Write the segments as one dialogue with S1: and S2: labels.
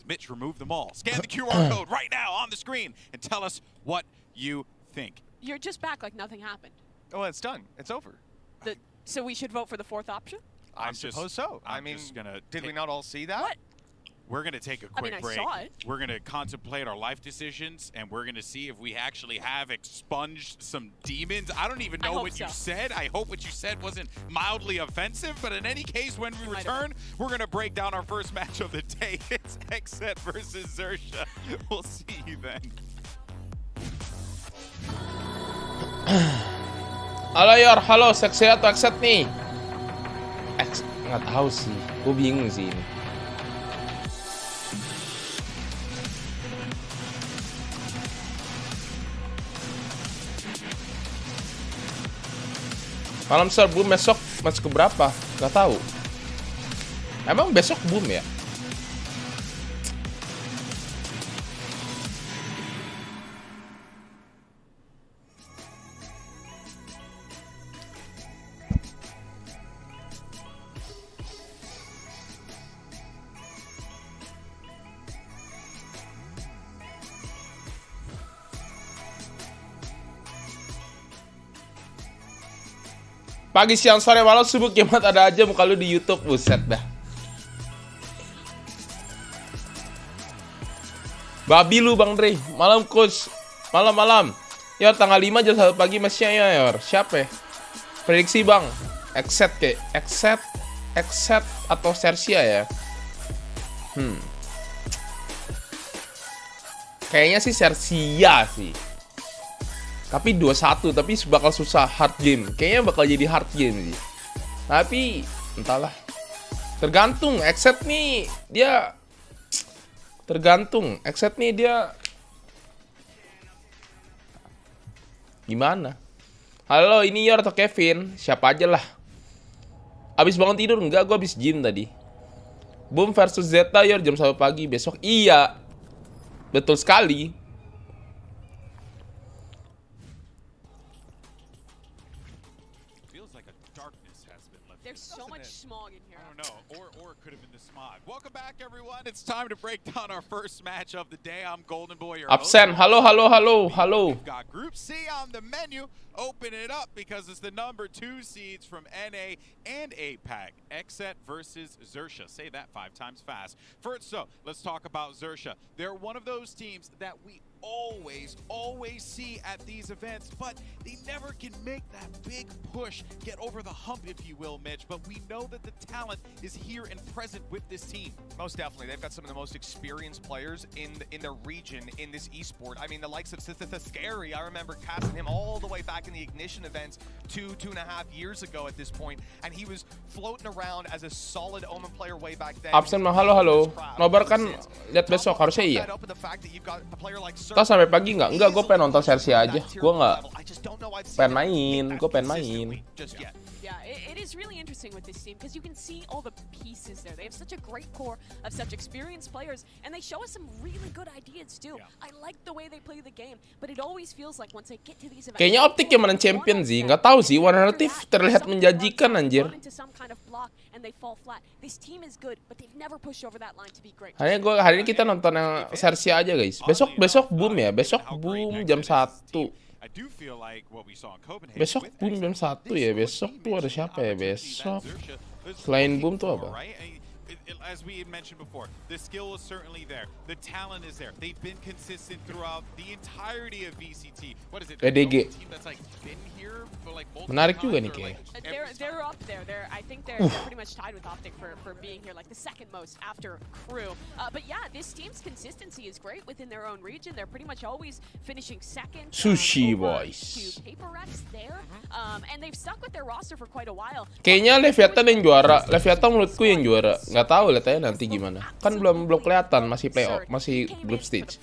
S1: Mitch, remove them all. Scan the QR code right now on the screen and tell us what you think.
S2: You're just back like nothing happened.
S3: Oh, it's done. It's over.
S2: So we should vote for the fourth option?
S3: I suppose so. I mean, did we not all see that?
S2: What?
S1: We're going to take a quick break.
S2: I saw it.
S1: We're going to contemplate our life decisions, and we're going to see if we actually have expunged some demons. I don't even know what you said. I hope what you said wasn't mildly offensive, but in any case, when we return, we're going to break down our first match of the day. It's XSET versus Xerxia. We'll see you then.
S4: Halo Yor, halo, XIA atau XSET nih? Nggak tahu sih, gue bingung sih ini. Malam Sir, boom besok match keberapa? Gak tahu. Emang besok boom ya? Pagi, siang, sore, malam, subuh, kiamat ada aja muka lu di YouTube. Buset dah. Babi lu Bang Dre. Malam coach. Malam-malam. Yor, tanggal 5 jam 1 pagi masih ya Yor. Siapa ya? Prediksi Bang. XSET kayak. XSET atau Xerxia ya? Kayaknya sih Xerxia sih. Tapi 2-1, tapi bakal susah hard game. Kayaknya bakal jadi hard game sih. Tapi entahlah. Tergantung. XSET nih dia tergantung. XSET nih dia gimana? Halo, ini Yor atau Kevin? Siapa aja lah. Abis bangun tidur enggak? Gue abis gym tadi. Boom versus Zeta Yor jam 1 pagi besok. Iya. Betul sekali.
S2: There's so much smog in here.
S1: I don't know, or it could have been the smog. Welcome back, everyone. It's time to break down our first match of the day. I'm Golden Boy, your host.
S4: Absen. Halo.
S1: We've got Group C on the menu. Open it up because it's the number 2 seeds from NA and APAC. XSET versus Xerxia. Say that 5 times fast. First, so let's talk about Xerxia. They're one of those teams that we always see at these events, but they never can make that big push, get over the hump, if you will, Mitch. But we know that the talent is here and present with this team.
S3: Most definitely. They've got some of the most experienced players in their region in this esport. I mean, the likes of Scary, I remember casting him all the way back in the Ignition events 2.5 years ago at this point, and he was floating around as a solid Omen player way back then.
S4: Absen mah halo. Nobar kan lihat besok harusnya iya. Toh sampai pagi nggak? Enggak, gue pengen nonton Xerxia aja. Gue nggak pengen main. Gue pengen main.
S2: Yeah, it is really interesting with this team because you can see all the pieces there. They have such a great core of such experienced players, and they show us some really good ideas too. Yeah. I like the way they play the game, but it always feels like once they get to these events.
S4: Kayaknya Optik yang menang champion sih. Nggak tahu sih. Warna Native terlihat menjanjikan anjir. Hari ini kita nonton yang Xerxia aja guys. Besok boom ya. Besok boom jam 1. Besok boom jam 1 ya. Besok tuh ada siapa ya besok? Selain boom tuh apa?
S1: As we had mentioned before, the skill is certainly there. The talent is there. They've been consistent throughout the entirety of VCT. What is it?
S4: EDG. Menarik juga nih kayaknya.
S2: They're up there. I think they're pretty much tied with Optic for being here, like the second most after Crew. But yeah, this team's consistency is great within their own region. They're pretty much always finishing second.
S4: Sushi boys.
S2: To Paper Rex there, and they've stuck with their roster for quite a while.
S4: Kayaknya Leviathan yang juara. Leviathan menurutku yang juara. Nggak tahu lihat aja nanti gimana. Kan belum kelihatan, masih playoff, masih group stage.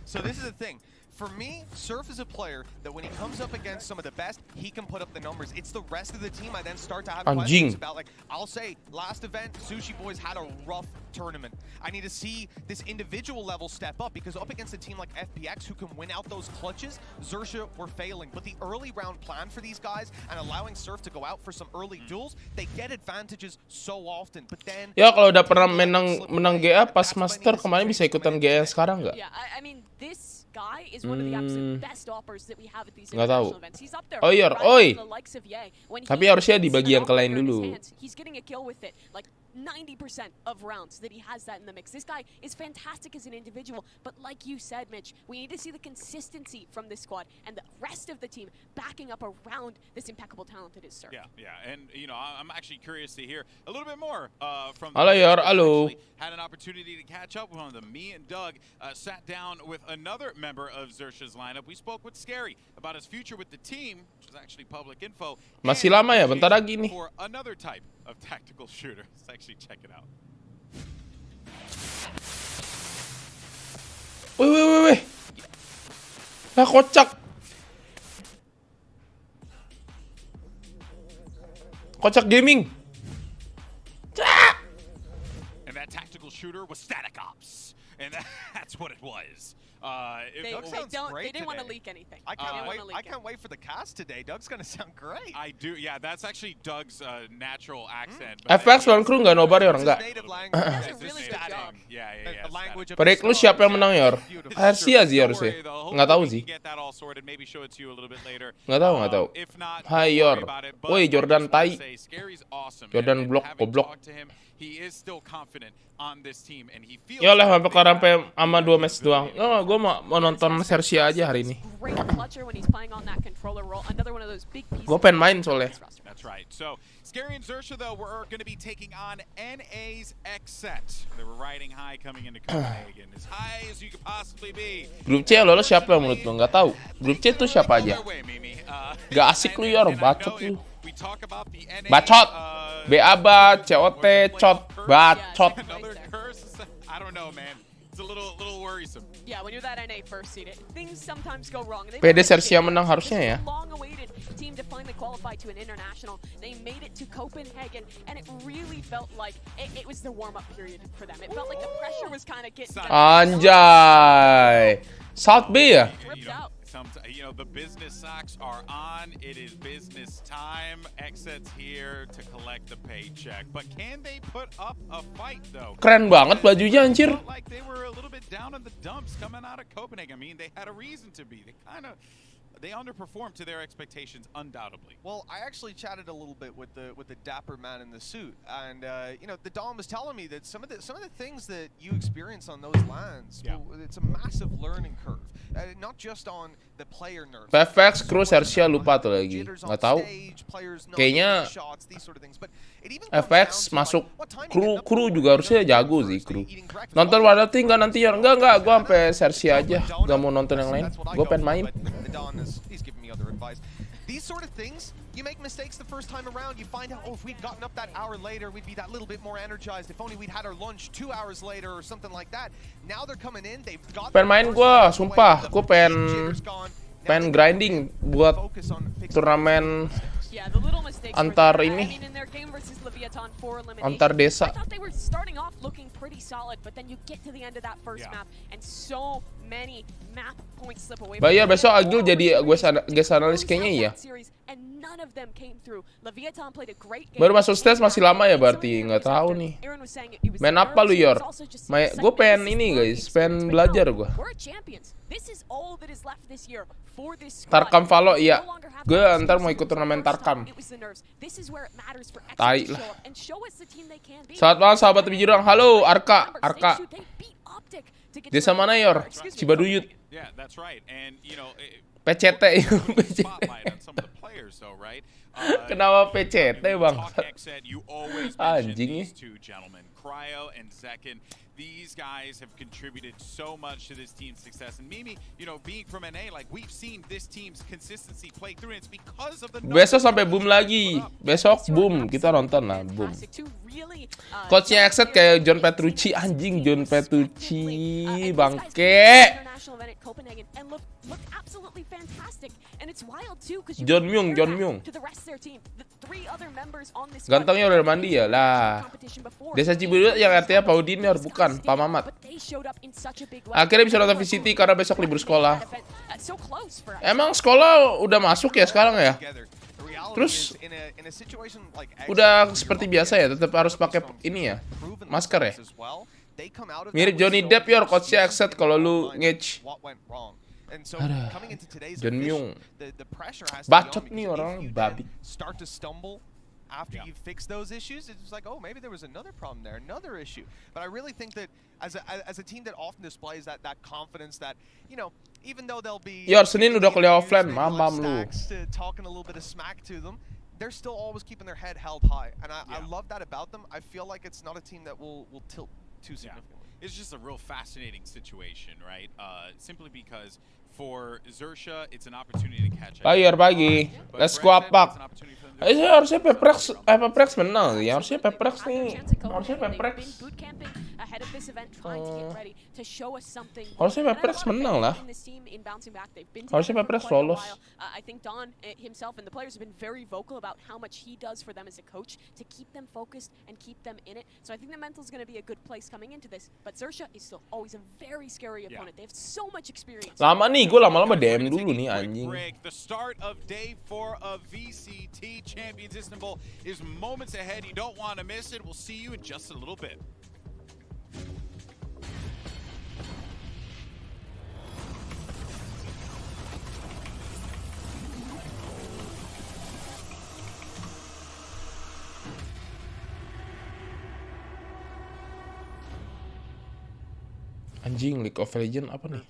S3: So this is the thing. For me, Surf is a player that when he comes up against some of the best, he can put up the numbers. It's the rest of the team I then start to have questions about. Like, I'll say, last event, Sushi Boys had a rough tournament. I need to see this individual level step up, because up against a team like FPX who can win out those clutches, XIA were failing. But the early round plan for these guys and allowing Surf to go out for some early duels, they get advantages so often. But then
S4: Ya kalau udah pernah menang GA pas Master kemarin bisa ikutan GA sekarang nggak?
S2: Yeah, I mean this guy is one of the absolute best offers that we have at these
S4: Nggak tahu.
S2: international events. He's up there.
S4: Oh iya,
S2: right
S4: oi.
S2: with the likes of Ye. When
S4: Tapi
S2: he
S4: harusnya
S2: gets
S4: dibagi
S2: an
S4: yang ke lain
S2: offer in his
S4: dulu.
S2: hands, he's getting a kill with it. Like 90% of rounds that he has that in the mix. This guy is fantastic as an individual, but like you said, Mitch, we need to see the consistency from this squad and the rest of the team backing up around this impeccable talent that is Surf.
S1: Yeah, and you know, I'm actually curious to hear a little bit more from.
S4: Halo, Yor, halo.
S1: Had an opportunity to catch up with one of them. Me and Doug sat down with another member of XIA's lineup. We spoke with Scary about his future with the team, which is actually public info.
S4: Masih
S1: and
S4: lama ya, bentar lagi nih.
S1: For another type of tactical shooter. Let's actually check it out.
S4: Wih. Lah kocak. Kocak gaming.
S1: And that tactical shooter was Static Ops. And that's what it was.
S2: They didn't want to leak anything.
S3: I can't wait for the cast today. Doug's gonna sound great.
S1: I do, yeah. That's actually Doug's natural accent.
S4: FX lawan kru nggak nobar Yor nggak?
S3: Native
S2: That's
S3: language.
S2: a really good job.
S1: Yeah.
S3: The language of
S4: Prediksi lu siapa yang menang Yor? RCA sih harusnya. Nggak tahu sih. Nggak tahu. Hai Yor. Woi Jordan Tai. Jordan blok goblok. Ya lah sampai sama 2 match doang. Oh, gue mau nonton Sersia aja hari ini. Gue pengen main soalnya.
S1: That's right. So, Scary and XIA, though, we're going to be taking on NA's XSET. They were riding high coming into Copenhagen, as high as you could possibly be.
S4: Grup C lolos siapa menurut lo? Nggak tahu. Grup C tuh siapa aja? Gak asik lu Yor, bacot lu. Bacot. BABA, COT, cot, bacot.
S1: I don't know, man. It's a little worrisome.
S2: Yeah, when you're that NA first seed, things sometimes go wrong.
S4: PD Sersia menang harusnya ya.
S2: Long-awaited team to finally qualify to an international. They made it to Copenhagen, and it really felt like it was the warm-up period for them. It felt like the pressure was kind of getting.
S4: Anjay. South B ya?
S1: You know, the business socks are on. It is business time. XSET's here to collect the paycheck. But can they put up a fight, though?
S4: Keren banget bajunya anjir.
S1: Like they were a little bit down in the dumps coming out of Copenhagen. I mean, they had a reason to be. They underperformed to their expectations, undoubtedly.
S3: Well, I actually chatted a little bit with the dapper man in the suit, and you know, the Dom was telling me that some of the things that you experience on those lands, well, it's a massive learning curve, not just on the player nerves.
S4: FX kru Sersia lupa tuh lagi, nggak tahu. Kayaknya FX masuk kru juga harusnya jago sih kru. Nonton Wadah tinggal nanti Yor. Enggak, gue sampai Sersia aja. Gak mau nonton yang lain. Gue pengen main.
S3: He's giving me other advice. These sort of things, you make mistakes the first time around, you find out, oh, if we'd gotten up that hour later, we'd be that little bit more energized. If only we'd had our lunch 2 hours later or something like that. Now they're coming in, they've got.
S4: Pengen main gue, sumpah. Gue pengen grinding buat turnamen antar ini, antar desa. Bayar besok Agil jadi guest analis kayaknya iya. Baru masuk stage masih lama ya berarti, nggak tahu nih. Main apa lu Yor? Gue pengen ini guys, pengen belajar gue. Tarkam Valo iya. Gue ntar mau ikut turnamen Tarkam. Tai lah. Selamat malam sahabat lebih jurang. Halo Arka. Desa mana Yor? Cibaduyut. PCT. Kenapa PCT bang? Anjing.
S1: These guys have contributed so much to this team's success. And Mimi, you know, being from NA, like we've seen this team's consistency play through, and it's because of the.
S4: Besok sampai boom lagi. Besok boom, kita nonton lah boom. Coachnya XSET kayak John Petrucci, anjing John Petrucci, bangke.
S2: promotional event at Copenhagen and looked absolutely fantastic. And it's wild too because you
S4: John
S2: compare
S4: Myung,
S2: that to the rest of their team. The 3 other members on this
S4: Gantengnya udah mandi ya lah. Desa Cibudut yang artinya Paudiner, bukan Pak Mamat. Akhirnya bisa nonton VCT karena besok libur sekolah. Emang sekolah udah masuk ya sekarang ya? Terus udah seperti biasa ya, tetap harus pakai ini ya, masker ya. Mirip Johnny Depp ya, coachnya XSET kalau lu ngech. Aduh, John Myung. Bacot nih orang, babi.
S3: After you fix those issues, it's like, oh, maybe there was another problem there, another issue. But I really think that as a team that often displays that confidence, that, you know, even though they'll be
S4: Senin udah kuliah offline, mamam lu.
S3: Talking a little bit of smack to them, they're still always keeping their head held high, and I love that about them. I feel like it's not a team that will tilt too significantly.
S1: It's just a real fascinating situation, right? Simply because for Xerxia, it's an opportunity to catch up.
S4: Layar pagi, let's go APAC. Harusnya Peprex menang sih. Harusnya Peprex nih. Harusnya Peprex. Harusnya Peprex menang lah. Harusnya Peprex lolos.
S2: I think Don himself and the players have been very vocal about how much he does for them as a coach to keep them focused and keep them in it. So I think the mental is going to be a good place coming into this. But Xerxia is still always a very scary opponent. They have so much experience.
S4: Lama nih, gue lama-lama DM dulu nih anjing.
S1: The start of day 4 of VCT Champions Istanbul is moments ahead. You don't want to miss it. We'll see you in just a little bit.
S4: Anjing, League of Legends apa nih?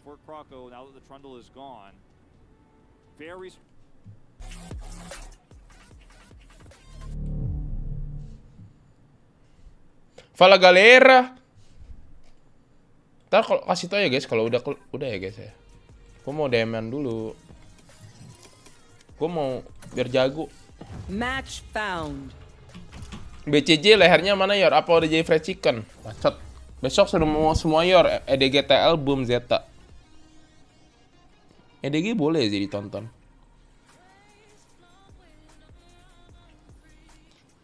S4: Fala galera. Ntar kalau kasih tau ya guys, kalau udah ya guys ya. Gue mau DM-an dulu. Gue mau biar jago.
S5: Match found.
S4: BCJ lehernya mana Yor? Apa udah jadi fried chicken? Bacot. Besok semua Yor, EDGTL boom Zeta. EDG boleh sih ditonton.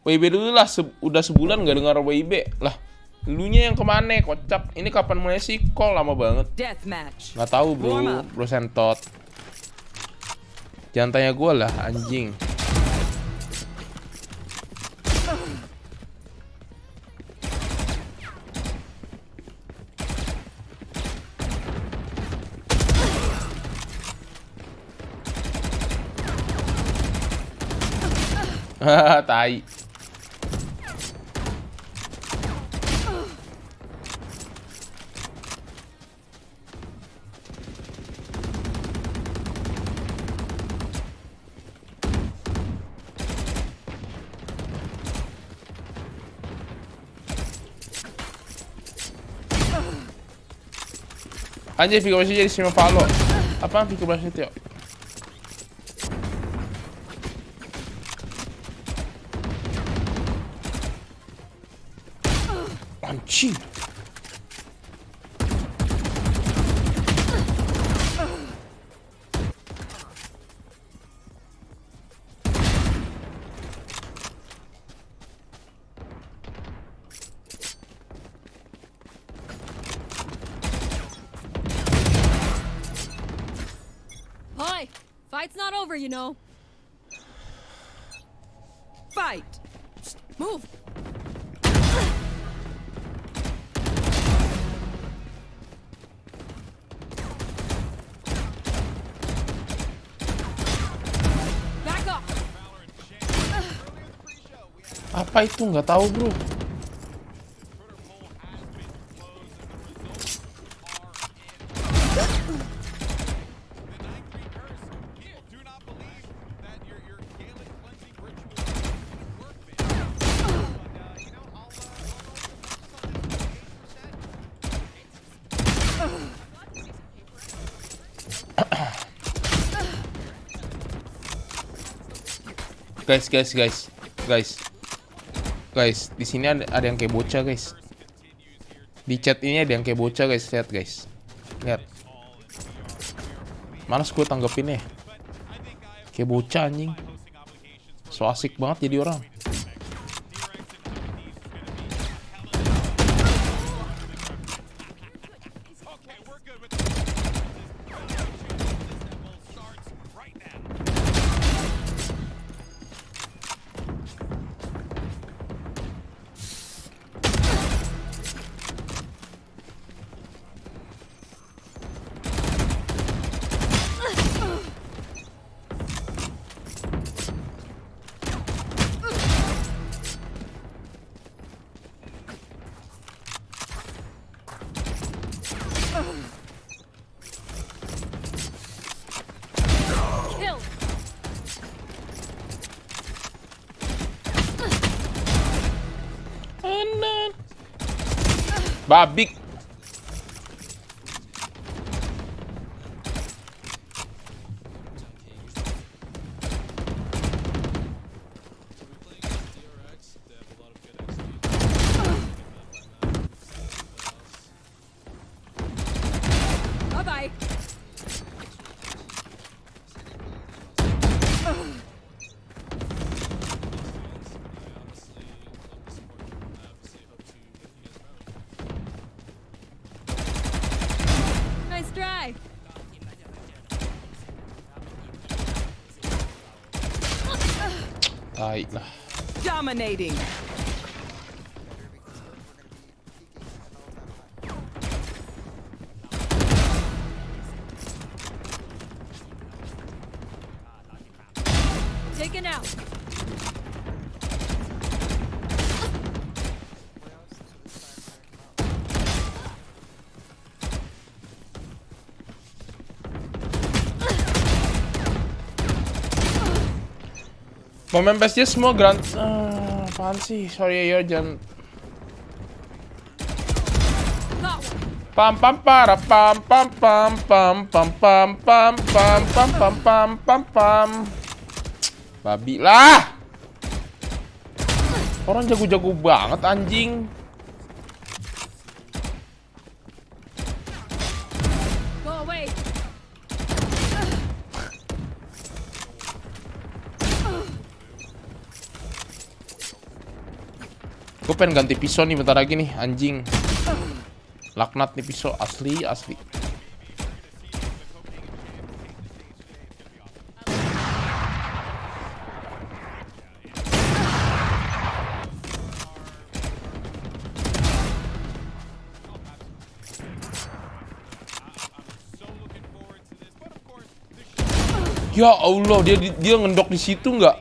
S4: WIB dulu lah, udah sebulan gak dengar WIB. Lah, lunya yang kemana kocak? Ini kapan mulai sih? Call lama banget. Gak tahu bro sentot. Jangan tanya gue lah, anjing. Hahaha, tai. Anjir, Vigo masih jadi streamer Valo. Apaan Vigo masih itu ya? Anjing.
S5: Hi, fight's not over, you know. Fight. Move.
S4: Apa itu? Nggak tahu bro. Guys, di sini ada yang kayak bocah guys. Di chat ini ada yang kayak bocah guys, lihat guys. Lihat. Malas gue tanggepinnya. Kayak bocah anjing. So asik banget jadi orang. Babik.
S5: Bye-bye. Nice try.
S4: Tai lah.
S5: Dominating. Taken out.
S4: Pemain PSG semua grand. Apaan sih? Sorry ya, jangan. Pam pam para pam pam pam pam pam pam pam pam pam pam pam pam pam. Babi lah. Orang jago-jago banget anjing.
S5: Go away.
S4: Gue pengen ganti pisau nih bentar lagi nih, anjing. Laknat nih pisau, asli. Ya Allah, dia ngendok di situ nggak?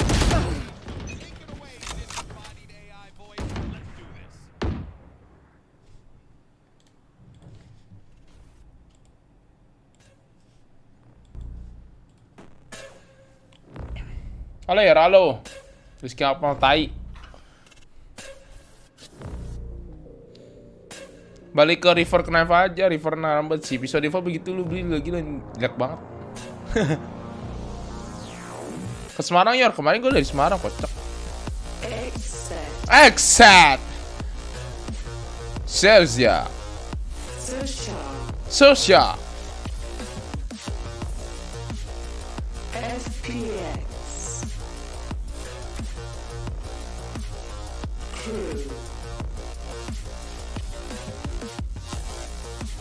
S4: Halo ya, halo. Rizky apa tai? Balik ke River Knife aja, River nambet sih. Pisau Diva begitu lu beli lagi jelek banget. Ke Semarang ya, kemarin gue dari Semarang kocak. XSET. Sosya.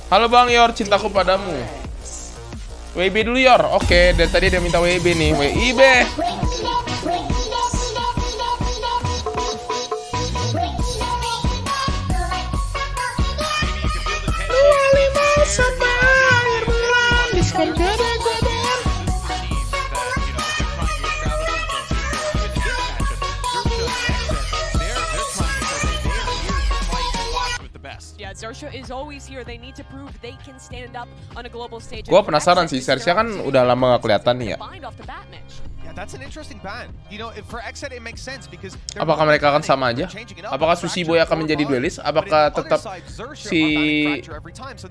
S4: Halo Bang Yor, cintaku padamu. WIB dulu Yor. Oke, dari tadi dia minta WIB nih. WIB.
S2: Yeah, Xerxia is always here. They need to prove they can stand up on a global stage.
S4: Gua penasaran sih, Xerxia kan udah lama gak kelihatan nih ya.
S3: Yeah, that's an interesting ban. You know, for XSET it makes sense because
S4: apakah mereka akan sama aja? Apakah Sushi Boy akan menjadi duelist? Apakah tetap si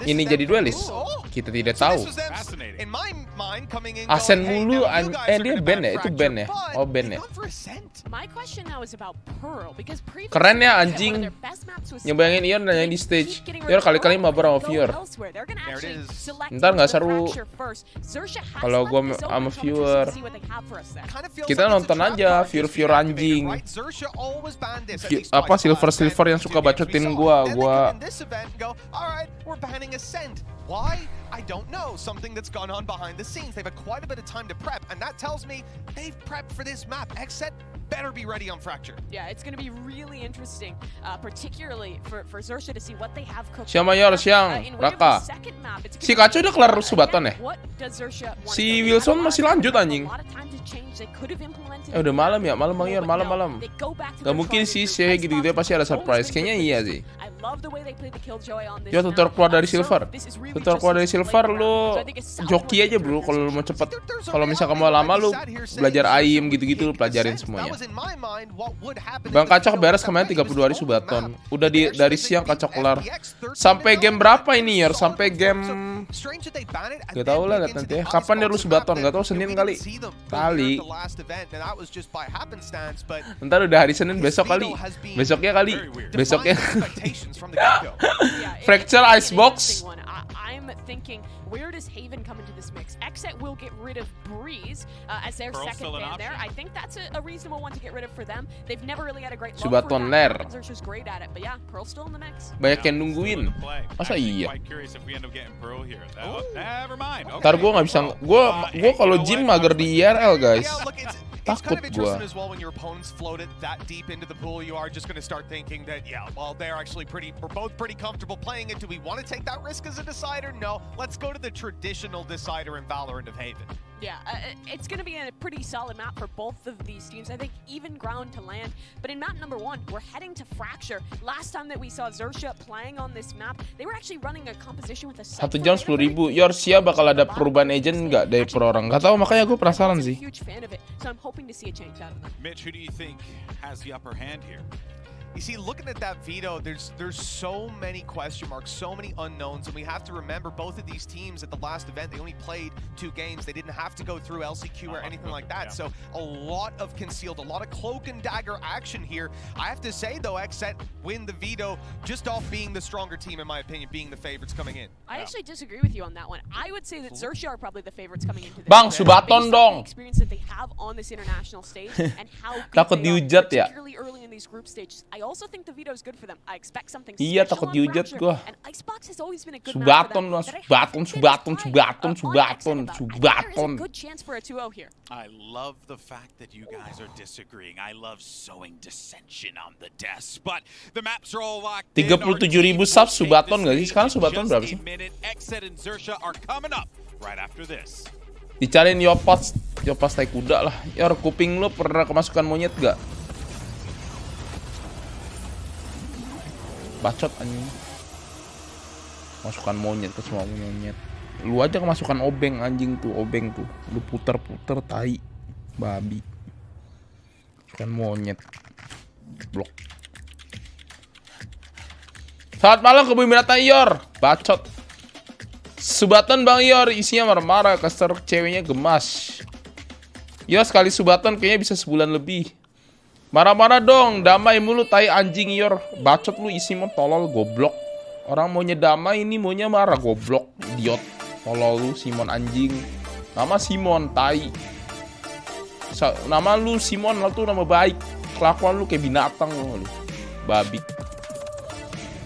S4: ini jadi duelist? Kita tidak tahu.
S1: fascinating.
S3: In my mind, coming in,
S4: Ascent
S3: going,
S4: mulu,
S3: hey, now you guys are
S4: dia
S3: gonna
S4: ban
S3: ban
S4: ya? Itu
S3: Fracture,
S4: ban ya?
S3: but
S4: Oh, ban
S3: they've
S4: ya?
S3: gone for Ascent.
S2: My question now is about Pearl because previously
S4: Keren ya,
S2: one of
S4: anjing.
S2: their best maps was
S4: Ngebayangin Ion nanya di stage. Ion kali-kali mabar sama viewer.
S3: There it is.
S4: Ntar nggak seru. Kalau gua sama viewer.
S3: Kind of feels
S4: Kita
S3: like it's a
S4: nonton
S3: trap
S4: aja,
S3: card
S4: viewer-viewer
S3: just
S4: anjing.
S3: activated, right? Xerxia always banned this, at least
S4: Apa
S3: twice the last
S4: silver yang
S3: event,
S4: suka
S3: 2 games we
S4: bacotin
S3: saw.
S4: gua.
S3: Then they come in this event and go, all right, we're banning Ascent. Why? I don't know. Something that's gone on behind the scenes. They've had quite a bit of time to prep, and that tells me they've prepped for this map. XSET better be ready on Fracture.
S2: Yeah, it's going to be really interesting, particularly for Xerxia to see what they have cooked.
S4: Siang Mayor, siang Raka. Si Kaco udah kelar subaton ya? Si Wilson masih lanjut anjing. Udah malam ya, malam Bang Yor, malam. Gak mungkin sih gitu-gitu pasti ada surprise. Kayaknya iya sih. Ya tutor keluar dari silver. Tutor keluar dari silver lu joki aja bro kalau lu mau cepet. Kalau misalnya kamu lama lu belajar AIM gitu-gitu lu pelajarin semuanya. Bang Kacok beres kemarin 32 hari subaton. Udah dari siang Kacok kelar. Sampai game berapa ini Yor? Sampai game gak tau lah, lihat nanti ya. Kapan dia lu subaton? Gak tau, Senin kali. Ntar udah hari Senin besok kali. Besoknya Fracture Icebox.
S2: I'm thinking, where does Haven come into this mix? XSET will get rid of Breeze as their
S1: Pearl's
S2: second
S1: still an
S2: ban there. I think that's a reasonable one to get rid of for them. They've never really had a great love
S4: Subaton
S2: for
S4: ler.
S2: that. Xerxia's great at it, but yeah, Pearl's still in the mix.
S4: Banyak yang nungguin. Masa iya? Ntar gue nggak bisa. Gue kalau gym mager di IRL guys. Takut gua.
S3: As well, when your opponents float it that deep into the pool, you are just going to start thinking that, yeah, well, they're actually we're both pretty comfortable playing it. Do we want to take that risk as a decider? No. Let's go to the traditional decider in Valorant of Haven.
S2: Yeah, it's going to be a pretty solid map for both of these teams. I think even ground to land. But in map number 1, we're heading to Fracture. Last time that we saw Xerxia playing on this map, they were actually running a composition with a
S4: 1 jam 10.000. Yor, Sia bakal ada perubahan agent nggak dari per orang? Gak tau, makanya gue penasaran sih.
S2: So I'm hoping to see a change out of them.
S1: Mitch, who do you think has the upper hand here?
S3: You see, looking at that veto, there's so many question marks, so many unknowns, and we have to remember both of these teams at the last event, they only played 2 games. They didn't have to go through LCQ or anything like that. So a lot of concealed, a lot of cloak and dagger action here. I have to say, though, XSET win the veto just off being the stronger team, in my opinion, being the favorites coming in.
S2: I actually disagree with you on that one. I would say that Xerxia are probably the favorites coming into this.
S4: Bang, subaton dong.
S2: The experience that they have on this international stage and how good
S4: Takut
S2: they are,
S4: dihujat ya.
S2: particularly early in these group stages. I also think the veto is good for them. I expect something
S4: Iya,
S2: special
S4: takut
S2: on
S4: dihujat
S2: Fracture,
S4: gua.
S2: and Icebox has always been a good
S4: Subaton
S2: map
S4: dong,
S2: for them that I haven't been as high on XSET about. I think there is a good chance for a 2-0 here.
S1: I love the fact that you guys are disagreeing. I love sowing dissension on the desk, but the maps are all locked in.
S4: 37.000 subs subaton nggak sih? Sekarang subaton berapa sih?
S1: XSET and Xerxia are coming up right after this.
S4: Dicariin Yopas tai kuda lah. Yor, kuping lu pernah kemasukan monyet gak? Bacot anjing. Masukkan monyet ke semua monyet. Lu aja kemasukan obeng anjing tuh, obeng tuh. Lu puter-puter tai babi. Masukkan monyet. Blok. Selamat malam ke Bumi Rata Yor. Bacot. Subaton Bang Yor, isinya marah-marah, caster ceweknya gemas. Yor, sekali subaton kayaknya bisa sebulan lebih. Marah-marah dong, damai mulu tai anjing Yor. Bacot lu, isi mau tolol goblok. Orang maunya damai, ini maunya marah goblok. Idiot. Tolol lu, Simon anjing. Nama Simon, tai. Nama lu Simon, lu tuh nama baik. Kelakuan lu kayak binatang lu. Babi.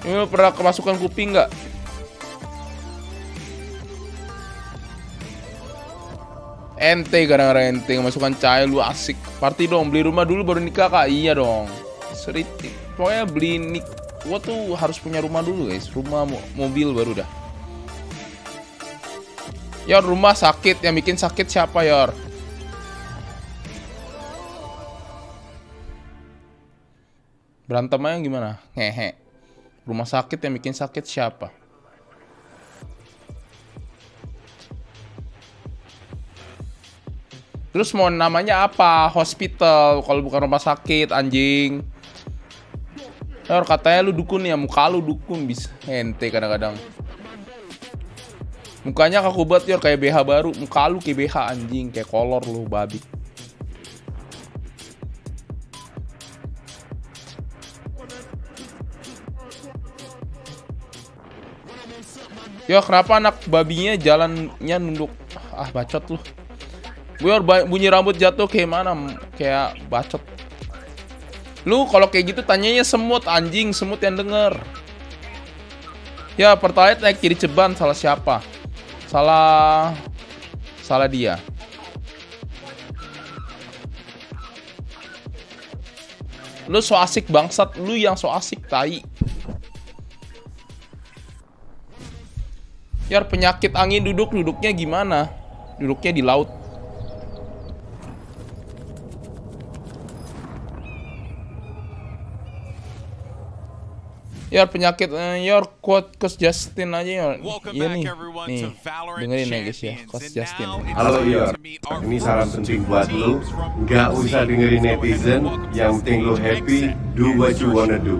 S4: Ini lu pernah kemasukan kuping nggak? Ente kadang-kadang ente kemasukan cahaya lu asik. Party dong, beli rumah dulu baru nikah kak. Iya dong. Seritik. Pokoknya beli gua tuh harus punya rumah dulu guys. Rumah, mobil baru dah. Yor, rumah sakit. Yang bikin sakit siapa Yor? Berantem aja gimana? Ngehe. Rumah sakit yang bikin sakit siapa? Terus mau namanya apa? Hospital kalau bukan rumah sakit anjing. Yor, katanya lu dukun ya, muka lu dukun bisa. Ente kadang-kadang. Mukanya kaku banget, Yor, kayak BH baru. Muka lu kayak BH anjing, kayak kolor lu, babi. Yo, kenapa anak babinya jalannya nunduk? Ah, bacot lu. Yor, bunyi rambut jatuh kayak mana? Kayak bacot. Lu kalau kayak gitu tanyanya semut, anjing, semut yang denger. Ya, Pertalite naik kiri ceban, salah siapa? Salah dia. Lu so asik bangsat, lu yang so asik tai. Yar, penyakit angin duduknya gimana? Duduknya di laut. Yor, penyakit Yor, Coach Justin aja Yor. Iya nih, dengerin ya guys ya, Coach Justin.
S6: Halo Yor, ini saran penting buat lu. Nggak usah dengerin netizen, yang penting lu happy, do what you wanna do.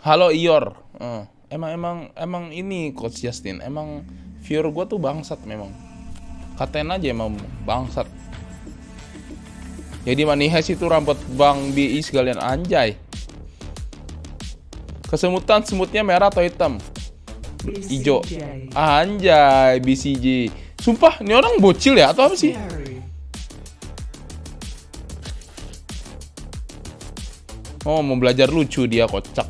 S4: Halo Yor, emang ini Coach Justin, emang viewer gue tuh bangsat memang. Katain aja emang bangsat. Jadi Manihes itu rambut Bang BI sekalian, anjay. Kesemutan, semutnya merah atau hitam? Ijo. Anjay, BCJ. Sumpah, ini orang bocil ya atau apa sih? Oh, mau belajar lucu dia, kocak.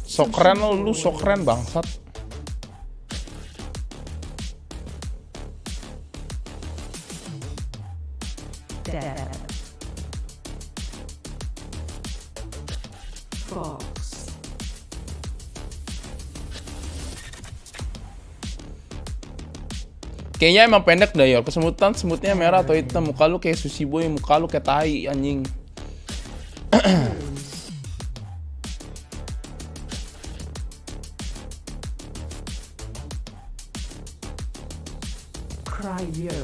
S4: So keren lo, lu so keren bangsat. Kayaknya emang pendek dah Yor. Kesemutan, semutnya merah atau hitam. Muka lu kayak sushi boy, muka lu kayak tai anjing.
S7: Cryo.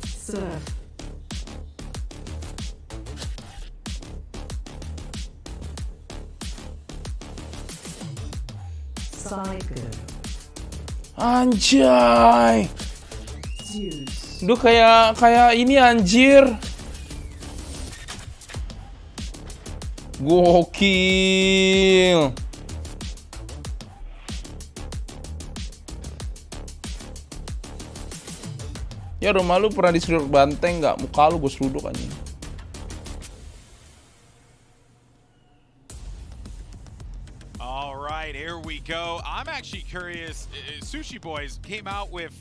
S7: Surf. Cycle.
S4: Anjay. Duh, kayak ini anjir. Gokil. Ya, rumah lu pernah diseruduk banteng nggak? Muka lu gue seruduk anjing.
S1: All right, here we go. I'm actually curious. Sushi Boys came out with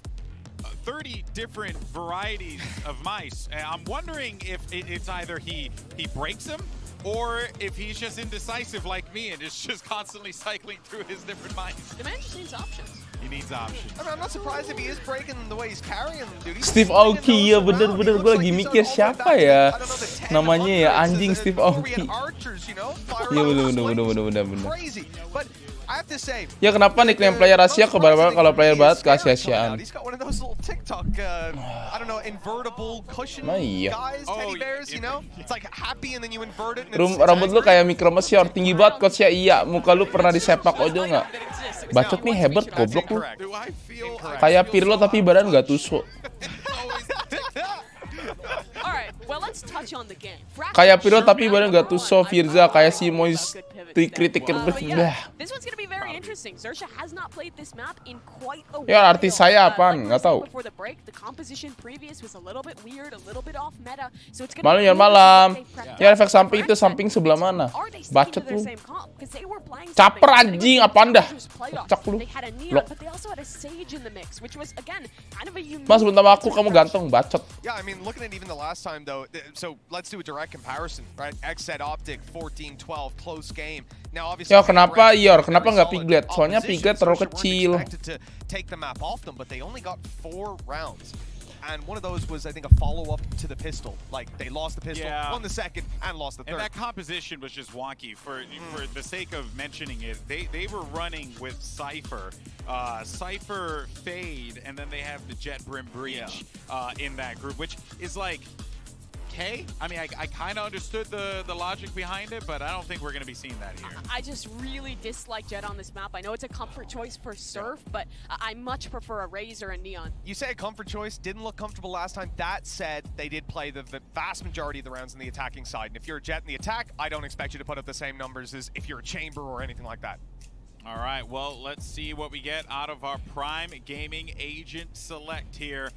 S1: 30 different varieties of mice. I'm wondering if it's either he breaks them or if he's just indecisive like me and is just constantly cycling through his different mice.
S2: The man just needs options.
S1: He needs options.
S3: I mean, I'm not surprised if he is breaking the way he's carrying them, dude.
S4: Steve Aoki, ya bener-bener gue lagi mikir siapa ya namanya ya, anjing Steve Aoki. Iya bener. Ya kenapa nickname player Asia kebar-bar kalau player barat ke Asia-Asiaan? Nah iya. Rambut lu kayak Micro Meteor, tinggi banget Coach ya. Iya, muka lu pernah disepak ojo nggak? Bacot nih hebat, goblok lu. Kayak Pirlo tapi badan nggak tusuk. Kayak Pirlo tapi badan nggak tusuk. Firza kayak si Mois kritik ya, artis saya apaan? Nggak tahu. Malam. Ya, efek samping itu samping sebelah mana? Bacot lu. Caper anjing, apaan dah? Cak lu. Blok. Mas, bentar aku, kamu ganteng, bacot.
S3: Yeah, I mean, looking at even the last time though, so let's do a direct comparison, right? XSET Optic 14-12 close game. Now obviously
S4: ya kenapa Yor, kenapa nggak Piglet? Soalnya Piglet terlalu kecil.
S3: Take the map off them, but they only got 4 rounds. And one of those was, I think, a follow-up to the pistol. Like, they lost the pistol, won the second, and lost the third.
S1: And that composition was just wonky. For the sake of mentioning it, they were running with Cypher. Cypher Fade, and then they have the Jet Brim Breach in that group, which is like okay. I mean, I kind of understood the logic behind it, but I don't think we're going to be seeing that here.
S2: I just really dislike Jet on this map. I know it's a comfort choice for Surf, but I much prefer a Razor and Neon.
S3: You say a comfort choice, didn't look comfortable last time. That said, they did play the vast majority of the rounds on the attacking side. And if you're a Jet in the attack, I don't expect you to put up the same numbers as if you're a Chamber or anything like that.
S1: All right, well, let's see what we get out of our Prime Gaming Agent Select here.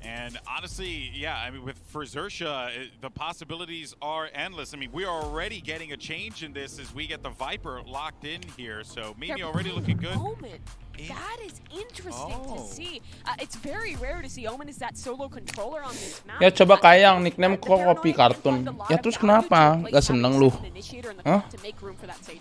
S1: And honestly, yeah, I mean, for Xerxia, the possibilities are endless. I mean, we are already getting a change in this as we get the Viper locked in here. So Mimi already looking good.
S2: Omen. That is interesting to see. It's very rare to see Omen as that solo controller on this map.
S4: Ya coba kayak nickname kok kopi kartun. Ya terus kenapa? Gak seneng lu? Hah?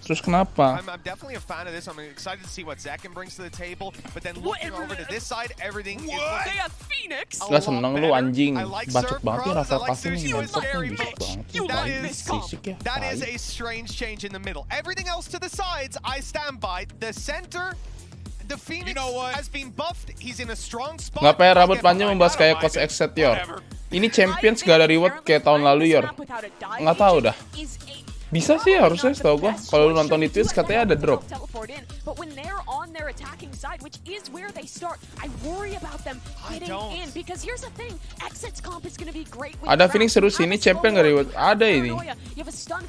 S4: Terus kenapa?
S3: I'm definitely a fan of this. I'm excited to see what Zekin brings to the table. But then looking over to this side, everything is
S2: They have Phoenix.
S4: Gak seneng lu anjing.
S3: like
S4: Bacot
S3: Surf,
S4: banget ya
S3: bros. I
S4: Rafael
S3: like
S4: Kasih
S3: Sushi
S4: nih.
S3: with
S4: Mantap
S3: scary
S4: nih, bisik
S3: bitch.
S4: banget.
S2: You like
S3: That
S2: this
S3: is-
S2: comp.
S4: Fisik ya.
S3: That is
S4: tai.
S3: a strange change in the middle. Everything else to the sides, I stand by. The center, the Phoenix has been buffed. He's in a strong spot.
S4: Nggak pakai rambut panjang membahas kayak coach XSET Yor. Ini Champions gak ada reward kayak tahun lalu Yor. Nggak tahu dah. Bisa sih harusnya setahu gua. Kalau lu nonton di Twitch katanya ada drop.
S2: But when they're on their attacking side, which is where they start, I worry about them getting in because here's the thing, XSET's comp is going to be great with
S4: Ada Phoenix seru sini Champion gak reward? Ada ini.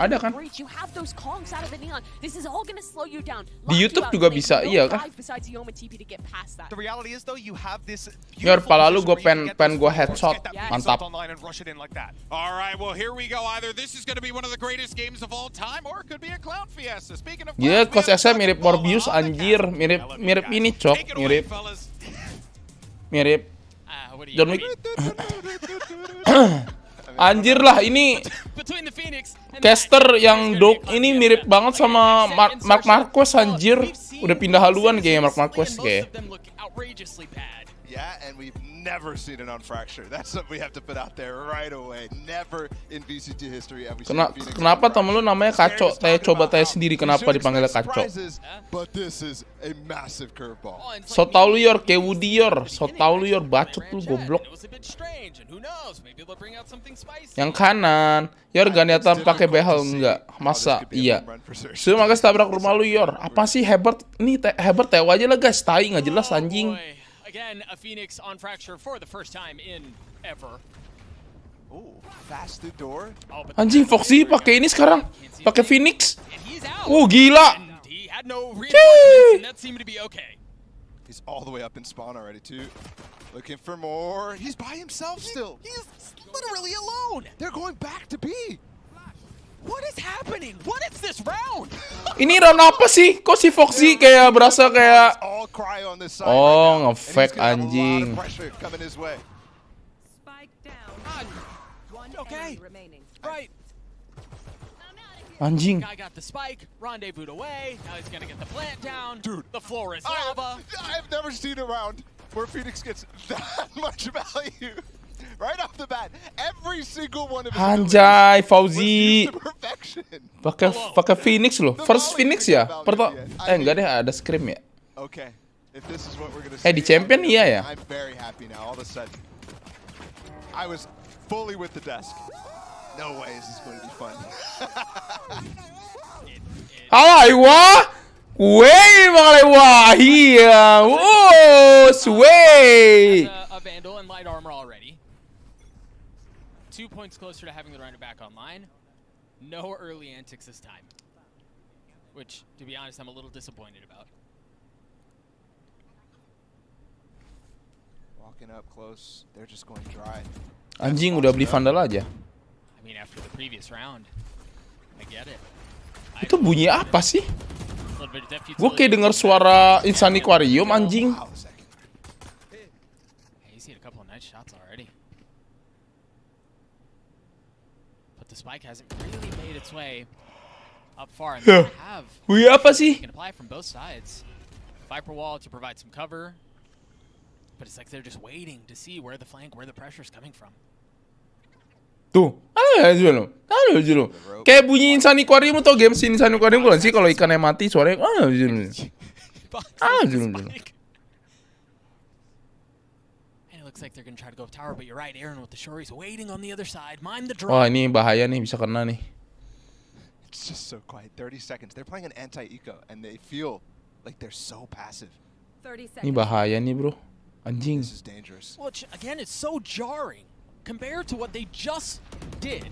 S4: Ada kan?
S2: You have those Kongs out of the Neon. This is all going to slow you down.
S4: Di YouTube juga bisa, iya kan?
S3: The reality is though, you have this.
S4: Yor, pala lu gue pen gue headshot. Mantap.
S1: All right, well here we go. Either this is going to be one of the greatest games of all time, or it could be a clown fiesta. Speaking of,
S4: Gila, coach XSET mirip Morbius anjir, mirip ini cok, mirip John Wick. Anjir lah ini caster yang dog ini mirip banget sama Mark Marquez anjir. Udah pindah haluan kayaknya Mark Marquez kayak.
S8: Yeah, and we've never seen it on Fracture. That's what we have to put out there right away. Never in VCT history have we seen Phoenix.
S4: Kenapa temen lu namanya Kaco? Coba tanya sendiri kenapa dipanggilnya Kaco.
S8: But this is a massive curveball.
S4: So tau lu Yor, kayak Woody Yor. So tau lu Yor, bacot lu goblok. Yang kanan, Yor gak niatan pakai behel enggak? Masa? Iya. Sudah magas tabrak rumah lu Yor. Apa sih Herbert? Ini Herbert tewa aja lah guys. Tai nggak jelas anjing.
S9: Again, a Phoenix on Fracture for the first time in ever.
S8: Ooh, fast through door.
S4: Anjing Foxy pakai ini sekarang. Pakai Phoenix. Gila.
S9: He had no reinforcements and that seemed to be okay.
S8: He's all the way up in spawn already too. Looking for more. He's by himself still.
S9: He's literally alone.
S8: They're going back to B.
S9: What is happening? What is this round?
S4: Ini round apa sih? Kok si Foxy kayak berasa kayak
S8: All cry on this side
S4: oh,
S8: right now.
S4: nge-fake
S8: And he's gonna have a lot of
S4: anjing.
S8: pressure coming his way.
S5: Spike down.
S9: Okay. Right.
S4: Anjing.
S9: Guy got the spike, rendezvoused away. Now he's gonna get the plant down.
S8: Dude.
S9: The floor is lava.
S8: I've never seen a round where Phoenix gets that much value. Right off the bat, every single one of his
S4: Anjay,
S8: abilities
S4: Fauzi.
S8: was used to perfection.
S4: Pakai Phoenix loh. First Phoenix ya? Enggak deh, ada Scream ya.
S8: Okay, if this is what we're gonna see,
S4: Di Champion iya ya?
S8: I'm very happy now. All of a sudden, I was fully with the desk. No way is this going to be fun.
S4: Alaiwa! Weh, Alaiwa! Iya. Oh, sway.
S9: A Vandal and light armor already. 2 points closer to having the runner back online. No early antics this time. Which, to be honest, I'm a little disappointed about.
S8: Walking up close, they're just going dry.
S4: Anjing udah beli Vandal aja.
S9: I mean, after the previous round, I get it.
S4: Itu bunyi apa sih?
S9: A little bit of depth
S4: Gue
S9: utility.
S4: kayak denger suara Insani Aquarium anjing.
S8: Wow, second.
S9: Hey, he's hit a couple of nice shots already. But the spike hasn't really made its way up far. And they have.
S4: Bunyi apa sih?
S9: You can apply it from both sides. Viper wall to provide some cover. But it's like they're just waiting to see where the flank, where the pressure's coming from.
S4: Tuh, ada aja lo. Kayak bunyi Insani Aquarium atau game si Insani Aquarium bukan sih kalau ikannya mati suaranya ada aja lo.
S9: And it looks looks like they're gonna try to go tower, but you're right, Aaron with the Shory's waiting on the other side. Mind the
S4: Wah,
S9: drop.
S4: ini bahaya nih, bisa kena nih.
S8: It's just so quiet. 30 seconds. They're playing an anti-eco, and they feel like they're so passive.
S7: 30
S4: Ini
S7: seconds.
S4: bahaya nih, bro. Anjing.
S8: This is dangerous.
S9: Which, again, is so jarring compared to what they just did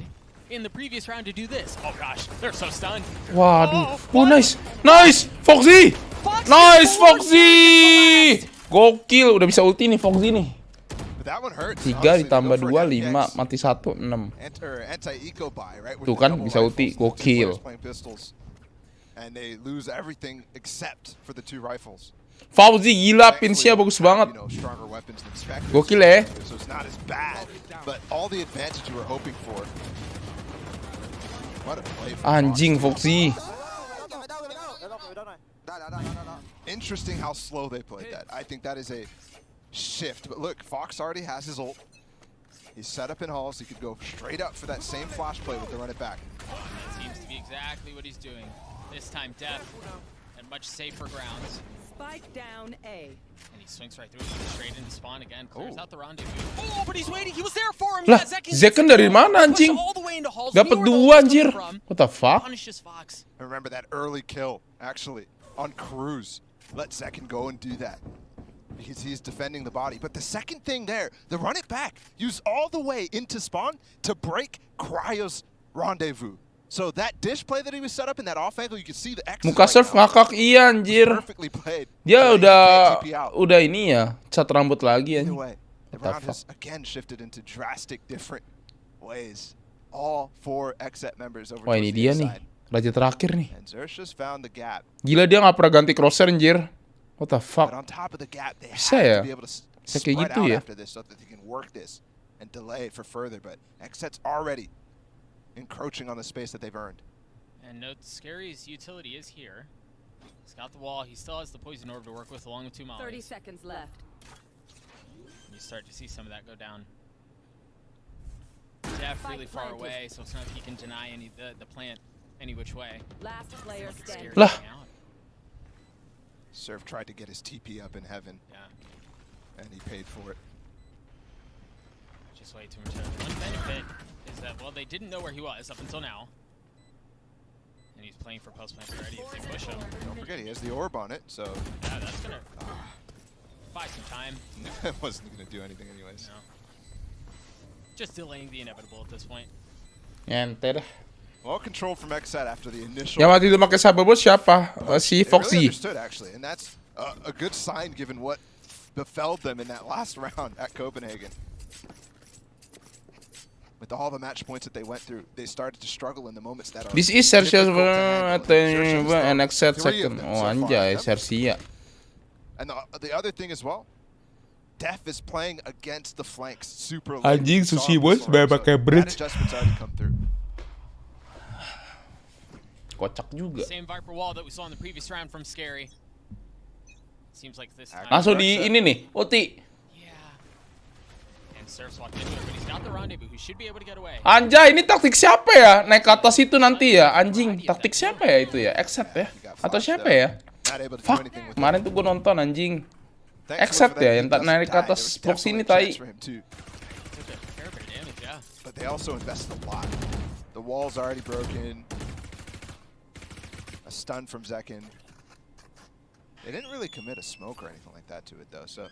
S9: in the previous round to do this. Oh gosh, they're so stunned.
S4: Waduh.
S9: Oh,
S4: Oh, nice. Nice. Foxy. Nice, Foxy. Gokil. Udah bisa ulti nih, Foxy nih.
S8: But that one hurts.
S4: 3
S8: Honestly, they
S4: ditambah
S8: go for
S4: 2,
S8: an
S4: 5.
S8: FPX
S4: Mati 1, 6.
S8: Anti-eco buy, right? with
S4: Tuh
S8: the
S4: kan,
S8: double
S4: bisa ulti.
S8: rifles, the two
S4: Gokil.
S8: players playing pistols. And they lose everything except for the 2 rifles.
S4: Fauzi gila, pinsnya bagus banget.
S8: You know, stronger weapons than Spectres.
S4: Gokil ya.
S8: So it's not as bad, but all the advantage you were hoping for. What a play from
S4: Anjing,
S8: Fox.
S4: Foxy.
S8: Interesting how slow they played that. I think that is a shift. But look, Fox already has his ult. He's set up in halls. He could go straight up for that same flash play with the run it back.
S9: That seems to be exactly what he's doing. This time, Def at much safer grounds.
S7: Spike down A.
S9: And he swings right through it, straight into spawn again. Clears out the rendezvous. Oh, but he's waiting. He was there for him.
S4: Lah, Zekken dari mana, anjing? Dapat 2 anjir. What the fuck?
S9: Punishes Fox.
S8: I remember that early kill, actually, on Cruz. Let Zekken go and do that. Because he's defending the body. But the second thing there, the run it back, use all the way into spawn to break Cryo's rendezvous. So that dish play that he was set up in that off angle, you can see the X.
S4: Muka surf ngakak iya anjir.
S8: Perfectly played.
S4: Dia
S8: But he can't TP out.
S4: udah ini ya, cat rambut lagi
S8: Either
S4: anjing.
S8: way, the
S4: What the
S8: round has again shifted into drastic different ways. All 4 XSET members over
S4: Wah,
S8: towards
S4: ini
S8: the
S4: dia
S8: A
S4: nih.
S8: side.
S4: Raja terakhir nih.
S8: And Xerxes found the gap.
S4: Gila, dia nggak pernah ganti crosshair anjir. What the
S8: But
S4: fuck?
S8: on top of the gap, they
S4: Bisa
S8: have
S4: ya?
S8: to be able to
S4: Bisa
S8: spread
S4: kayak gitu
S8: out
S4: ya?
S8: after this so that they can work this and delay it for further. But XSET's already encroaching on the space that they've earned.
S9: And note, Scary's utility is here. He's got the wall. He still has the poison orb to work with along with 2 mollies.
S7: 30 seconds left.
S9: You start to see some of that go down. Def really far away, so it's not like he can deny any the plant any which way.
S7: Last player
S9: Look at Scary
S7: standing.
S4: Lah.
S9: getting out.
S8: Surf tried to get his TP up in heaven,
S9: Yeah,
S8: and he paid for it.
S9: just way too much. One benefit is that, well, they didn't know where he was up until now. And he's playing for post plants already if they push him.
S8: Don't forget, he has the orb on it, so
S9: Yeah, that's gonna buy some time.
S8: it wasn't going to do anything anyways.
S9: No. Just delaying the inevitable at this point.
S4: Ente dah.
S8: Well controlled from XSET after the initial.
S4: Yang waktu itu pakai saber bot siapa? Si
S8: They really
S4: Foxy.
S8: understood, actually, and that's a good sign given what befell them in that last round at Copenhagen. With all the match points that they went through, they started to struggle in the moments that are
S4: This is Sersia
S8: difficult to handle. Xerxes though,
S4: and XSET
S8: 3 of
S4: second.
S8: them
S4: Oh
S8: so far.
S4: anjay,
S8: Yep.
S4: Sersia.
S8: And the other thing as well, Def is playing against the flanks super late.
S4: Anjing,
S8: We saw
S4: Sushi
S8: him
S4: Boys
S8: before,
S4: bayar
S8: so
S4: pakai
S8: that
S4: bridge.
S8: adjustment's already come through.
S4: Kocak juga.
S9: Same Viper wall that we saw in the previous round from Scary. Seems like this time.
S4: Langsung di ini nih, ulti.
S9: Yeah. And Surf's walked into it, but he's got the rendezvous. He should be able to get away.
S4: Anjay, ini taktik siapa ya? Naik ke atas itu nanti ya, anjing. Taktik siapa ya itu ya? XSET ya? Atau siapa ya?
S8: Not able to do
S4: Fuck,
S8: anything with
S4: kemarin
S8: it.
S4: tuh gue nonton anjing.
S8: Thankfully
S4: XSET
S8: for them,
S4: ya,
S8: he
S4: yang tak
S8: doesn't
S4: naik ke
S8: die.
S4: atas
S8: There was
S4: box ini
S8: definitely a
S4: tai.
S8: chance for him too.
S9: Took a fair bit of damage, yeah.
S8: But they also invested a lot. The wall's already broken. A stun from Zekken. They didn't really commit a smoke or anything like that to it though, so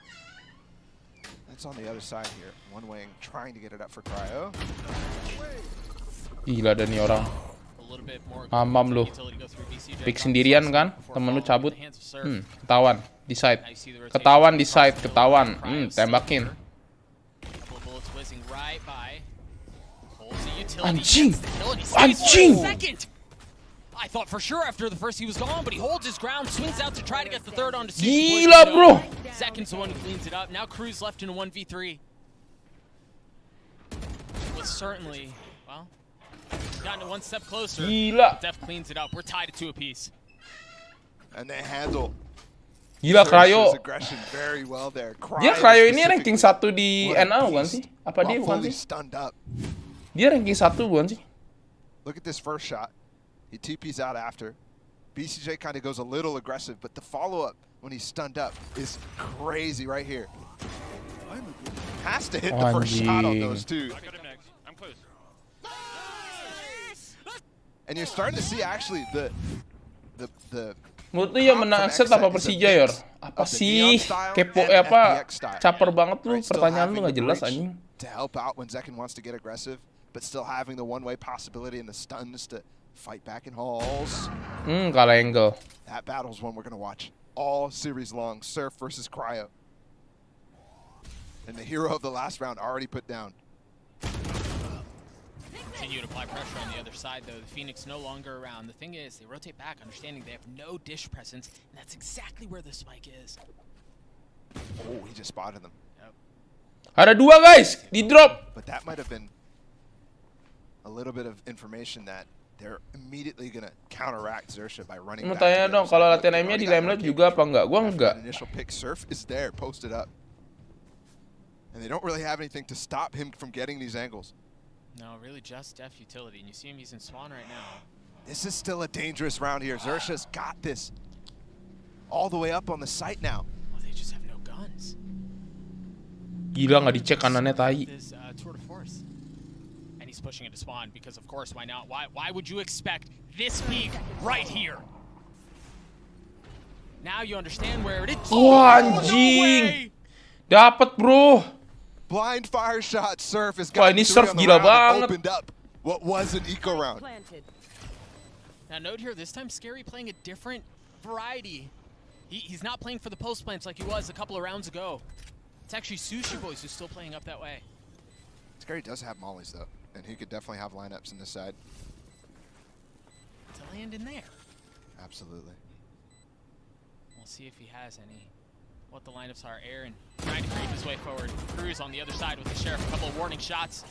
S8: that's on the other side here. One wing trying to get it up for Cryo.
S4: Gila ada nih orang.
S9: A little bit more
S4: Mamam lu.
S9: utility go through BCJ.
S4: Pick sendirian kan?
S9: Before
S4: Temen lu
S9: falling
S4: cabut.
S9: into the hands of Surf.
S4: Ketahuan. Di side.
S9: Now you see the rotation
S4: Ketahuan di
S9: across
S4: side,
S9: the field.
S4: ketahuan.
S9: Cryo
S4: Tembakin.
S9: safer. Couple of bullets whizzing right by. Holds the utility.
S4: Anjing.
S9: gets the kill, and he stays
S4: Anjing.
S9: for a second. I thought for sure after the first he was gone, but he holds his ground, swings out to try to get the third onto Sushi Boys,
S4: Gila,
S9: but
S4: bro.
S9: no. Zeken's the one who cleans it up. Now Cruz left in a 1v3. Was certainly, well, gotten it one step closer.
S4: Gila.
S9: Def cleans it up. We're tied at 2 apiece.
S8: And they handle
S4: Gila Cryo.
S8: Xerxes' aggression very well there.
S4: Dia Cryo ini ranking 1 di NA bukan sih? Apa dia bukan
S8: fully
S4: sih?
S8: stunned up.
S4: Dia ranking 1 bukan sih?
S8: Look at this first shot. He TP's out after. BCJ kind of goes a little aggressive, but the follow-up when he's stunned up is crazy right here. Has to hit the first shot on those two.
S1: I got him next. I'm close.
S8: And you're starting to see actually the
S4: Menurut lu yang menang XSET apa Persija, Yor? Apa sih? Kepo apa? Caper banget lu, pertanyaan lu gak jelas anjing.
S8: To help out when Zekin wants to get aggressive, but still having the one-way possibility and the stuns to fight back in halls.
S4: Kalah angle.
S8: That battle's one we're gonna watch all series long. Surf versus Cryo. And the hero of the last round already put down.
S9: Continue to apply pressure on the other side, though. The Phoenix no longer around. The thing is, they rotate back, understanding they have no dish presence, and that's exactly where the spike is.
S8: Oh, he just spotted them.
S9: Yep.
S4: Ada dua guys, di drop.
S8: But that might have been a little bit of information that they're immediately gonna counteract Xerxia by running
S4: Mau
S8: back.
S4: tanya dong, kalau latihan aimnya di Limelight juga apa enggak? Gua enggak.
S8: Initial pick Surf is there, posted up. And they don't really have anything to stop him from getting these angles.
S9: No, really just def utility, and you see him, he's in spawn right now.
S8: This is still a dangerous round here. Xerxia's got this all the way up on the site now.
S9: Well, they just have no guns.
S4: Gila nggak dicek kanannya tai.
S9: This tour de force. And he's pushing it to spawn because, of course, why not? Why would you expect this peak right here? Now you understand where it is.
S4: Wah, anjing. Dapat, bro.
S8: Blind fire shot. Surf is
S4: Wah, ini Surf gila banget.
S8: Opened up what was an eco round.
S7: Planted.
S9: Now note here, this time Scary playing a different variety. He's not playing for the post plants like he was a couple of rounds ago. It's actually Sushi Boys who's still playing up that way.
S8: Scary does have mollies though, and he could definitely have lineups in this side.
S9: To land in there.
S8: Absolutely.
S9: We'll see if he has any. What the lineups are. Aaron trying to creep his way forward. Cruz on the other side with the Sheriff. A couple of warning shots.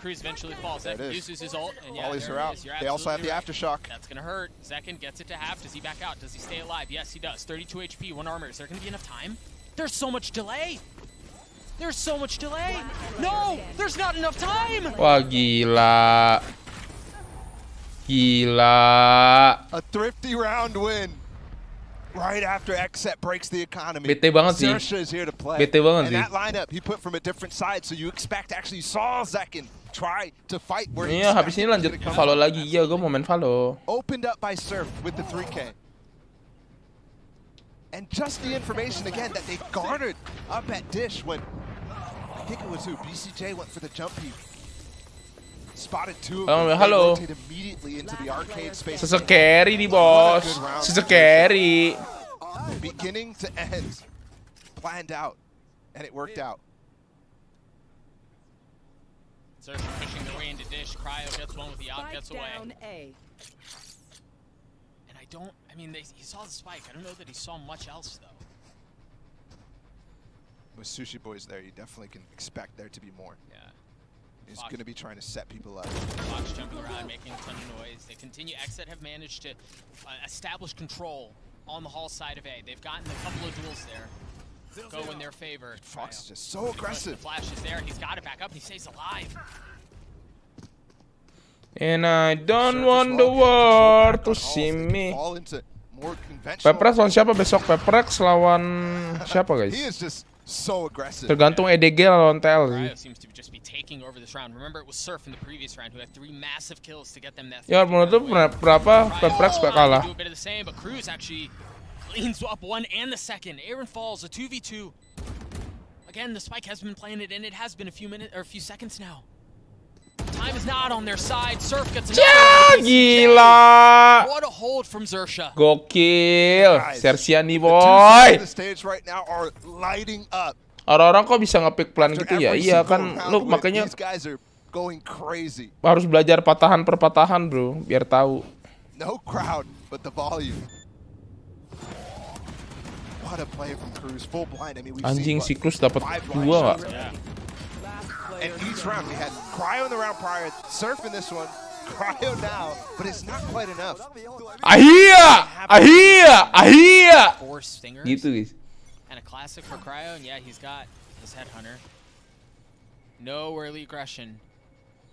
S9: Cruz eventually falls.
S8: There it is.
S9: Uses his ult. And yeah,
S8: Mollies
S9: there
S8: are out.
S9: it is. You're
S8: They also have the
S9: absolutely
S8: aftershock.
S9: That's going to hurt. Zekin gets it to half. Does he back out? Does he stay alive? Yes, he does. 32 HP, 1 armor. Is there going to be enough time? There's so much delay. There's so much delay. No, there's not enough time.
S4: Wah, gila. Gila.
S8: A thrifty round win. Right after XSET breaks the economy.
S4: Bete banget sih.
S8: Xerxia is here to play.
S4: Bete banget
S8: and
S4: sih.
S8: that lineup he put from a different side, so you expect actually saw Zekin try to fight where he
S4: Iya, habis ini lanjut Valo lagi. Iya, gue mau main Valo.
S8: Opened up by Surf with the 3K. And just the information again that they garnered up at Dish when I think it was who BCJ went for the jump peak. Spotted two of them. They
S4: Halo.
S8: rotate immediately into the arcade space.
S4: Sesekeri nih, bos. Sesekeri.
S8: Beginning to end. Planned out. And it worked out.
S9: Surf pushing their way into Dish. Cryo gets one with the out, gets away.
S7: Down A.
S9: And I mean, he saw the spike. I don't know that he saw much else, though.
S8: With Sushi Boys there, you definitely can expect there to be more.
S9: Yeah.
S8: He's going to be trying to set people up.
S9: Fox jumping around, making a ton of noise. They continue. XSET have managed to establish control on the hall side of A. They've gotten a couple of duels there. Go in their favor.
S8: Fox is just so aggressive.
S9: The flash is there. He's got it back up. He stays alive.
S4: And I don't want the world to see me. Peprex lawan siapa besok? Peprex lawan siapa, guys?
S8: He is just so aggressive.
S4: Tergantung EDG lawan TL sih.
S9: Cryo seems to just be taking over this round. Remember, it was Surf in the previous round who had 3 massive kills to get them that.
S4: Ya, menurut lu berapa Peprex kalah?
S9: Do a bit of the same, but Cruz actually cleans up one and the second. Aaron falls a 2v2. Again, the spike has been planted, and it has been a few minutes or a few seconds now. Time is not on their side. Surf gets another.
S4: Ya, gila.
S9: What a hold from Xerxia.
S4: Gokil. Xerxia nih,
S8: The
S4: boy.
S8: the stage right now are lighting up.
S4: Orang-orang kok bisa nge-pick plan gitu ya? Iya kan, lu makanya
S8: These guys are going crazy.
S4: harus belajar patahan per patahan, bro, biar tahu.
S8: No crowd, but the volume. What a play from Cruz, full blind. I mean, we've
S4: Anjing,
S8: seen
S4: siklus dapat 2 nggak?
S8: And each round we had Cryo in the round prior, Surf in this one, Cryo now, but it's not quite enough.
S4: Ahia! Ahia! Ahia!
S9: 4 stingers.
S4: Gitu, guys.
S9: And a classic for Cryo, and yeah, he's got his Headhunter. No early aggression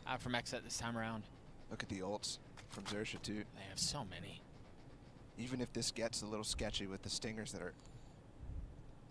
S9: out from XSET this time around.
S8: Look at the ults from Xerxia too.
S9: They have so many.
S8: Even if this gets a little sketchy with the stingers that are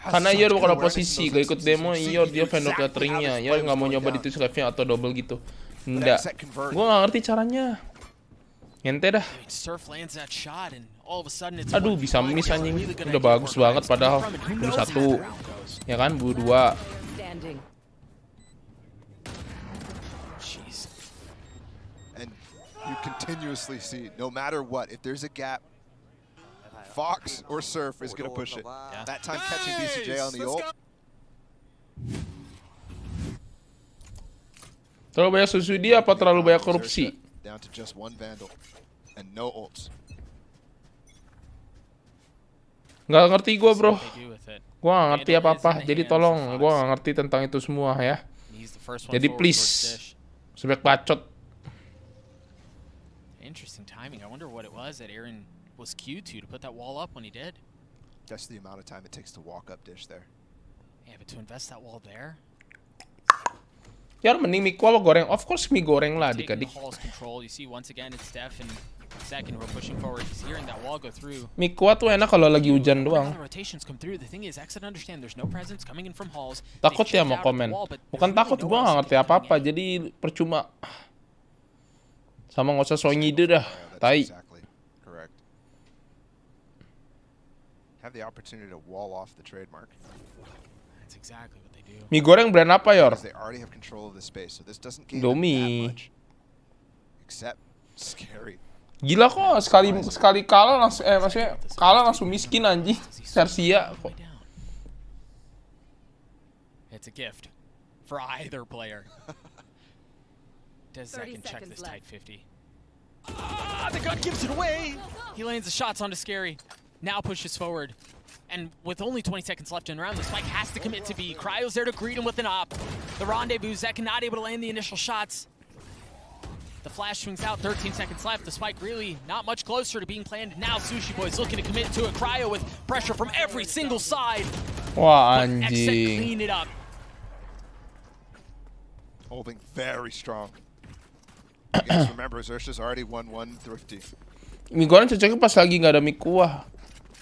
S4: Karena Yor bukan oposisi, gak ikut demo, Yor dia vendor cateringnya. Yor nggak mau nyoba di Twitch live-nya atau double gitu. Enggak, gue nggak ngerti caranya. Ente dah. Aduh, bisa miss anjing. Udah bagus banget padahal. Buru 1, ya kan, buru 2.
S7: Standing.
S8: And you continuously see, no matter what, if there's a gap, Fox or Surf is gonna push it. That time catching BCJ on the ult.
S4: Terlalu banyak susu dia apa terlalu banyak korupsi?
S8: Down to just one Vandal and no ults.
S4: Nggak ngerti gue bro. Gue nggak ngerti apa-apa. Jadi tolong, gue nggak ngerti tentang itu semua ya. Jadi please, sebaik bacot.
S9: Interesting timing. I wonder what it was that Aaron was queued to put that wall up when he did.
S8: That's the amount of time it takes to walk up dish there.
S9: Yeah, but to invest that wall there.
S4: Ya mending mie kuah apa goreng? Of course mie goreng lah adik-adik.
S9: You see once again it's Steph and second we're pushing forward. He's hearing that wall go through.
S4: Mie kuah tuh enak kalau lagi hujan doang. Takut ya mau komen. Bukan takut, gua nggak ngerti apa-apa. Jadi percuma. Sama nggak usah so ngide dah. Tai.
S8: Correct. Have the opportunity to wall off the trademark.
S9: That's exactly what they do.
S4: Mie goreng brand apa, Yor?
S8: They already have control of the space, so this doesn't gain
S4: Domi.
S8: that much. Except scary.
S4: Gila kok sekali kalah langsung maksudnya kalah langsung miskin anjing. Xia kok.
S9: It's a gift for either player. Does Zek check this tight 50? Ah, the gun gives it away. He lands the shots onto Scary. Now pushes forward. And with only 20 seconds left in the round, the Spike has to commit to B. Cryo's there to greet him with an op. The rendezvous, Zek not able to land the initial shots. The flash swings out, 13 seconds left. The Spike really not much closer to being planned. Now Sushi Boy's looking to commit to it. Cryo with pressure from every single side.
S4: Wah
S9: But XSET
S4: anjing.
S9: clean it up.
S8: Holding very strong. You guys remember, Xerxes already won one Thrifty.
S4: Mie goreng cocoknya pas lagi nggak ada mie kuah.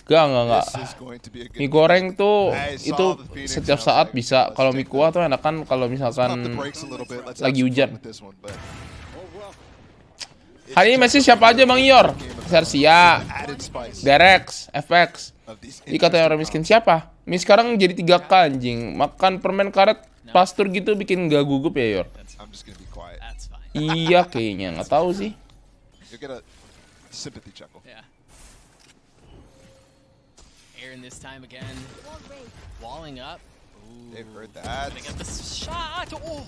S4: Enggak.
S8: This is going to be a good
S4: Mie goreng tuh
S8: I
S4: itu
S8: saw the Phoenix,
S4: setiap
S8: I was
S4: saat
S8: like,
S4: bisa.
S8: let's
S4: Kalau
S8: take
S4: mie kuah
S8: that.
S4: tuh enakan kalau
S8: Pump
S4: misalkan
S8: the brakes a little bit. Let's
S4: lagi
S8: have some
S4: hujan.
S8: fun with this one, but
S4: Hari ini masih siapa aja Bang Yor? Xia,
S8: added spice
S4: Derex, FX.
S8: of these
S4: Ini katanya orang miskin siapa? Mie sekarang jadi 3K anjing. Makan permen karet pastur gitu bikin gak gugup ya Yor?
S8: I'm just gonna be quiet.
S9: That's fine.
S4: Iya kayaknya, nggak tahu sih.
S8: You'll get a sympathy chuckle.
S9: Yeah. Aaron this time again. Walling up. Ooh.
S8: They've heard that.
S9: Gonna get the shot. Oh,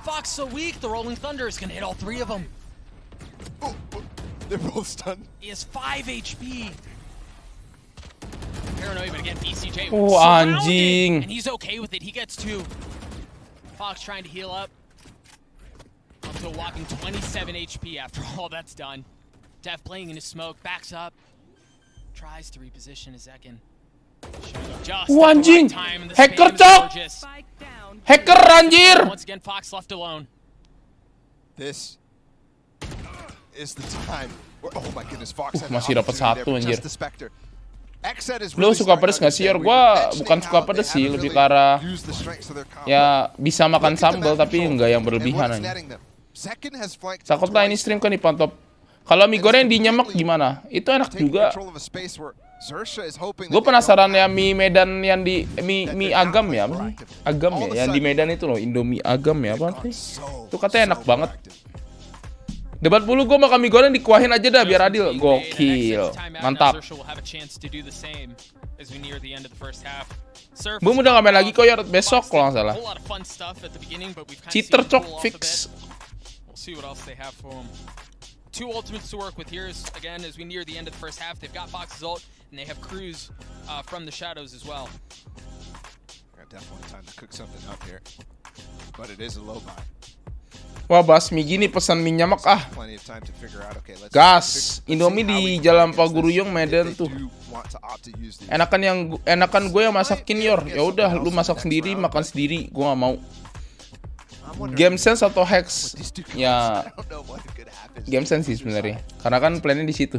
S9: Fox so weak. The Rolling Thunder is gonna hit all three of them.
S8: Oh, they're both stunned.
S9: He has 5 HP. Paranoid, but again, BCJ
S4: Oh,
S9: surrounded,
S4: anjing.
S9: and he's okay with it. He gets 2. Fox trying to heal up. Up to a whopping 27 HP after all that's done. Def playing in his smoke, backs up. Tries to reposition his Zekin. Just
S4: Oh,
S9: at the
S4: anjing.
S9: right time, and the
S4: Hacker,
S9: spam is
S4: Cok.
S9: gorgeous.
S7: Spike down.
S4: Hacker anjir.
S9: Once again, Fox left alone.
S8: This is the time. Oh my goodness, Fox had an
S4: masih dapat
S8: opportunity there,
S4: satu,
S8: but
S4: anjir.
S8: just the Spectre. XSET is
S4: Lu
S8: really
S4: suka
S8: starting
S4: pedes
S8: to
S4: nggak sih, Yor?
S8: understand
S4: Gua
S8: we're
S4: bukan suka
S8: mentioning
S4: pedes
S8: how
S4: sih,
S8: they
S4: lebih
S8: haven't
S4: ke arah
S8: really used the strengths of their combo.
S4: ya bisa makan
S8: Look at the
S4: sambal
S8: map
S4: tapi
S8: control
S4: enggak yang
S8: and
S4: berlebihan
S8: what it's
S4: anjing.
S8: netting them. Second has flanked
S4: Takutlah ini
S8: twice
S4: stream
S8: now.
S4: kan dipantau. Kalau mie goreng dinyemek gimana? Itu enak
S8: Taking
S4: juga.
S8: control of a space where Xerxes is hoping
S4: Gue
S8: that they
S4: penasaran
S8: don't
S4: ya
S8: have-
S4: mie Medan yang di
S8: that
S4: mie
S8: they're
S4: agam
S8: not
S4: ya,
S8: playing
S4: apa sih?
S8: proactive.
S4: Agam
S8: All
S4: ya,
S8: of a
S4: yang di
S8: sudden,
S4: Medan itu loh, Indomie agam ya, apa
S8: they've
S4: sih?
S8: gone
S4: Itu katanya enak banget.
S8: proactive.
S4: Debat bulu gue makan mie goreng dikuahin aja dah biar adil.
S9: Being made, and
S4: Gokil,
S9: XSET's timeout. Now
S4: mantap.
S9: Xerxes will have a chance to do the same as we near the end of the first half. Surf
S4: Boom
S9: is
S4: udah nggak main
S9: off.
S4: lagi kok Yor, besok
S9: Fox
S4: kalau nggak
S9: did
S4: salah.
S9: a whole lot of fun stuff at the beginning, but we've kind of
S4: Cheater
S9: seen him
S4: cok
S9: cool off a
S4: fix.
S9: bit. We'll see what else they have for him. 2 ultimates to work with here again as we near the end of the first half. They've got Fox's ult and they have Cruz from the shadows as well.
S8: Got definitely time to cook something up here, but it is a low buy.
S4: Wah bahas mie gini pesan mie nyamak ah.
S8: Plenty of time to figure out. Okay, let's
S4: Gas,
S8: let's
S4: Indomie
S8: see how
S4: di
S8: we
S4: Jalan
S8: play against
S4: Paguruyong
S8: this.
S4: Medan
S8: If they
S4: tuh.
S8: do want to opt to use these.
S4: Enakan gue yang masakin Yor. Ya udah lu masak sendiri, makan sendiri. Gue nggak mau.
S8: I'm wondering
S4: Game sense atau hex?
S8: what these two
S4: Ya
S8: I don't know what could happen.
S4: game sense sih sebenarnya. Karena kan plannya di situ.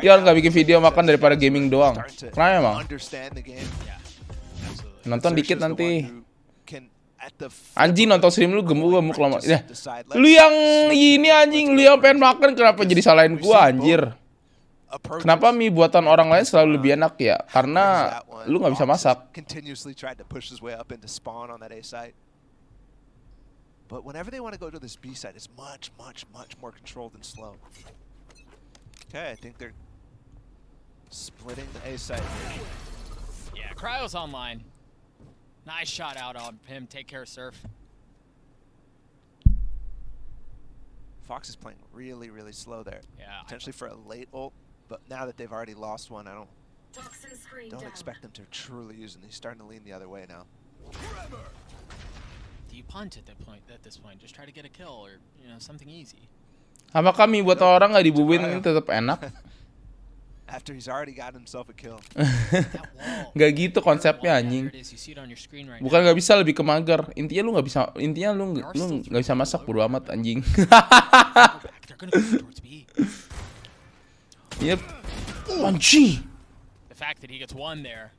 S4: Ya nggak bikin video makan daripada gaming doang. Kenapa emang? Nonton dikit nanti. Anjing nonton stream lu gemuk-gemuk lama. Ya. Lu yang ini anjing, lu yang pengen makan kenapa jadi salahin gua anjir? Kenapa mie buatan orang lain selalu lebih enak ya? Karena lu nggak bisa masak.
S8: But whenever they want to go to this B side, it's much more controlled and slow. Okay, I think they're splitting the A side.
S9: Yeah, Cryo's online. Nice shot out on him. Take care of Surf.
S8: Fox is playing really slow there.
S9: Yeah.
S8: Potentially for a late ult, but now that they've already lost one, I don't expect them to truly use it. He's starting to lean the other way now.
S9: Do you punt at this point? Just try to get a kill or something easy.
S4: Apa kami buat orang nggak dibubuin ini tetap enak?
S8: After he's already got himself a kill.
S4: Nggak gitu konsepnya anjing. Bukan nggak bisa lebih ke mager. Intinya lu nggak bisa masak bodo amat anjing. Yep. Anjing.
S9: The fact that he gets one there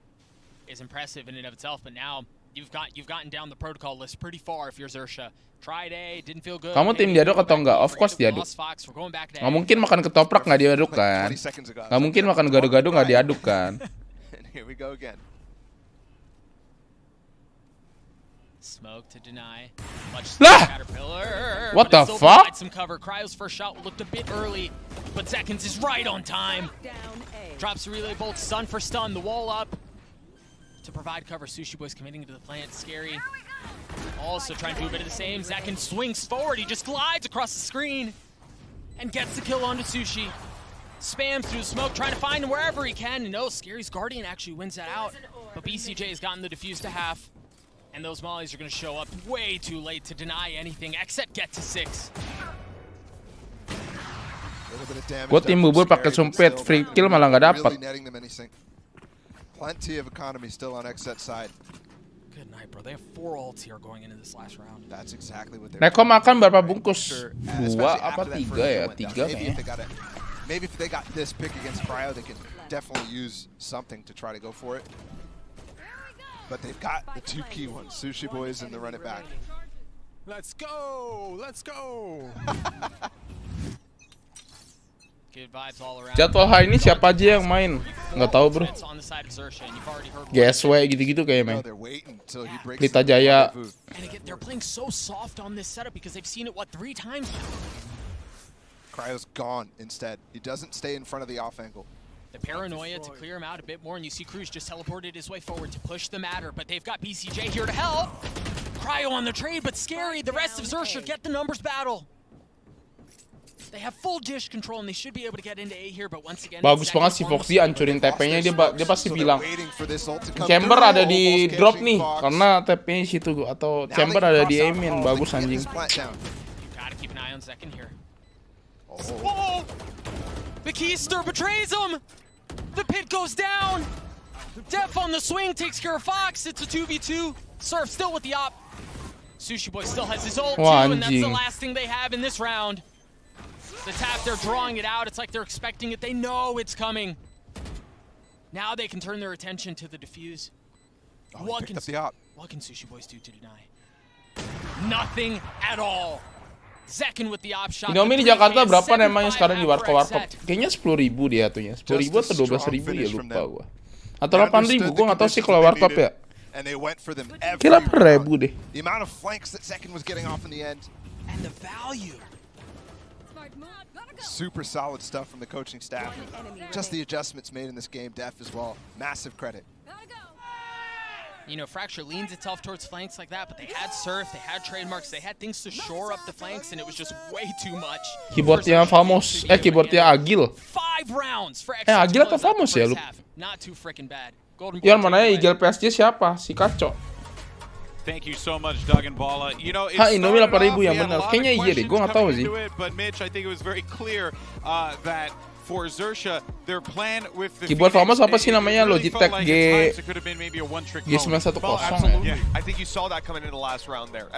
S9: is impressive in and of itself, but now you've gotten down the protocol list pretty far if you're Xerxia. Tried A, didn't feel good.
S4: Kamu tim diaduk atau enggak? Of course diaduk. Nggak mungkin makan ketoprak nggak diaduk kan? Nggak mungkin makan gado-gado nggak diaduk kan?
S8: Here we go again.
S9: Smoke to deny.
S4: Lah! What the fuck?
S9: Some cover. Cryo's first shot looked a bit early, but Seconds is right on time. Drops the relay bolt, stun for stun. The wall up to provide cover. Sushi Boy's committing to the plant. Scary. Also trying to do a bit of the same. Zakin swings forward. He just glides across the screen and gets the kill onto Sushi. Spams through the smoke, trying to find him wherever he can. And no, Scary's Guardian actually wins that out. But BCJ has gotten the defuse to half. And those mollies are going to show up way too late to deny anything. XSET get to 6.
S4: Gue tim bubur pakai sumpit, free kill malah nggak dapat.
S8: Plenty of economy still on XSET side.
S9: Good night, bro. They have 4 ults here going into this last round.
S8: That's exactly what they're
S4: Neko makan berapa bungkus? 2 apa 3 ya? 3 kayaknya.
S8: Maybe if they got this pick against Cryo, they can definitely use something to try to go for it. But they've got the 2 key ones, Sushi Boys and the run it back.
S1: Let's go! Let's go!
S9: Good vibes all around.
S4: Jadwal hari ini siapa aja yang main? Nggak tahu bro. GSW gitu-gitu kayak main. Pelita Jaya.
S9: And again, they're playing so soft on this setup because they've seen it 3 times now.
S8: Cryo's gone instead. He doesn't stay in front of the off angle.
S9: The paranoia to clear him out a bit more, and you see Cruz just teleported his way forward to push the matter, but they've got BCJ here to help. Cryo on the trade, but Scary. The rest of Xerxia get the numbers battle. They have full dish control, and they should be able to get into A here, but once again...
S4: Bagus banget si Foxy hancurin TP-nya, dia pasti bilang Chamber ada di drop nih, karena TP-nya di situ, atau Chamber ada di A-min, bagus anjing.
S9: Gotta keep an eye on second here. Oh! The Keister betrays him! The pit goes down! Def on the swing takes care of Fox, it's a 2v2. Surf still with the op. Sushi Boy still has his ult too, and that's the last thing they have in this round. The tap, they're drawing it out. It's like they're expecting it. They know it's coming. Now they can turn their attention to the defuse. What can Sushi Boys do to deny? Nothing at all. Zekin with the op shot.
S4: Indomie di Jakarta berapa namanya sekarang di warkop? Kayaknya 10.000 dia atunya. 10.000 atau 12.000 ya lupa gua. Atau 8.000, gua nggak tahu sih kalau warkop ya. Kira 8.000 deh.
S8: The amount of flanks that Zekin was getting off in the end.
S9: And the value.
S8: Super solid stuff from the coaching staff. Just the adjustments made in this game, Def as well. Massive credit.
S9: You know, Fracture leans itself towards flanks like that, but they had Surf, they had trademarks, they had things to shore up the flanks, and it was just way too much.
S4: Keyboardnya Famos, keyboardnya Agil.
S9: 5 rounds for
S4: Agil atau Famos ya?
S9: Not too freaking bad.
S4: Yang mana ya Igel PSG siapa? Si Kaco.
S1: Thank you so much, Doug and Bala. You know,
S4: Indomie 8.000 yang benar. Kayaknya iya deh, gue nggak tahu sih.
S1: But Mitch, I think it was very clear that for Xerxia, their plan with the
S4: Keyboard
S1: Phoenix,
S4: Famous apa sih namanya?
S1: it really
S4: Logitech
S1: felt like
S4: G
S1: at times it could have been maybe a one-trick pony.
S4: G910
S3: Well,
S4: ya.
S3: absolutely.
S1: Yeah.
S3: I think you saw that coming into the last round there.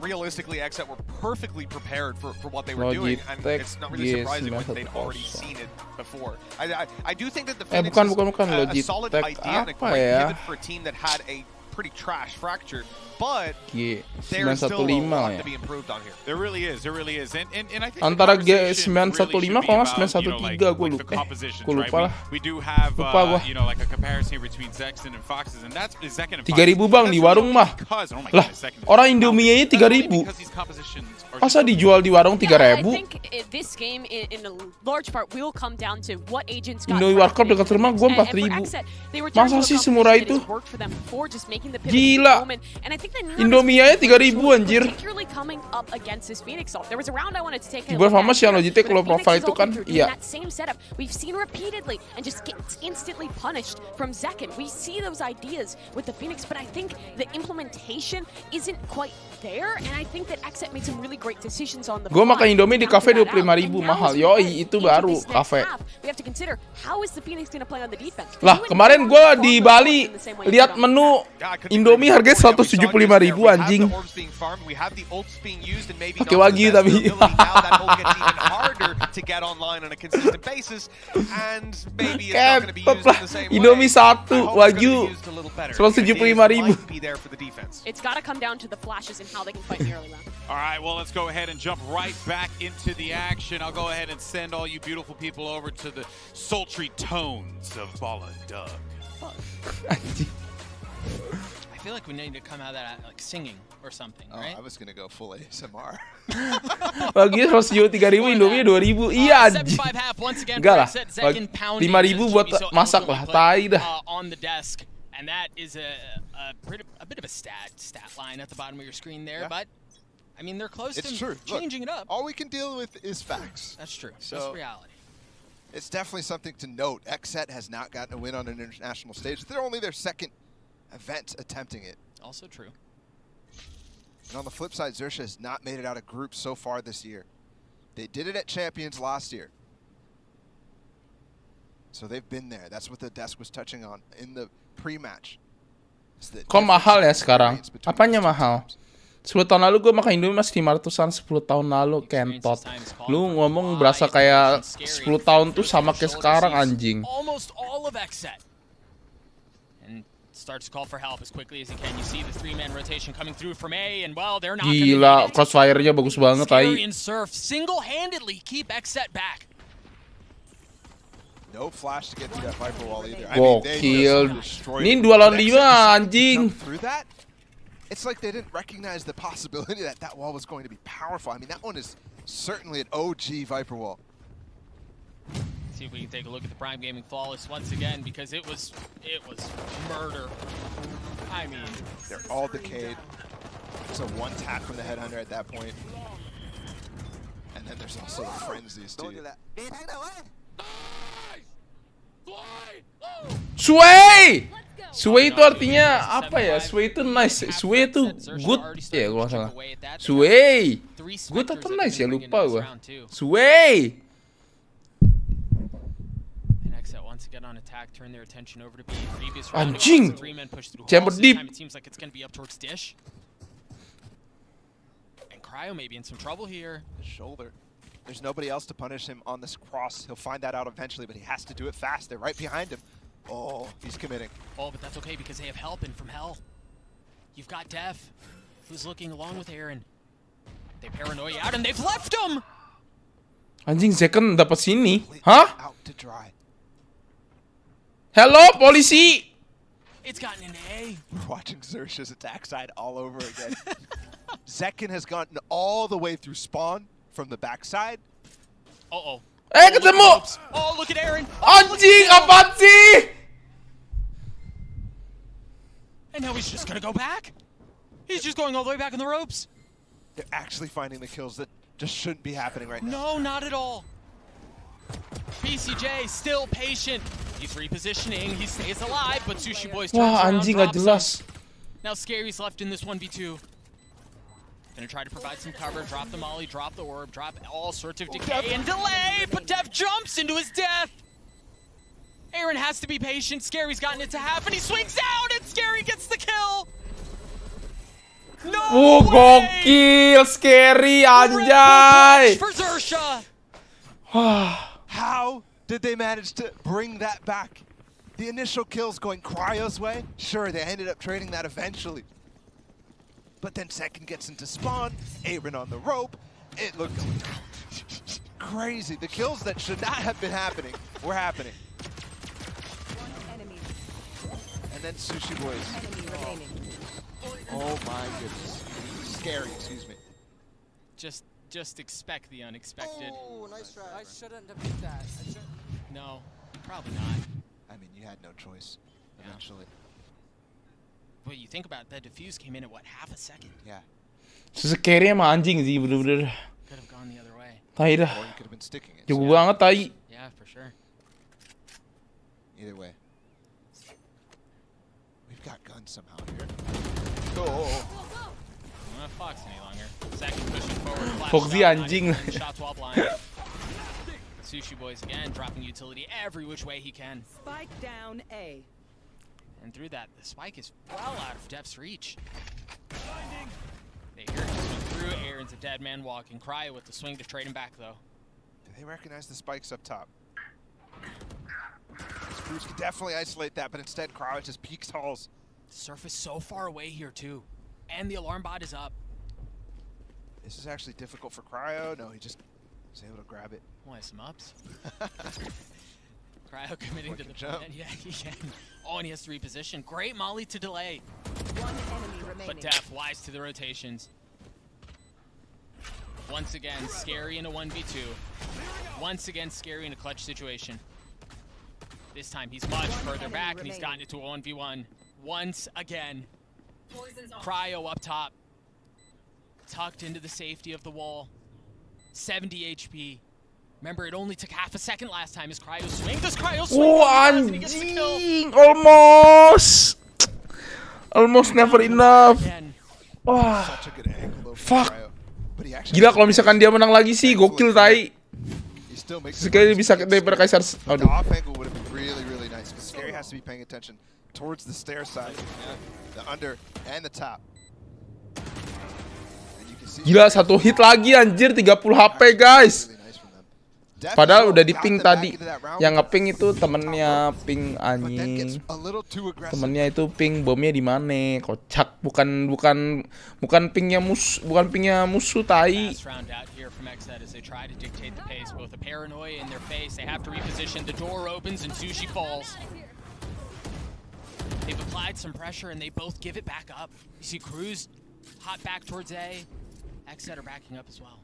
S3: Realistically, XSET were perfectly prepared for what they were doing, and
S4: Logitech
S3: it's not really surprising when they'd already
S4: G910.
S3: seen it before. I do think that the
S4: bukan,
S3: Phoenix
S4: bukan.
S3: is a
S4: Logitech
S3: solid idea and a
S4: apa
S3: great
S4: ya?
S3: pivot for a team that had a pretty trash fracture, but
S4: G915
S3: there's still a lot
S4: ya.
S3: to be improved on here.
S1: There really is, and I think
S4: Antara
S1: the conversation
S4: G915
S1: really should be
S4: kalau nggak
S1: about,
S4: 913
S1: the
S4: gue lupa.
S1: compositions,
S4: Gue lupa
S1: right?
S4: lah.
S1: We do have
S4: Lupa gua.
S1: like a comparison here between Zexen and Foxes, and that's Zexen and
S4: 3.000
S1: Foxes.
S4: bang
S1: That's
S4: di
S1: really
S4: warung mah.
S1: because, oh my
S4: Lah,
S1: God, Zexen is
S4: orang
S1: just
S4: Indomie aja
S1: That's only
S4: 3.000.
S1: because these compositions are
S4: Masa
S1: just-
S4: dijual di warung
S2: Yeah, I
S4: 3.000?
S2: think this game, in a large part, will come down to what agents got.
S4: Indomie Warkop dekat rumah gue
S2: And for
S4: 4.000.
S2: XSET, they were
S4: Masa
S2: turned to a
S4: sih semurah
S2: competition that
S4: itu?
S2: has worked for them before, just making the pivot
S4: Gila.
S2: moment. And I think that
S4: Indomie aja 3.000 anjir.
S2: particularly coming up against this Phoenix Assault. There was a round I wanted to take a
S4: Keyboard
S2: look at
S4: Famous yang
S2: here,
S4: Logitech
S2: where
S4: low
S2: the Phoenix
S4: profile
S2: is
S4: itu kan,
S2: ulting through, doing
S4: iya.
S2: that same setup we've seen repeatedly and just gets instantly punished from Zekin. We see those ideas with the Phoenix, but I think the implementation isn't quite there, and I think that XSET made some really great decisions on the
S4: Gue
S2: fly
S4: makan Indomie di
S2: to
S4: kafe
S2: counter that out.
S4: 25.000
S2: And now
S4: mahal.
S2: as we
S4: Yoi,
S2: head
S4: itu
S2: into
S4: baru
S2: this next
S4: kafe.
S2: half, we have to consider how is the Phoenix going to play on the defense.
S4: Lah, kemarin gue di Bali lihat menu Indomie harganya 175.000 anjing. Pakai Wagyu tapi. Kepet lah, Indomie 1 Wagyu 175.000.
S2: It's got to come down to the flashes and how they can fight in the early round.
S1: All right, well, let's go ahead and jump right back into the action. I'll go ahead and send all you beautiful people over to the sultry tones of Bala Doug.
S4: Anjing.
S9: I feel like we need to come out of that like singing or something,
S8: Oh,
S9: right?
S8: I was gonna go full ASMR.
S4: Wagyu 173.000, Indomie 2.000. Iya anjing.
S9: 75 half once again
S4: Enggak
S9: for
S4: lah,
S9: XSET. Zekin pounding
S4: 5.000 buat
S9: this GB so
S4: masak lah,
S9: eloquently
S4: tai dah.
S9: on the desk, and that is a bit of a stat line at the bottom of your screen there,
S8: Yeah.
S9: but I mean they're close
S8: It's
S9: to
S8: true.
S9: changing
S8: Look,
S9: it up.
S8: all we can deal with is facts.
S9: That's true.
S8: So-
S9: That's reality.
S8: It's definitely something to note. XSET has not gotten a win on an international stage. They're only their second event attempting it.
S9: Also true.
S8: And on the flip side, Xerxia has not made it out of groups so far this year. They did it at Champions last year. So they've been there. That's what the desk was touching on in the pre-match.
S4: Kok mahal ya sekarang? Apanya mahal? 10 tahun lalu gue makan Indomie masih 500-an, 10 tahun lalu kentot. Lu ngomong berasa kayak 10 tahun tuh sama kayak sekarang anjing.
S9: Almost all of XSET. And starts to call for help as quickly as he can. You see the 3-man rotation coming through from A, and well, they're not gonna
S4: Gila,
S9: get it.
S4: crossfire-nya bagus banget
S9: Scary
S4: tai.
S9: and Surf single-handedly keep XSET back.
S8: No flash to get through that Viper wall either.
S4: Gokil.
S8: destroyed
S4: Ini
S8: it.
S4: 2 lawan
S8: But
S4: 5
S8: XSET decided to
S4: anjing.
S8: jump through that. It's like they didn't recognize the possibility that that wall was going to be powerful. I mean, that one is certainly an OG Viper wall.
S9: See if we can take a look at the Prime Gaming Flawless once again, because it was murder. I mean,
S8: They're all decayed. It's a one tap from the Headhunter at that point. And then there's also the Frenzies too.
S4: Sway! Sway itu artinya apa ya? Sway itu nice. Sway itu good. Ya, gua nggak salah. Sway. Good atau nice ya? Lupa gua. Sway.
S9: and XSET once again on attack, turn their attention over to B. Previous round, it was
S4: Anjing.
S9: a 3-man push through
S4: Chamber
S9: halls. This
S4: deep.
S9: time it seems like it's going to be up towards Dish. And Cryo may be in some trouble here.
S8: The shoulder. There's nobody else to punish him on this cross. He'll find that out eventually, but he has to do it fast. They're right behind him. Oh, he's committing.
S9: Oh, but that's okay because they have help in from Hell. You've got Def, who's looking along with Aaron. They paranoia out and they've left him!
S4: Anjing second dapat sini. Hah?
S8: Out to dry.
S4: Hello polisi.
S9: It's gotten an A.
S8: We're watching Xerxia's attack side all over again. Zekin has gotten all the way through spawn from the backside.
S9: Uh-oh.
S4: Ketemu.
S9: Oh, look at Aaron.
S4: Anjing, apaan sih?
S9: And now he's just gonna go back. He's just going all the way back in the ropes.
S8: They're actually finding the kills that just shouldn't be happening right now.
S9: No, not at all. BCJ still patient. He's repositioning. He stays alive, but Sushi Boys turns
S4: Wah,
S9: around,
S4: anjing gak
S9: drops him.
S4: jelas.
S9: Now Scary's left in this 1v2. Gonna try to provide some cover, drop the molly, drop the orb, drop all sorts of decay and delay, but Def jumps into his death! Aaron has to be patient, Scary's gotten it to half, and he swings out, and Scary gets the kill! No way!
S4: Gokil, Scary, anjay!
S9: For Xerxia!
S8: How did they manage to bring that back? The initial kills going Cryo's way, sure, they ended up trading that eventually. But then second gets into spawn, Aaron on the rope, it looked crazy. The kills that should not have been happening were happening.
S7: Enemy.
S8: And then Sushi Boys.
S7: Enemy remaining.
S8: Oh my goodness. Scary, excuse me.
S9: Just expect the unexpected.
S10: Oh, nice try. I shouldn't have hit that.
S9: No, probably not.
S8: I mean, you had no choice eventually.
S9: But you think about it, that defuse came in at what, half a second?
S8: Yeah.
S4: Scary emang anjing sih bener-bener.
S9: Could have gone the other way.
S4: Tai dah.
S8: Or you could have been sticking it.
S4: Jago banget tai.
S9: Yeah, for sure.
S8: Either way. We've got guns somehow here. Oh.
S9: Not Fox any longer. Second pushing forward. flash
S4: Foxy
S9: shot,
S4: anjing.
S9: not even shot while blind. Sushi Boys again dropping utility every which way he can.
S7: Spike down A.
S9: And through that, the spike is well out of Def's reach. They hear him swing through. Aaron's a dead man walking. Cryo with the swing to trade him back, though.
S8: Do they recognize the spikes up top? Spruce could definitely isolate that, but instead Cryo just peeks halls.
S9: Surface so far away here, too. And the alarm bot is up.
S8: This is actually difficult for Cryo. No, he just was able to grab it.
S9: Boy, some ups. Cryo committing to the
S8: jump.
S9: plan. Yeah, he can. Oh, and he has to reposition. Great molly to delay.
S7: One enemy remaining.
S9: But Def wise to the rotations. Once again, Scary in a 1v2. Once again, Scary in a clutch situation. This time he's much further back and he's gotten it to a 1v1. Once again. Cryo up top. Tucked into the safety of the wall. 70 HP. Remember, it only took half a second last time as Cryo swing. Does Cryo swing?
S4: Oh,
S9: And he gets the kill.
S4: anjing. Almost. Almost never enough.
S9: Again.
S4: Wah.
S8: Such a good angle though
S4: Fuck.
S8: from Cryo. But he actually
S4: Gila kalau misalkan dia menang lagi sih, gokil tai.
S8: He still makes
S4: Sekali bisa daripada Kaisar.
S8: The
S4: Aduh.
S8: off angle would have been really, really nice because Scary has to be paying attention towards the stair side, the under and the top. And you can see
S4: Gila, satu hit lagi anjir, 30 HP guys.
S8: really nice from them.
S4: Padahal
S8: Definitely
S4: udah di
S8: got
S4: ping
S8: them back
S4: tadi.
S8: into that round,
S4: Yang nge-ping itu temennya ping
S8: but then gets
S4: anjing.
S8: a little too aggressive.
S4: Temennya itu ping bomnya di mana? Kocak, bukan pingnya musuh tai.
S9: Last round out here from XSET as they try to dictate the pace. Both a paranoia in their face. They have to reposition. The door opens and Sushi falls. They've applied some pressure and they both give it back up. You see Cruz hot back towards A. XSET are backing up as well.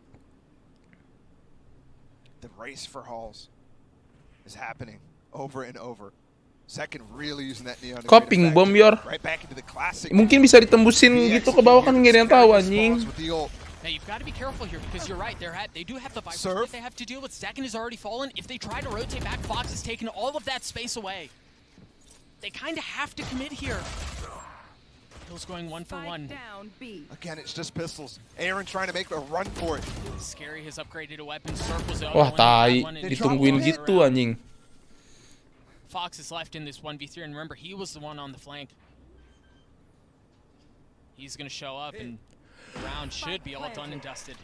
S8: The race for halls is happening over and over. Second really using that neon. to
S4: Kok
S8: create
S4: ping
S8: effect.
S4: bom, Yor?
S8: Right back into the classic.
S4: Mungkin bisa ditembusin gitu ke bawah kan nggak ada yang tahu anjing.
S9: Now you've got to be careful here because you're right. They do have the Viper
S8: Surf.
S9: that they have to deal with. Second has already fallen. If they try to rotate back, Fox has taken all of that space away. They kind of have to commit here. Hill's going 1 for 1.
S7: Down B.
S8: Again, it's just pistols. Aaron trying to make a run for it.
S9: Scary has upgraded a weapon. Circles the
S4: Wah,
S9: other one.
S4: tai.
S9: One and
S4: Ditungguin
S9: two.
S4: gitu anjing.
S9: Fox is left in this 1v3, and remember, he was the one on the flank. He's going to show up, and the round should be all done and dusted.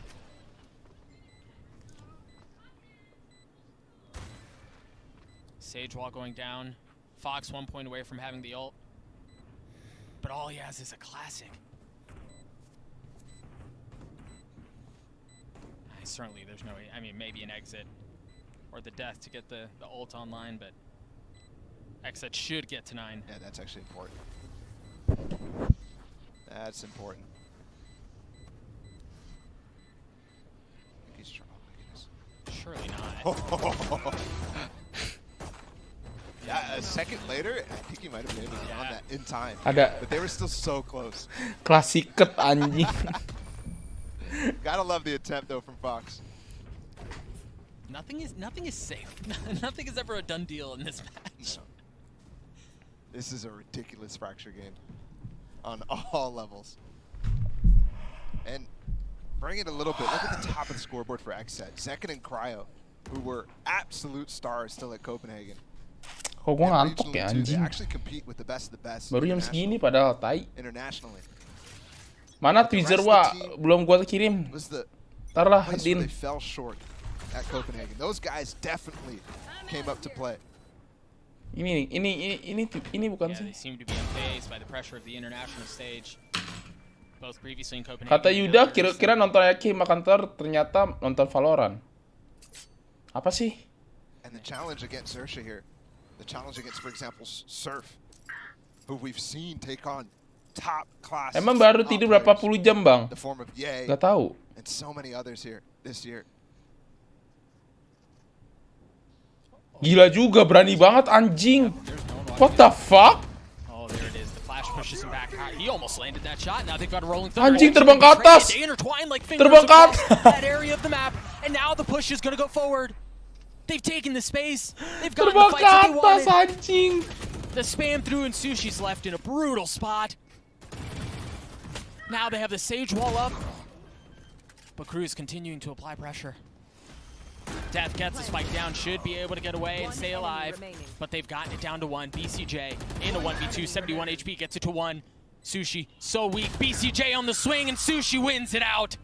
S9: Sage wall going down. Fox 1 point away from having the ult. But all he has is a classic. Certainly, there's no way. I mean, maybe an exit or the death to get the ult online, but XSET should get to 9.
S8: Yeah, that's actually important. That's important. He's trying. Oh my goodness.
S9: Surely not.
S8: Yeah, a second later, I think he might have been on that in time.
S4: Ada
S8: But they were still so close.
S4: klasiket anjing.
S8: Gotta love the attempt though from Fox.
S9: Nothing is safe. Nothing is ever a done deal in this match.
S8: No. This is a ridiculous fracture game on all levels. And bring it a little bit. Look at the top of the scoreboard for XSET. Second and Cryo, who were absolute stars still at Copenhagen.
S4: Kok gua ngantuk ya
S8: They
S4: anjing.
S8: actually compete with the best of the best.
S4: Baru jam segini padahal tai.
S8: Internationally.
S4: Mana teaser wa belum gua kirim.
S8: Was the
S4: Ntar lah,
S8: place where
S4: Din.
S8: they fell short at Copenhagen. Those guys definitely came up to play.
S4: Ini bukan
S9: Yeah,
S4: sih.
S9: they seem to be unfazed by the pressure of the international stage. Both previously in Copenhagen.
S4: Kata Yuda kira-kira nonton Eki makan ternyata nonton Valorant. Apa sih?
S8: And the challenge against Zersha here, the challenge against, for example, Surf, who we've seen take on top class.
S4: Emang baru tidur berapa puluh jam, Bang?
S8: The form of Ye
S4: Gak tahu.
S8: and so many others here this year.
S4: Gila juga, berani banget anjing. What the fuck?
S9: Oh, there it is. The flash pushes him back. He almost landed that shot. Now they've got a rolling
S4: Anjing, terbang ke atas.
S9: They intertwine like fingers
S4: Terbang ke
S9: across
S4: atas.
S9: that area of the map. And now the push is going to go forward. They've taken the space. They've gotten the
S4: Terbang ke
S9: fights that they
S4: atas
S9: wanted.
S4: anjing.
S9: The spam through and Sushi's left in a brutal spot. Now they have the Sage wall up. But Cruz continuing to apply pressure. Death gets the spike down, should be able to get away and stay alive. But they've gotten it down to 1. BCJ in a 1v2, 71 HP, gets it to 1. Sushi so weak. BCJ on the swing and Sushi wins it out.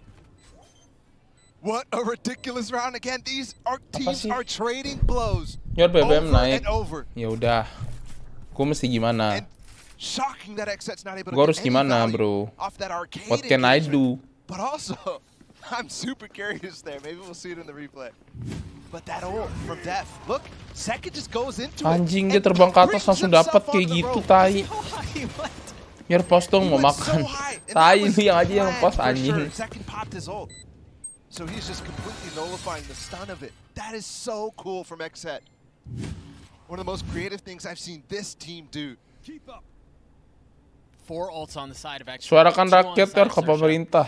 S8: What a ridiculous round again. These teams are trading blows
S4: Nyor BBM
S8: over
S4: naik.
S8: and over.
S4: Ya udah. Gua mesti gimana?
S8: And shocking that XSET's not able to
S4: Gua
S8: get
S4: harus
S8: any
S4: gimana,
S8: value
S4: bro?
S8: off that arcade
S4: What can I
S8: engagement.
S4: do?
S8: But also, I'm super curious there. Maybe we'll see it in the replay. But that ult from Death. Look, Second just goes into
S4: Anjing,
S8: it.
S4: dia terbang ke atas langsung dapat kayak gitu, tai. Biar pos dong mau makan. Tai ini yang aja yang pos anjing.
S8: Second popped his ult. So he's just completely nullifying the stun of it. That is so cool from XSET. One of the most creative things I've seen this team do. Keep up.
S9: 4 ults on the side of XSET.
S4: Suarakan
S9: 2 on the
S4: rakyat
S9: side
S4: ter
S9: of
S4: ke
S9: Sersha.
S4: pemerintah.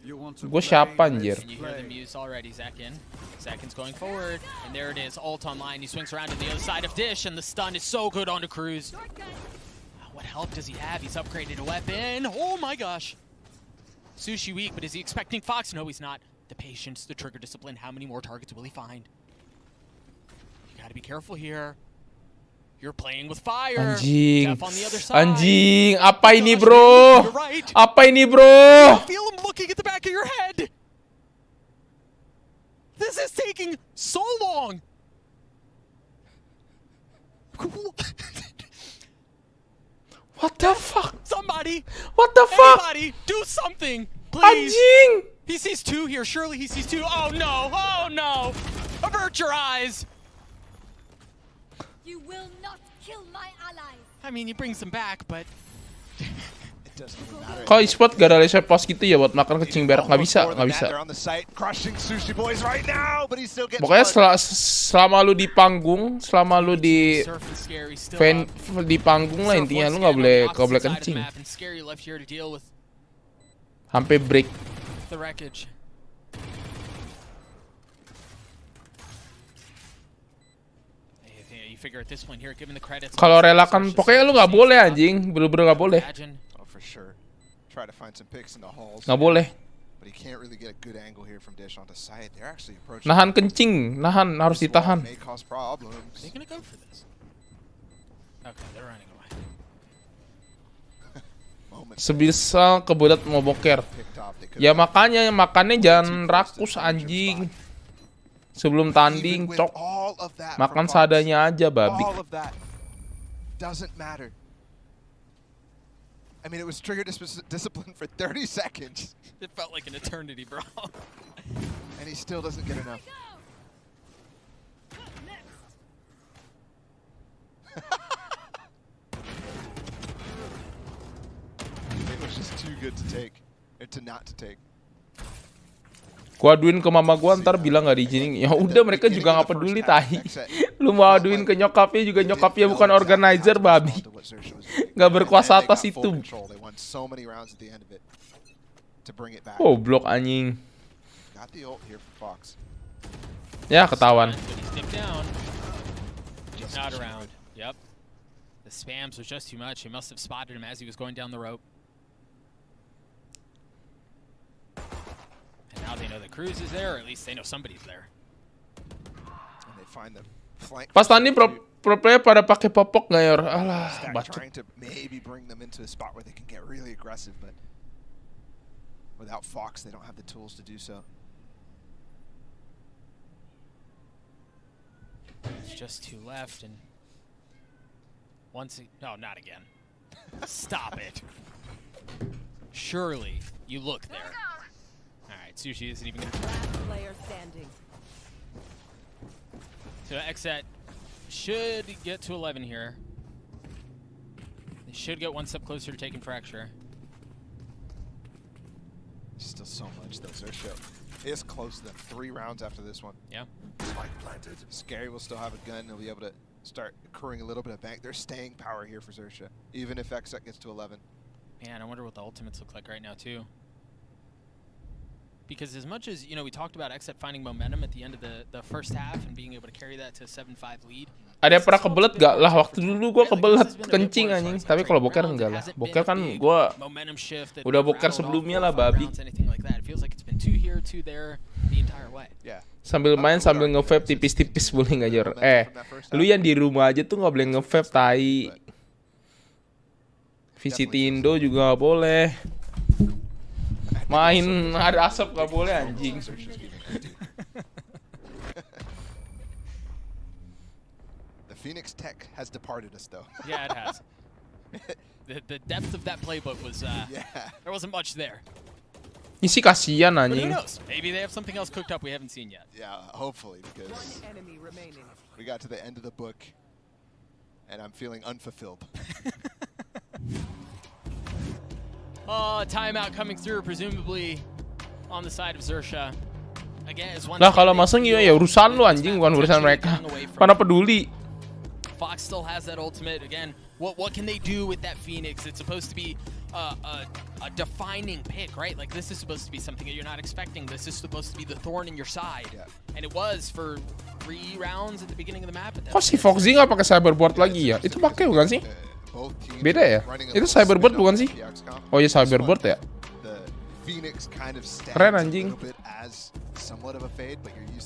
S4: Gue siapa anjir?
S9: And you hear the muse already, Zekin. Zekin's going forward, and there it is, ult online. He swings around to the other side of Dish, and the stun is so good onto Cruz. What help does he have? He's upgraded a weapon. Oh my gosh. Sushi weak, but is he expecting Fox? No, he's not. The patience, the trigger discipline. How many more targets will he find? You gotta be careful here. You're playing with fire.
S4: Anjing.
S9: Def on the other side.
S4: Anjing, apa ini,
S9: Gosh,
S4: bro?
S9: you're right.
S4: Apa ini, bro?
S9: I feel him looking at the back of your head. This is taking so long.
S4: What the fuck?
S9: Somebody,
S4: What the fuck?
S9: anybody, do something, please.
S4: Anjing.
S9: He sees 2 here. Surely he sees 2. Oh no! Oh no! Avert your eyes.
S11: You will not kill my allies.
S9: I mean, he brings them back, but
S8: It doesn't even matter.
S4: Kalau e-sport gak ada laser pos gitu ya buat makan kecing berak, nggak bisa,
S8: More
S4: nggak
S8: than
S4: bisa.
S8: that, they're on the site, crushing Sushi Boys right now, but he still gets
S4: Pokoknya
S8: one.
S4: selama lu di panggung, selama lu di
S9: Surf and Scary still
S4: fan
S9: up.
S4: di panggung lah
S9: Surf
S4: intinya,
S9: once
S4: lu nggak
S9: again
S4: boleh
S9: on the opposite side of the
S4: kencing.
S9: map, and Scary left here to deal with
S4: Sampai break.
S9: the wreckage. You figure at this point here, given the credits.
S4: Kalau relakan, pokoknya lu nggak boleh anjing, bener-bener nggak boleh,
S9: Imagine.
S8: Oh, for sure. Try to find some picks in the halls.
S4: nggak boleh.
S8: But he can't really get a good angle here from Dish onto site. They're actually approaching.
S4: Nahan kencing, nahan harus
S8: this wall.
S4: ditahan.
S8: May cause problems.
S9: Are they gonna go for this? Okay, they're running away.
S8: Moment
S4: Sebisa kebelet mau boker.
S8: picked off. They could
S4: Ya makanya makannya jangan rakus anjing. Sebelum tanding,
S8: even with
S4: cok.
S8: all of that
S4: Makan
S8: from Fox,
S4: seadanya aja, babi.
S8: all of that doesn't matter. I mean, it was trigger discipline for 30 seconds,
S9: It felt like an eternity, bro.
S8: and he still doesn't get enough. It was just too good to take, or to not to take.
S4: Gua aduin ke mama gua ntar bilang nggak diizinin. Ya udah mereka juga nggak peduli tahi. Lu mau aduin ke nyokapnya juga nyokapnya bukan organizer babi. Nggak berkuasa atas itu. Oh blok anjing. Ya ketahuan.
S9: But he's dipped down. Not around. Yep. The spams was just too much. He must have spotted him as he was going down the rope. Now they know that Cruz is there, or at least they know somebody's there.
S8: And they find the flank.
S4: Pas tadi pro player pada pakai popok nggak yor? Alah,
S8: Stack
S4: bacot.
S8: trying to maybe bring them into a spot where they can get really aggressive, but without Fox, they don't have the tools to do so.
S9: It's just 2 left, and no, not again. Stop it. Surely you look there. All right, Sushi isn't even gonna.
S7: Last player standing.
S9: So XSET should get to 11 here. They should get 1 step closer to taking Fracture.
S8: Still so much though. Xerxia is close to them. 3 rounds after this one.
S9: Yeah.
S8: Scary will still have a gun. They'll be able to start accruing a little bit of bank. There's staying power here for Xerxia, even if XSET gets to 11.
S9: Man, I wonder what the ultimates look like right now too. Because as much as, you know, we talked about XSET finding momentum at the end of the first half and being able to carry that to a 7-5 lead.
S4: Ada yang pernah kebelet gak lah? Waktu dulu gue kebelet kencing anjing. Tapi kalau boker enggak lah. Boker kan gue udah boker sebelumnya lah babi. Sambil main sambil nge-vape tipis-tipis boleh nggak Jor? Lu yang di rumah aja tuh nggak boleh nge-vape tai. VCT Indo juga nggak boleh. Main ada asap nggak boleh anjing.
S8: Phoenix Tech has departed us, though.
S9: Yeah, it has. The depth of that playbook was, there wasn't much there.
S4: Ini sih kasihan
S9: But who
S4: anjing.
S9: knows? Maybe they have something else cooked up we haven't seen yet.
S8: Yeah, hopefully, because
S7: Enemy remaining.
S8: we got to the end of the book, and I'm feeling unfulfilled.
S9: Timeout coming through, presumably on the side of Xerxia. Again, is one.
S4: Lah kalau masang ya urusan lu anjing, bukan urusan mereka. Mana peduli.
S9: Fox still has that ultimate. Again, what can they do with that Phoenix? It's supposed to be a defining pick, right? Like, this is supposed to be something that you're not expecting. This is supposed to be the thorn in your side. Yeah. And it was for 3 rounds at the beginning of the map.
S4: Kok si Foxy nggak pakai cyberboard lagi ya? Itu pakai bukan sih? Beda ya? Itu cyberboard bukan sih? Oh iya cyberboard ya? Keren anjing.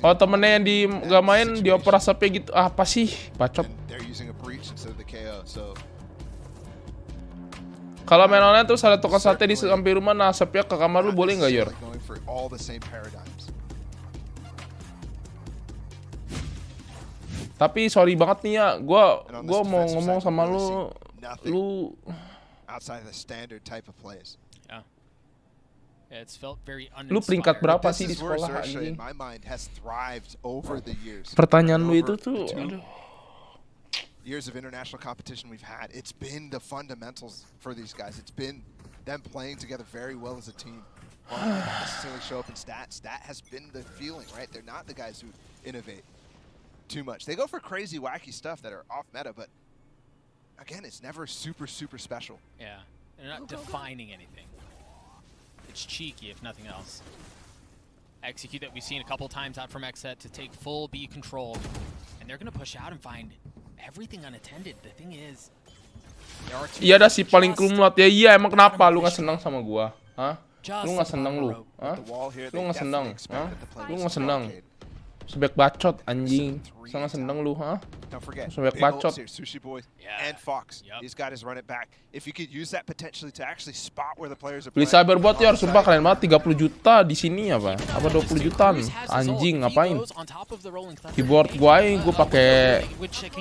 S4: Oh temennya yang di gak main dioper asapnya gitu, apa sih? Bacot. Kalau main online terus ada toko sate di samping rumah, nah asapnya ke kamar lu boleh nggak Yor? Tapi sorry banget nih ya, gua mau ngomong sama lu lu peringkat berapa sih di sekolah anjing? Pertanyaan lu itu tuh, aduh.
S8: Years of international competition we've had, it's been the fundamentals for these guys. It's been them playing together very well as a team. Well, they don't necessarily show up in stats. That has been the feeling, right? They're not the guys who innovate too much. They go for crazy, wacky stuff that are off meta, but again, it's never super, super special.
S9: Yeah, they're not defining anything. It's cheeky, if nothing else. Execute that we've seen a couple times out from XSET to take full B control, and they're gonna push out and find everything unattended. The thing is,
S4: iya dah si paling kumlot ya. Iya emang kenapa lu nggak senang sama gua? Hah? Lu nggak senang lu? Hah? Lu nggak senang? Hah? Lu nggak senang? Sebek bacot anjing. Sangat senang lu, hah? Sebek bacot.
S8: Sushi Boy and Fox. These guys run it back. If you could use that potentially to actually spot where the players are
S4: Beli
S8: playing.
S4: cyberboard ya, sumpah keren banget. 30 juta di sini apa? Apa 20 jutaan? Anjing ngapain? Keyboard gua gua pakai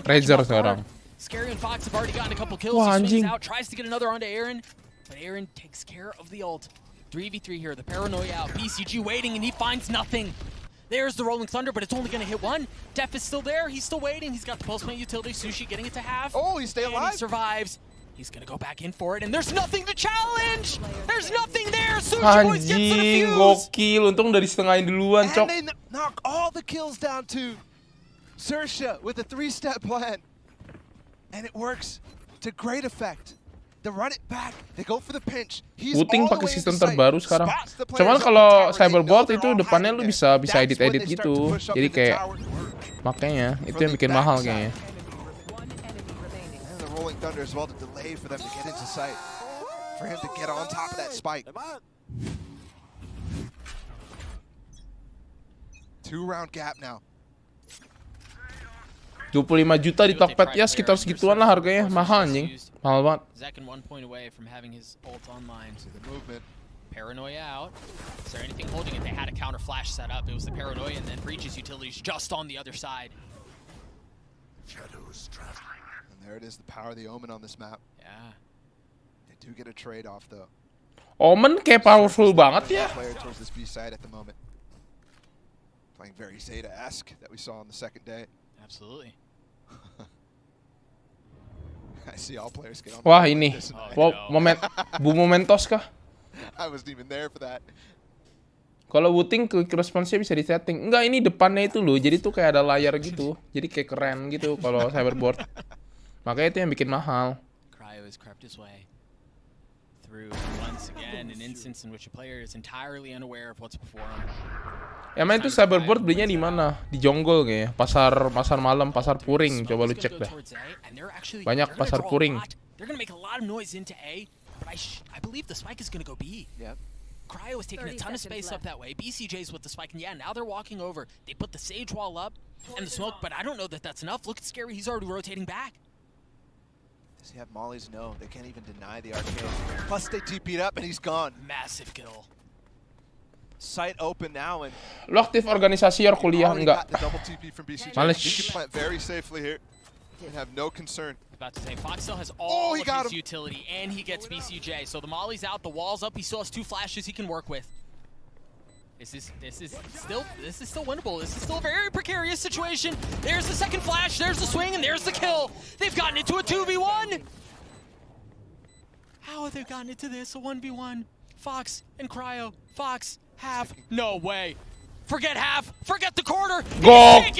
S4: Razer sekarang.
S9: Scary and Fox have already gotten a couple kills.
S4: Wah,
S9: He swings
S4: anjing.
S9: out, tries to get another onto Aaron, but Aaron takes care of the ult. 3v3 here, the paranoia out. BCG waiting and he finds nothing. There's the Rolling Thunder, but it's only going to hit one. Def is still there. He's still waiting. He's got the pulse plant utility. Sushi getting it to half.
S8: Oh, he's staying alive.
S9: He survives. He's going to go back in for it, and there's nothing to challenge. There's nothing there. Sushi Boys gets the
S4: Anjing,
S9: defuse.
S4: gokil. Untung dari setengahin duluan, cok.
S8: And they knock all the kills down to Xerxia with a 3-step plan. And it works to great effect. They run it back. They go for the pinch.
S4: Puting pakai sistem terbaru sekarang. Cuman kalau cyberboard itu depannya lu bisa edit gitu. Jadi kayak makanya itu yang bikin mahal kayaknya.
S8: And the Rolling Thunder as well to delay for them to get into sight. For him to get on top of that spike. 2-round gap now.
S4: 25 juta di Tokped ya, sekitar segituan lah harganya. Mahal anjing. Mahal banget.
S9: Zekin 1 point away from having his ult online.
S8: So the movement.
S9: Paranoia out. Is there anything holding it? They had a counter flash set up. It was the Paranoia and then Breach's utilities just on the other side.
S8: Shadows traveling. And there it is, the power of the Omen on this map.
S9: Yeah.
S8: They do get a trade off though.
S4: Omen kayak powerful banget ya.
S8: Player towards this B side at the moment. Playing very Zeta-esque that we saw on the second day.
S9: Absolutely.
S8: I see all players get on.
S4: Wah ini, Momentos kah?
S8: I wasn't even there for that.
S4: Kalau booting quick response-nya bisa disetting. Enggak, ini depannya itu loh. Jadi tuh kayak ada layar gitu. Jadi kayak keren gitu kalau cyberboard. Makanya itu yang bikin mahal.
S9: Cryo has crept his way through once again an instance in which a player is entirely unaware of what's before him.
S4: Ya main tuh cyberboard belinya di mana? Di Jonggol kayaknya. Pasar malam, pasar Puring. Coba lu cek deh. Banyak pasar Puring.
S9: They're gonna make a lot of noise into A, but I believe the spike is gonna go B.
S8: Yep.
S9: Cryo is taking a ton of space up that way. BCJ's with the spike, and yeah, now they're walking over. They put the Sage wall up and the smoke, but I don't know that that's enough. Look at Scary, he's already rotating back.
S8: Does he have mollies? No, they can't even deny the arcade. Plus they TP'd up and he's gone.
S9: Massive kill.
S8: Site open now and
S4: Lu aktif organisasi or kuliah enggak?
S8: the double TP from BCJ.
S4: Males.
S8: He can plant very safely here and have no concern.
S9: About to say, Fox still has all
S8: he
S9: of
S8: got
S9: his
S8: him.
S9: utility, and he gets BCJ. So the molly's out, the wall's up. He still has 2 flashes he can work with. This is still winnable. This is still a very precarious situation. There's the second flash, there's the swing, and there's the kill. They've gotten into a 2v1. How have they gotten into this? A 1v1. Fox and Cryo. Fox, half. No way. Forget half. Forget the quarter.
S4: Gokil.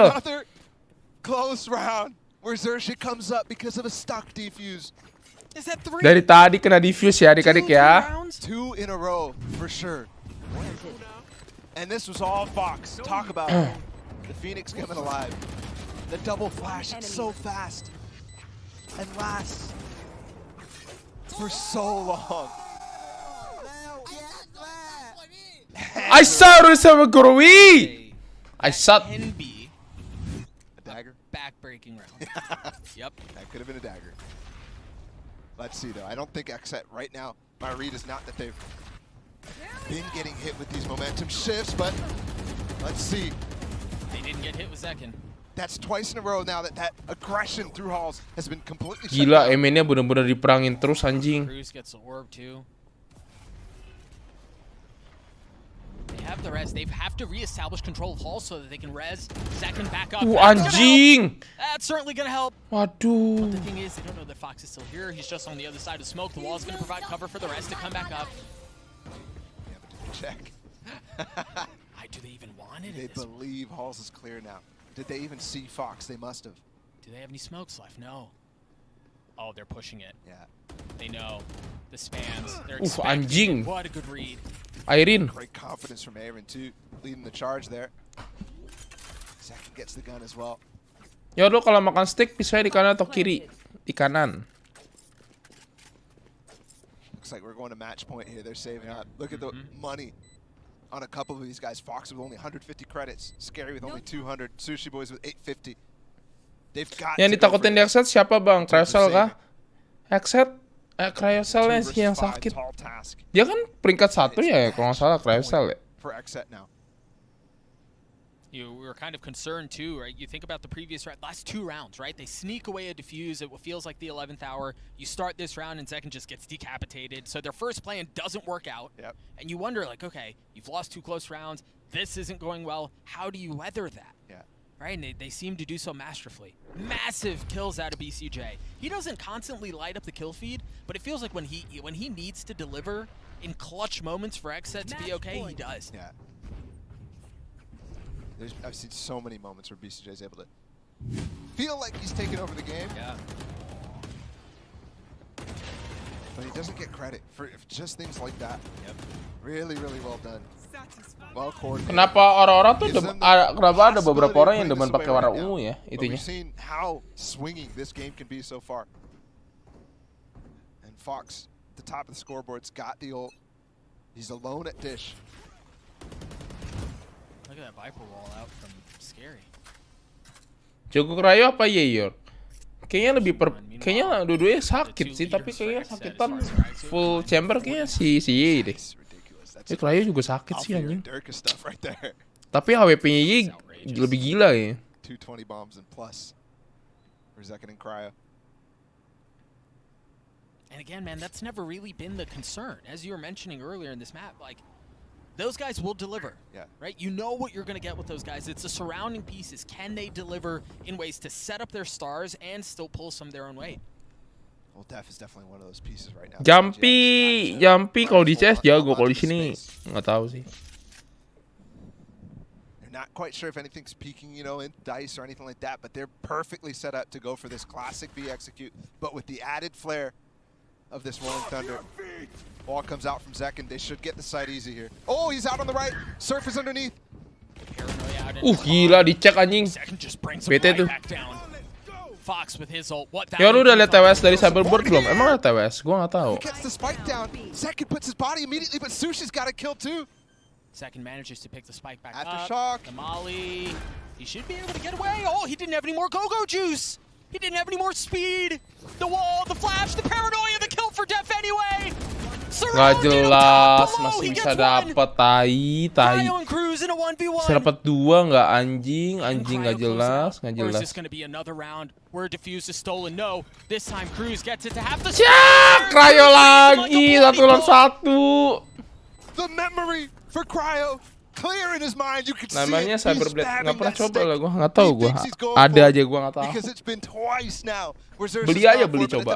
S8: Another close round where Xerxes comes up because of a stuck defuse.
S9: Is that 3?
S4: Dari tadi kena diffuse ya adik-adik ya.
S8: 2 in a row for sure. And this was all Fox. Talk about the Phoenix coming alive. The double flash, it's so fast and lasts for so long.
S4: I saw Rusama Gorowi. I saw.
S9: Can be
S8: A dagger?
S9: back-breaking round. Yep.
S8: That could have been a dagger. Let's see though. I don't think XSET right now. My read is not that they've been getting hit with these momentum shifts, but let's see.
S9: They didn't get hit with Zekin.
S8: That's twice in a row now that aggression through halls has been completely shut
S4: Gila,
S8: down.
S4: MN-nya bener-bener diperangin terus anjing.
S9: Cruz gets the orb too. They have the res. They have to reestablish control of Hall so that they can res. Zekin back up.
S4: Anjing.
S9: That's certainly gonna help.
S4: Waduh.
S9: The thing is, they don't know that Fox is still here. He's just on the other side of smoke. The wall is gonna provide cover for the rest to come back up.
S8: Yeah, but did they check?
S9: Do they even want it?
S8: They believe halls is clear now. Did they even see Fox? They must have.
S9: Do they have any smokes left? No. Oh, they're pushing it.
S8: Yeah.
S9: They know the spans. They're
S4: anjing.
S9: What a good read.
S4: Irene.
S8: Great confidence from Aaron too, leading the charge there. Second gets the gun as well.
S4: Ya lo kalau makan steak pisahnya di kanan atau kiri? Di kanan.
S8: Looks like we're going to match point here. They're saving up. Look at the money on a couple of these guys. Fox with only 150 credits. Scary with only 200. Sushi Boys with 850. They've got.
S4: Yang ditakutin di XSET siapa bang? Cryosel kah? XSET? Cryoselnya sih yang sakit. Dia kan peringkat 1 ya kalau nggak salah Cryosel ya.
S8: For XSET now.
S9: We were kind of concerned too, right? You think about the previous last 2 rounds, right? They sneak away a defuse at what feels like the 11th hour. You start this round and Zekin just gets decapitated. So their first plan doesn't work out.
S8: Yep.
S9: And you wonder, like, okay, you've lost 2 close rounds. This isn't going well. How do you weather that?
S8: Yeah.
S9: Right? And they seem to do so masterfully. Massive kills out of BCJ. He doesn't constantly light up the kill feed, but it feels like when he needs to deliver in clutch moments for XSET to be okay, he does.
S8: Yeah. I've seen so many moments where BCJ is able to feel like he's taking over the game.
S9: Yeah.
S8: But he doesn't get credit for just things like that.
S9: Yep.
S8: Really, really well done. Well coordinated.
S4: Kenapa orang-orang tuh kenapa ada beberapa orang yang demen pakai warna ungu ya itunya?
S8: We've seen how swinging this game can be so far. And Fox, the top of the scoreboard's got the ult. He's alone at dish.
S9: Look at that Viper wall out from Scary.
S4: Jago Cryo apa Yeyor? Kayaknya kayaknya dua-duanya sakit sih, tapi kayaknya sakitan full chamber kayaknya si Ye deh. Cryo juga sakit sih anjing. Tapi AWP-nya Ye lebih gila ya.
S8: 220 bombs and plus for Zekin and Cryo.
S9: And again, man, that's never really been the concern. As you were mentioning earlier in this map, like, those guys will deliver, right? You know what you're going to get with those guys. It's the surrounding pieces. Can they deliver in ways to set up their stars and still pull some their own weight?
S8: Well, Def is definitely one of those pieces right now.
S4: Jumpy kalau di CS jago, kalau di sini nggak tahu sih.
S8: They're not quite sure if anything's peeking, you know, in dice or anything like that, but they're perfectly set up to go for this classic B execute, but with the added flair of this Rolling Thunder. Ball comes out from Zekin. They should get the side easy here. Oh, he's out on the right. Surf is underneath.
S4: Gila dicek anjing. BT tuh.
S9: Fox with his ult. What
S4: Ya lu udah lihat TWS dari Cyberboard belum? Emang ada TWS? Gua nggak tahu.
S8: Gets the spike down. Zekin puts his body immediately, but Sushi's got a kill too.
S9: Zekin manages to pick the spike back
S8: After
S9: up.
S8: shock.
S9: The molly. He should be able to get away. Oh, he didn't have any more go-go juice. He didn't have any more speed. The wall, the flash, the paranoia, the kill for Def anyway.
S4: Nggak jelas, masih bisa dapat tai. Bisa dapat 2 nggak anjing nggak jelas. Cryo lagi 1 lawan 1.
S8: The memory for Cryo. Clear in his mind, you can see
S4: namanya
S8: it.
S4: Cyberblade, nggak pernah coba lah, gua nggak tahu, gua ada aja gua nggak tahu.
S8: Because it's been twice now.
S4: Beli aja, beli coba.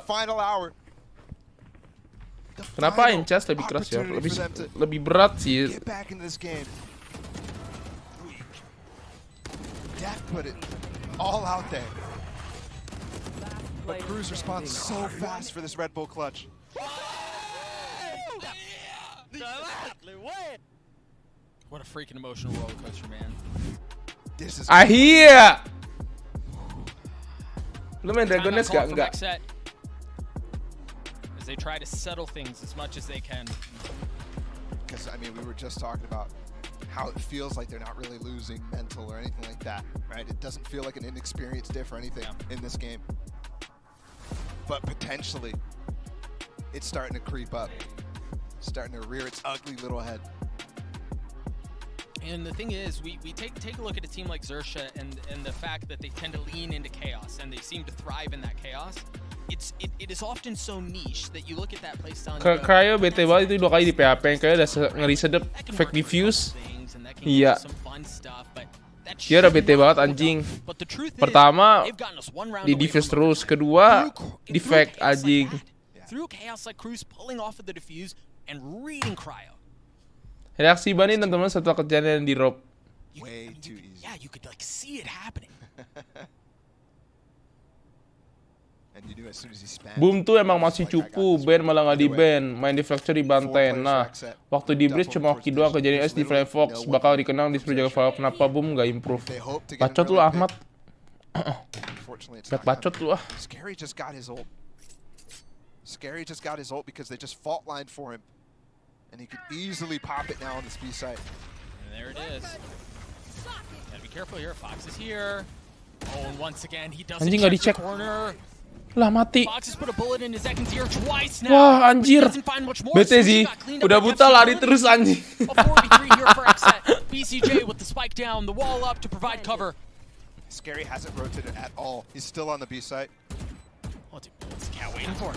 S4: Kenapa Inchas lebih keras ya? Lebih berat sih.
S8: Def put it all out there. But Cruz responds so fast for this Red Bull clutch.
S9: What a freaking emotional roller coaster, man.
S4: Akhirnya. Lu main Dragon Nest gak? Enggak.
S9: As they try to settle things as much as they can.
S8: Because I mean, we were just talking about how it feels like they're not really losing mental or anything like that, right? It doesn't feel like an inexperienced diff or anything in this game. But potentially, it's starting to creep up. Starting to rear its ugly little head.
S9: And the thing is, we take a look at a team like Xerxia and the fact that they tend to lean into chaos and they seem to thrive in that chaos. It is often so niche that you look at that playstyle.
S4: Cryo BT banget itu 2 kali di PHP, kayak udah ngeri sedep fake diffuse. Iya. Dia udah BT banget anjing. Pertama di diffuse terus, kedua di fake anjing.
S9: Through chaos like Cruz pulling off of the diffuse and reading Cryo.
S4: Reaksi Bani teman-teman setelah kejadian di Rob.
S8: Way too easy.
S9: Yeah, you could like see it happening.
S4: Boom tuh emang masih cupu, ban malah nggak di ban, main di Fracture di bantai. Nah, waktu di Bridge cuma hoki doang, kejadian S di Flyfox bakal dikenang di seluruh jaga Valve. Kenapa Boom nggak improve? Bacot lu Ahmad. Gak bacot lu ah.
S8: Scary just got his ult. Scary just got his ult because they just fault lined for him. And he could easily pop it now on this B site.
S9: And there it is. Gotta be careful here. Fox is here. Oh, and once again, he doesn't check the corner.
S4: Lah mati.
S9: Fox has put a bullet in his Zekin's ear twice now.
S4: Wah anjir. Bete sih. Udah buta lari terus anjing.
S9: A 4v3 here for XSET. BCJ with the spike down, the wall up to provide cover.
S8: Scary hasn't rotated at all. He's still on the B site.
S9: Oh, dude, what's the cat waiting for?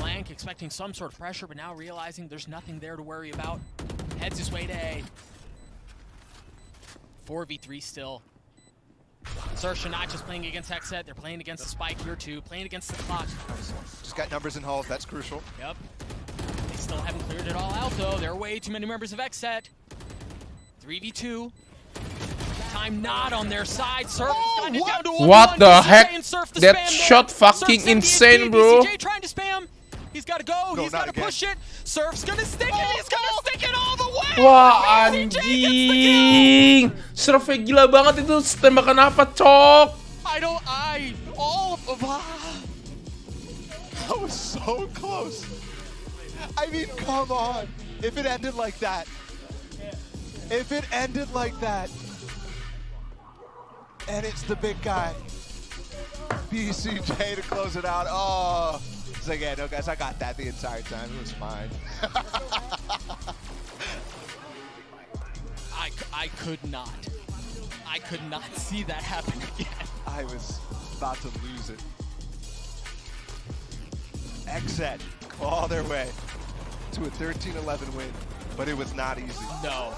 S9: Flank, expecting some sort of pressure, but now realizing there's nothing there to worry about. Heads his way to A. 4v3 still. Xerxia not just playing against XSET, they're playing against the spike here too, playing against the clock.
S8: Just got numbers in halls, that's crucial.
S9: Yep. They still haven't cleared it all out though. There are way too many members of XSET. 3v2. Time not on their side. Surf got it down to 1-1.
S4: What the heck?
S9: That
S4: shot fucking insane, bro.
S9: BCJ trying to spam. He's got to go. He's got to push it. Surf's gonna stick it. He's gonna stick it all the way.
S4: Wah anjing. Surfnya gila banget itu. Tembakan apa, Cok?
S8: That was so close. I mean, come on. If it ended like that. If it ended like that. And it's the big guy. BCJ to close it out. Oh. It's like, yeah, no, guys, I got that the entire time. It was fine.
S9: I could not. I could not see that happen again.
S8: I was about to lose it. XSET claw their way to a 13-11 win, but it was not easy.
S9: No.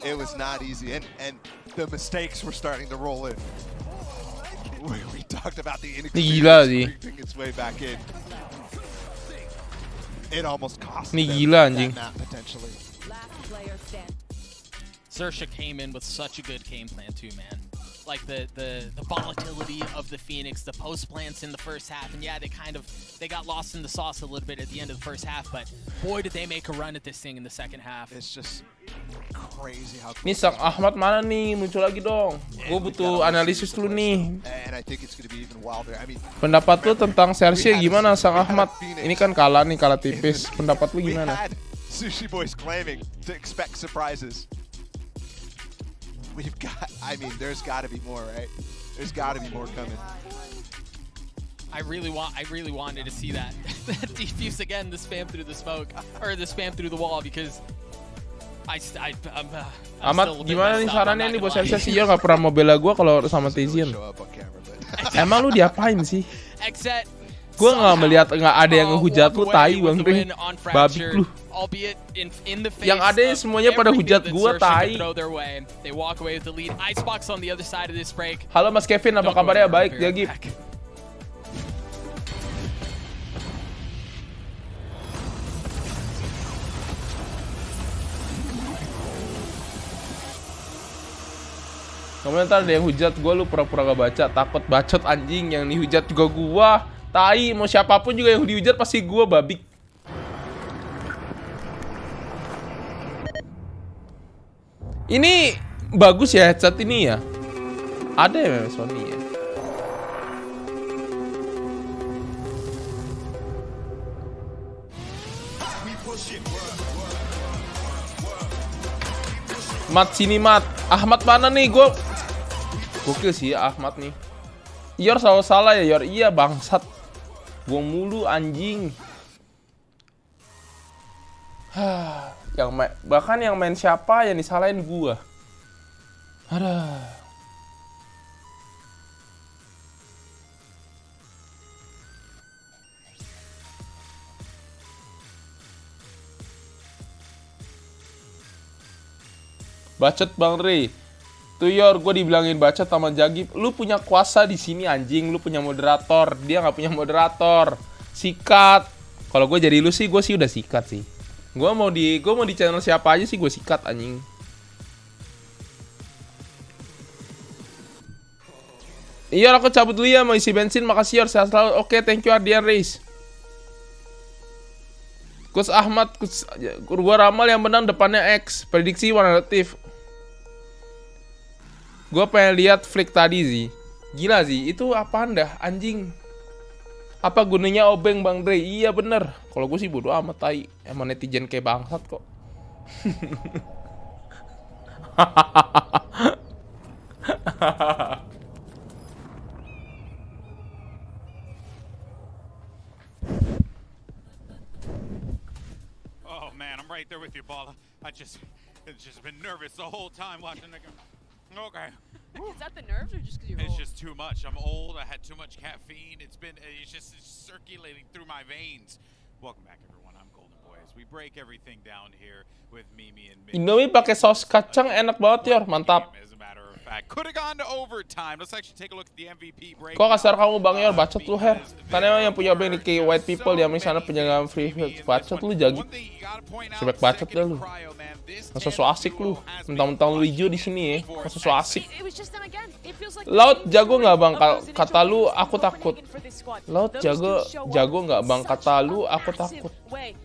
S8: It was not easy, and the mistakes were starting to roll in. We talked about the inexperience creeping its way back in. It almost cost them that map potentially.
S7: Last player standing.
S9: Xerxia came in with such a good game plan too, man. Like the volatility of the Phoenix, the post plants in the first half, and yeah, they got lost in the sauce a little bit at the end of the first half, but boy, did they make a run at this thing in the second half.
S8: It's just crazy how.
S4: Nih Sang Ahmad mana nih? Muncul lagi dong. Gue butuh analisis dulu nih.
S8: And I think it's going to be even wilder. I mean,
S4: pendapat lu tentang Xerxia gimana, Sang Ahmad? Ini kan kalah tipis. Pendapat lu gimana?
S8: We had Sushi Boys claiming to expect surprises. We've got, I mean, there's got to be more, right? There's got to be more coming.
S9: I really wanted to see that defuse again, the spam through the smoke, or the spam through the wall, because I'm
S4: Ahmad, gimana nih sarannya nih buat Xerxia? Dia nggak pernah mau bela gue kalau sama Tizian. Emang lu diapain sih?
S9: XSET.
S4: Gue nggak ada yang ngehujat lu, tai bang Ri, babi lu. Yang ada semuanya pada hujat gue, tai. Halo Mas Kevin, apa kabarnya? Baik, Jagib. Komentar ada yang hujat gue, lu pura-pura gak baca, takut bacot anjing. Yang dihujat juga gue, tai. Mau siapapun juga yang dihujat pasti gue, babi. Ini bagus ya headset ini ya. Ada ya memang Sony ya. Mat sini Mat. Ahmad mana nih? Gokil sih Ahmad nih. Yor selalu salah ya Yor. Iya bangsat. Gua mulu anjing. Bahkan yang main siapa yang disalahin gua. Aduh. Bacot Bang Ri. Tuh Yor, gue dibilangin bacot sama Jagib. Lu punya kuasa di sini anjing, lu punya moderator. Dia nggak punya moderator. Sikat. Kalau gue jadi lu sih, gue sih udah sikat sih. Gue mau di channel siapa aja sih gue sikat anjing. Iya, aku cabut dulu ya, mau isi bensin. Makasih Yor, sehat selalu. Oke, thank you Ardian Reis. Coach Ahmad, gue ramal yang menang depannya X. Prediksi warna relatif. Gue pengen lihat flick tadi sih. Gila sih, itu apaan dah anjing. Apa gunanya obeng Bang Dre? Iya bener. Kalau gue sih bodo amat tai. Emang netizen kayak bangsat kok.
S1: Oh man, I'm right there with you, Bala. It's just been nervous the whole time watching the game. Okay.
S2: Is that the nerves or just because you're
S1: It's
S2: old?
S1: just too much. I'm old. I had too much caffeine. It's just circulating through my veins. Welcome back, everyone. I'm Golden Boy. As we break everything down here with Mimi and Mitch.
S4: Indomie pakai saus kacang enak banget Yor, mantap.
S1: As a matter of fact, could have gone to overtime. Let's actually take a look at the MVP break.
S4: Kok kasar kamu Bang Yor, bacot lu Her. Karena emang yang punya obeng kayak white people yang di sana penjagaan free bacot lu Jagib. Sebek bacot dah lu. Masa so asik lu. Mentang-mentang lu hijau di sini ya. Masa so asik. Laut jago nggak Bang? Kata lu aku takut. Laut jago nggak Bang? Kata lu aku takut.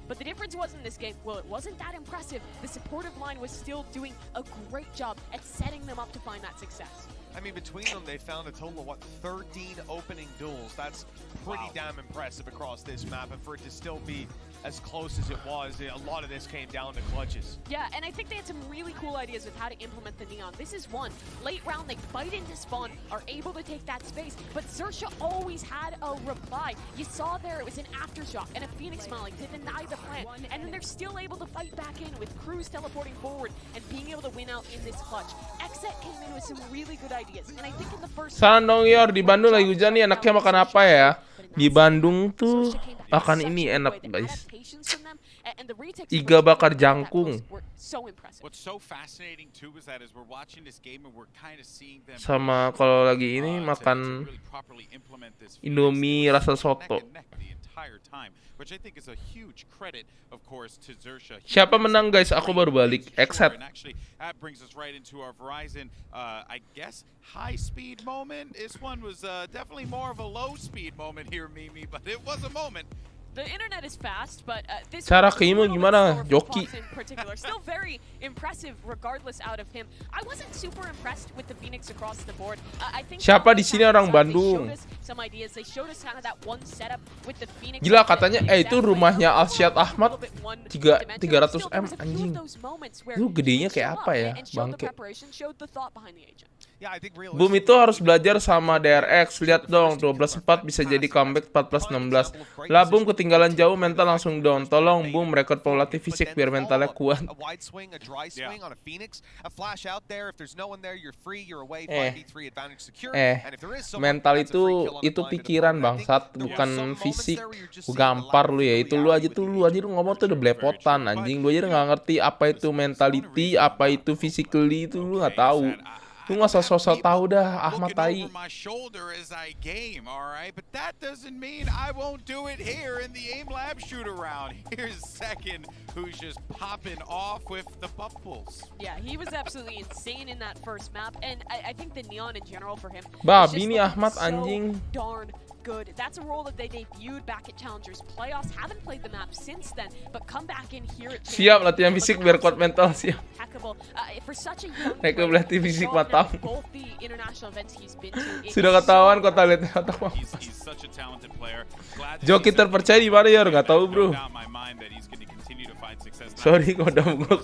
S2: But the difference was in this game, well, it wasn't that impressive. The supportive line was still doing a great job at setting them up to find that success.
S3: I mean, between them, they found a total of, 13 opening duels. That's pretty damn impressive across this map. And for it to still be as close as it was, a lot of this came down to clutches.
S2: Yeah, and I think they had some really cool ideas with how to implement the Neon. This is one. Late round, they fight into spawn, are able to take that space, but Xerxia always had a reply. You saw there, it was an aftershock and a Phoenix Malik to deny the plant, and then they're still able to fight back in with Cruz teleporting forward and being able to win out in this clutch. XSET came in with some really good ideas, and I think in the first...
S4: Saran dong Yor, di Bandung lagi hujan nih, enaknya makan apa ya? Di Bandung tuh makan ini enak guys. Iga bakar jangkung. Sama kalau lagi ini makan Indomie rasa soto. Siapa menang guys? Aku baru balik. XSET.
S1: Brings us right into our Verizon, I guess, high-speed moment. This one was definitely more of a low-speed moment here, Mimi, but it was a moment.
S2: The internet is fast, but this
S4: cara kamu gimana, Joki?
S2: in particular, still very impressive regardless out of him. I wasn't super impressed with the Phoenix across the board. I think
S4: siapa di sini orang Bandung?
S2: Some ideas. They showed us kind of that one setup with the Phoenix.
S4: Gila katanya itu rumahnya Alsyad Ahmad 300M anjing. Lu gedenya kayak apa ya, bangke. Boom itu harus belajar sama DRX. Lihat dong, 12-4 bisa jadi comeback 14-16. Lah Boom ketinggalan jauh, mental langsung down. Tolong Boom record pelatih fisik biar mentalnya kuat. Mental itu pikiran bangsat, bukan fisik. Gampar lu ya, itu lu aja lu ngomong tuh udah belepotan anjing. Lu aja nggak ngerti apa itu mentality, apa itu physically, itu lu nggak tahu. Lu nggak sosok tahu dah, Ahmad Tai.
S2: Yeah, he was absolutely insane in that first map, and I think the Neon in general for him.
S4: Babi nih Ahmad anjing.
S2: Darn good. That's a role that they debuted back at Challengers Playoffs. Haven't played the map since then, but come back in here at
S4: siap latihan fisik biar kuat mental, siap.
S2: For such a young
S4: player, berlatih fisik 4 tahun.
S2: both the international events he's been to.
S4: Sudah ketahuan kota lihat otak mau. Joki terpercaya di mana ya? Nggak tahu bro. Sorry kok udah gua.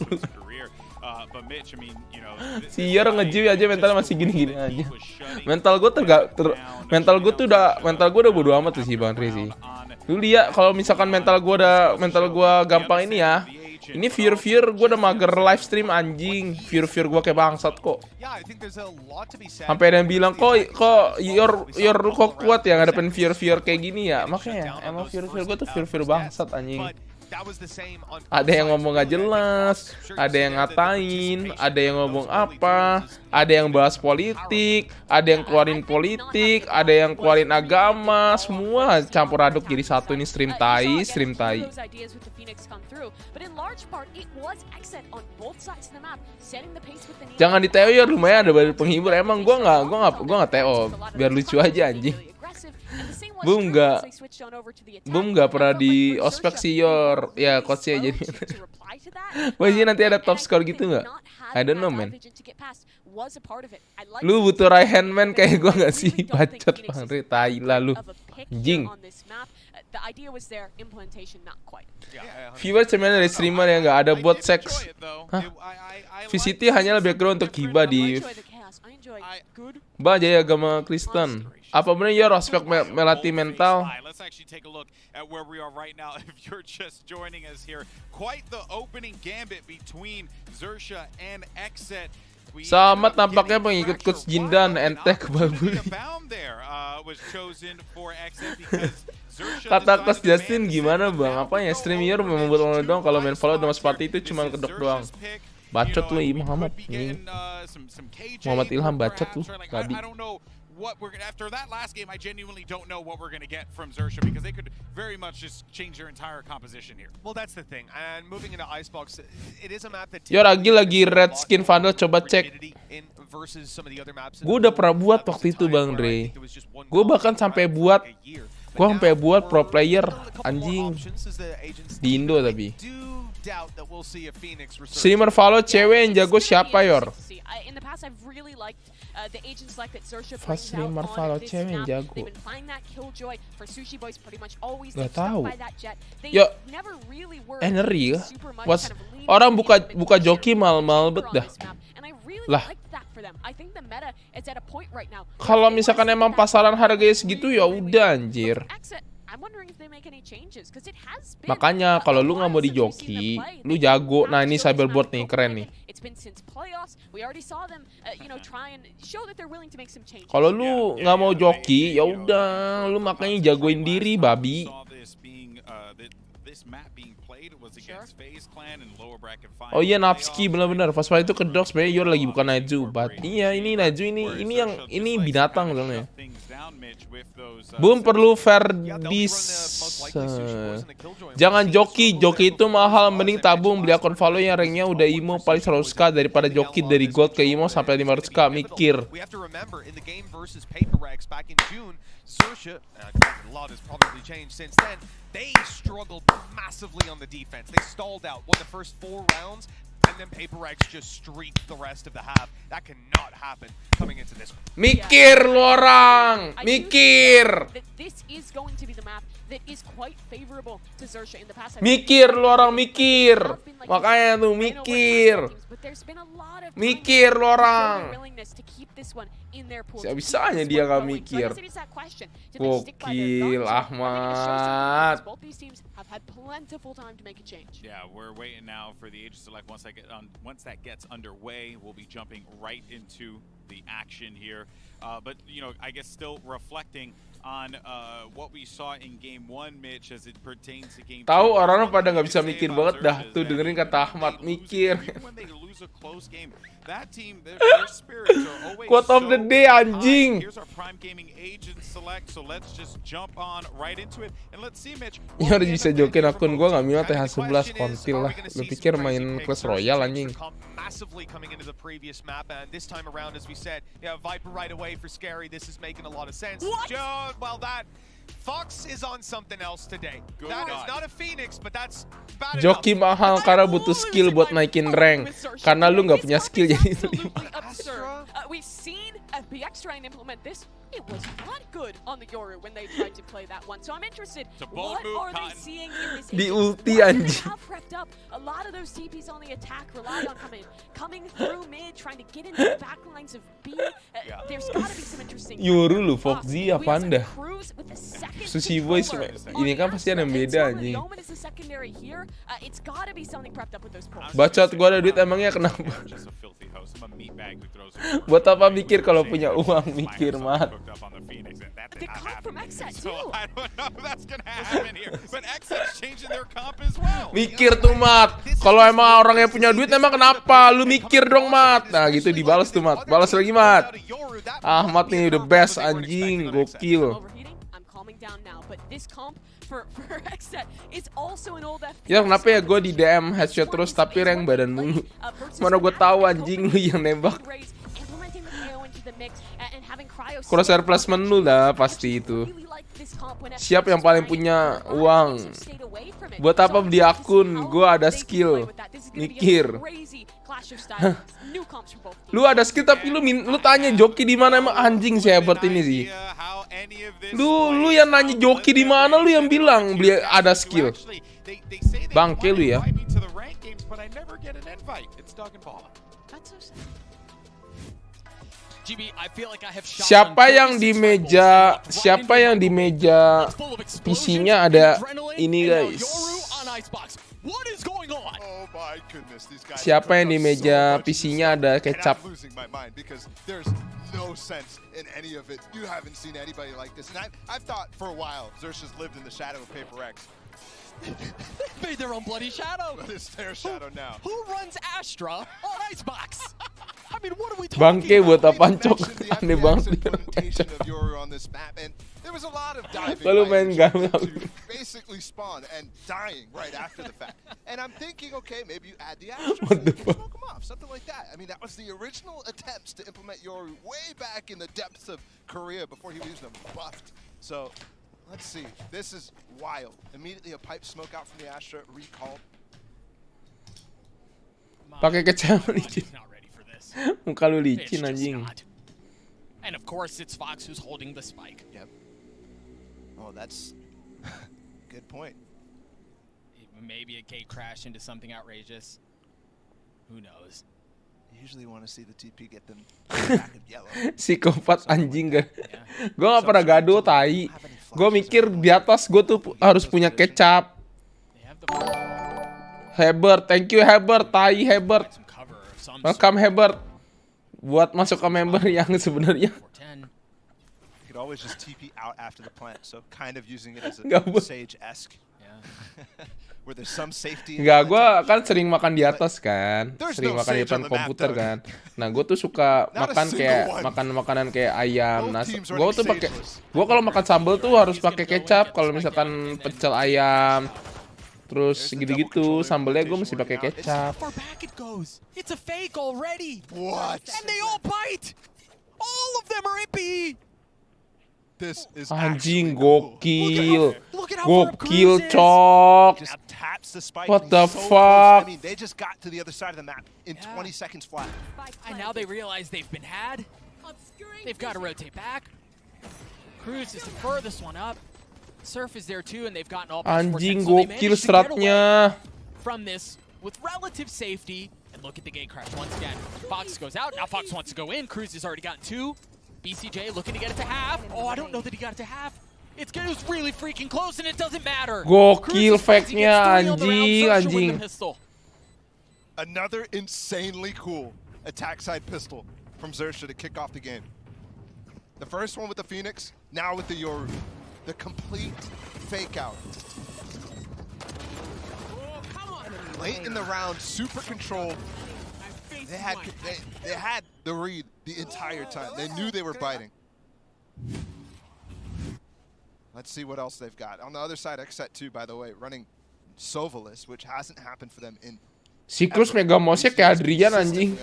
S4: Si Yor nge-G aja mentalnya masih gini-gini aja. Mental gue udah bodo amat tuh sih Bang Tri sih. Lu lihat kalau misalkan mental gue gampang ini ya. Ini viewer gue udah mager live stream anjing. Viewer gue kayak bangsat kok. Sampai ada yang bilang kok Yor kok kuat ya ngadepin viewer kayak gini ya. Makanya emang viewer gue tuh viewer bangsat anjing. Ada yang ngomong gak jelas, ada yang ngatain, ada yang ngomong apa, ada yang bahas politik, ada yang keluarin politik, ada yang keluarin agama, semua campur aduk jadi satu. Ini stream tai. Jangan di TO ya, lumayan ada banyak penghibur. Emang gua nggak TO, biar lucu aja anjing. Boom nggak pernah di ospek sih Yor. Ya coachnya jadi. Wah sih nanti ada top score gitu nggak? I don't know man. Lu butuh right hand man kayak gua nggak sih? Bacot Bang Ri, tai lah lu. Jing. Viewer cuman dari streamer yang nggak ada bot seks. Hah? VCT hanya background untuk hibah di Jaya agama Kristen. Apa benar ya aspek melatih mental? Selamat nampaknya pengikut Coach Jindan entek babu. Kata Coach Justin gimana bang? Apanya streamer membuat online doang, kalau main follow sama seperti itu cuma kedok doang. Bacot lu Muhammad. Muhammad Ilham bacot lu tadi.
S1: After that last game, I genuinely don't know what we're going to get from Xerxia because they could very much just change their entire composition here.
S3: Well, that's the thing. And moving into Icebox, it is a map that
S4: Yo lagi red skin vandal, coba cek. Gue udah pernah buat waktu itu Bang Dre. Gue bahkan sampai buat pro player anjing di Indo tapi. Streamer Valo cewek yang jago siapa Yor?
S2: In the past, I've really liked the agent select that Xerxia
S4: Fast
S2: brings out
S4: Neymar
S2: on
S4: Valo
S2: this
S4: cewek
S2: map.
S4: jago.
S2: They've been playing that killjoy for Sushi Boys pretty much always.
S4: Nggak
S2: They've stuck
S4: tahu.
S2: by that jet. They
S4: Ya,
S2: never really were
S4: Energi ya.
S2: super much
S4: Was
S2: kind of leaning
S4: orang
S2: in
S4: buka
S2: the
S4: buka
S2: mid
S4: joki
S2: chamber
S4: mal-mal
S2: on
S4: bet dah.
S2: this map. And I really
S4: Lah.
S2: like that for them. I think the meta is at a point right now.
S4: Kalau misalkan emang pasaran harganya segitu ya udah anjir.
S2: I'm wondering if they make any changes because it has been
S4: Makanya kalau lu nggak mau di joki, lu jago. Nah ini cyberboard nih keren nih.
S2: It's been since playoffs. We already saw them, try and show that they're willing to make some changes.
S4: Kalau lu nggak mau joki, ya udah, lu makanya jagoin diri, babi. Oh iya Napski benar-benar. Pas itu ke Dogs sebenarnya Yor lagi bukan Naju, but iya ini Naju ini binatang soalnya. Boom perlu Verdis. Jangan joki itu mahal, mending tabung beli akun Valo yang ranknya udah imo paling 100k daripada joki dari gold ke imo sampai 500k, mikir.
S3: Xerxia, a lot has probably changed since then. They struggled massively on the defense. They stalled out, won the first 4 rounds, and then PaperX just streaked the rest of the half. That cannot happen coming into this.
S4: Mikir lu orang, mikir.
S2: This is going to be the map that is quite favorable to Xerxia in the past.
S4: Mikir lu orang, mikir. Makanya tuh mikir. Mikir lu orang. Bisa-bisanya dia gak mikir. Gokil, Ahmad.
S1: Yeah, we're waiting now for the age select. Once that gets underway, we'll be jumping right into the action here. But I guess still reflecting on what we saw in game 1, Mitch, as it pertains to game 2.
S4: Tahu orang pada nggak bisa mikir banget dah. Tuh dengerin kata Ahmad, mikir.
S1: That team, their spirits are always
S4: Quote of the day, anjing.
S1: Here's our prime gaming agent select, so let's just jump on right into it and let's see, Mitch.
S4: Ya udah bisa jokin akun gua nggak minat TH11 kontil lah. Lu pikir main Clash Royale anjing?
S3: Massively coming into the previous map, and this time around, as we said, Viper right away for Scary. This is making a lot of sense. Well, that Fox is on something else today. That is not a Phoenix, but that's bad enough.
S4: Joki mahal karena butuh skill buat naikin rank. Karena lu nggak punya skill jadi 5.
S2: We've seen FPX try and implement this. It was not good on the Yoru when they tried to play that one. So I'm interested. What are they seeing in this?
S4: Di ulti anjing.
S2: Prepped up. A lot of those TPs on the attack rely on coming through mid, trying to get into the back lines of B. There's got to be some interesting.
S4: Yoru lu Foxy apa anda? Sushi Boys ini kan pasti ada yang beda anjing. Bacot gua ada duit emangnya kenapa? Buat apa mikir kalau punya uang, mikir mat.
S2: The comp from XSET too.
S1: So I don't know if that's gonna happen here, but XSET's changing their comp as well.
S4: Mikir tuh mat. Kalau emang orang yang punya duit emang kenapa? Lu mikir dong mat. Nah gitu dibalas tuh mat. Balas lagi mat. Ahmad nih the best anjing, gokil. Ya kenapa ya gue di DM headshot terus tapi rank badan mulu. Mana gue tahu anjing lu yang nembak. Crosshair placement lu lah pasti itu. Siap yang paling punya uang. Buat apa beli akun? Gue ada skill. Mikir. Lu ada skill tapi lu tanya joki di mana, emang anjing sehebat ini sih. Lu yang nanya joki di mana, lu yang bilang beli ada skill. Bangke lu ya. Siapa yang di meja PC-nya ada ini guys. Siapa yang di meja PC-nya ada kecap?
S8: No sense in any of it. You haven't seen anybody like this. And I've thought for a while Xerxia's lived in the shadow of PaperX.
S9: Made their own bloody shadow.
S8: But it's their shadow now.
S9: Who runs Astra on Icebox? I mean, what are we talking
S4: Bangke buat apaan cok?
S8: Aneh
S4: banget.
S8: There was a lot of diving.
S4: Kalau main game
S8: basically spawn and dying right after the fact. And I'm thinking, okay, maybe you add the Astra, smoke them off, something like that. I mean, that was the original attempts to implement Yoru way back in the depths of Korea before he was buffed. So let's see. This is wild. Immediately a pipe smoke out from the Astra, recalled.
S4: Pakai kecap licin. Muka lu licin anjing.
S9: And of course, it's Fox who's holding the spike.
S8: Yep. Oh, that's good point.
S9: Maybe a gate crash into something outrageous. Who knows?
S8: Usually want to see the TP get them back in yellow.
S4: Psikopat anjing gak. Gue gak pernah gaduh tai. Gue mikir di atas gue tuh harus punya kecap. Hebert, thank you Hebert, tai Hebert. Welcome Hebert. Buat masuk ke member yang sebenarnya.
S8: You could always just TP out after the plant, so kind of using it as a Sage-esque. Where there's some safety.
S4: Enggak, gue kan sering makan di atas kan, sering makan di depan komputer kan. Nah, gue tuh suka makan kayak makanan kayak ayam. Nah, gue tuh pakai, gue kalau makan sambal tuh harus pakai kecap. Kalau misalkan pecel ayam, terus gitu-gitu, sambalnya gue mesti pakai kecap.
S9: It's a fake already.
S8: What?
S9: And they all bite. All of them are AP.
S8: This is
S4: Anjing gokil. Gokil cok. What the fuck?
S8: I mean, they just got to the other side of the map in 20 seconds flat.
S9: And now they realize they've been had. They've got to rotate back. Cruz is the furthest one up. Surf is there too, and they've gotten all
S4: Anjing gokil stratnya.
S9: From this with relative safety. And look at the gate crash once again. Fox goes out. Now Fox wants to go in. Cruz has already gotten 2. BCJ looking to get it to half. Oh, I don't know that he got it to half. It was really freaking close, and it doesn't matter.
S4: Gokil fake-nya anjing.
S8: Another insanely cool attack side pistol from Xerxia to kick off the game. The first one with the Phoenix, now with the Yoru. The complete fake out. Late in the round, super controlled. They had the read the entire time. They knew they were biting. Let's see what else they've got. On the other side, XSET 2, by the way, running Sovalus, which hasn't happened for them in
S4: Siklus Mega Mouse-nya kayak Adrian anjing.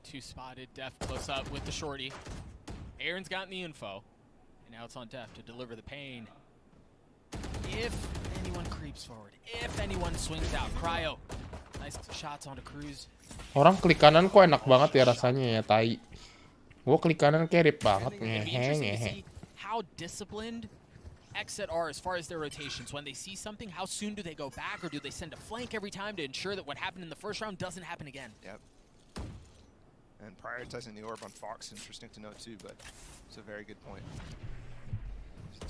S9: Two spotted, Def close up with the shorty. Aaron's gotten the info, and now it's on Def to deliver the pain. If anyone creeps forward, if anyone swings out, Cryo. Nice shots onto Cruz.
S4: Orang klik kanan kok enak banget ya rasanya ya, tai. Gua klik kanan kayak rip banget, ngehe.
S9: How disciplined XSET are as far as their rotations. When they see something, how soon do they go back, or do they send a flank every time to ensure that what happened in the first round doesn't happen again?
S8: Yep. And prioritizing the orb on Fox, interesting to note too, but it's a very good point.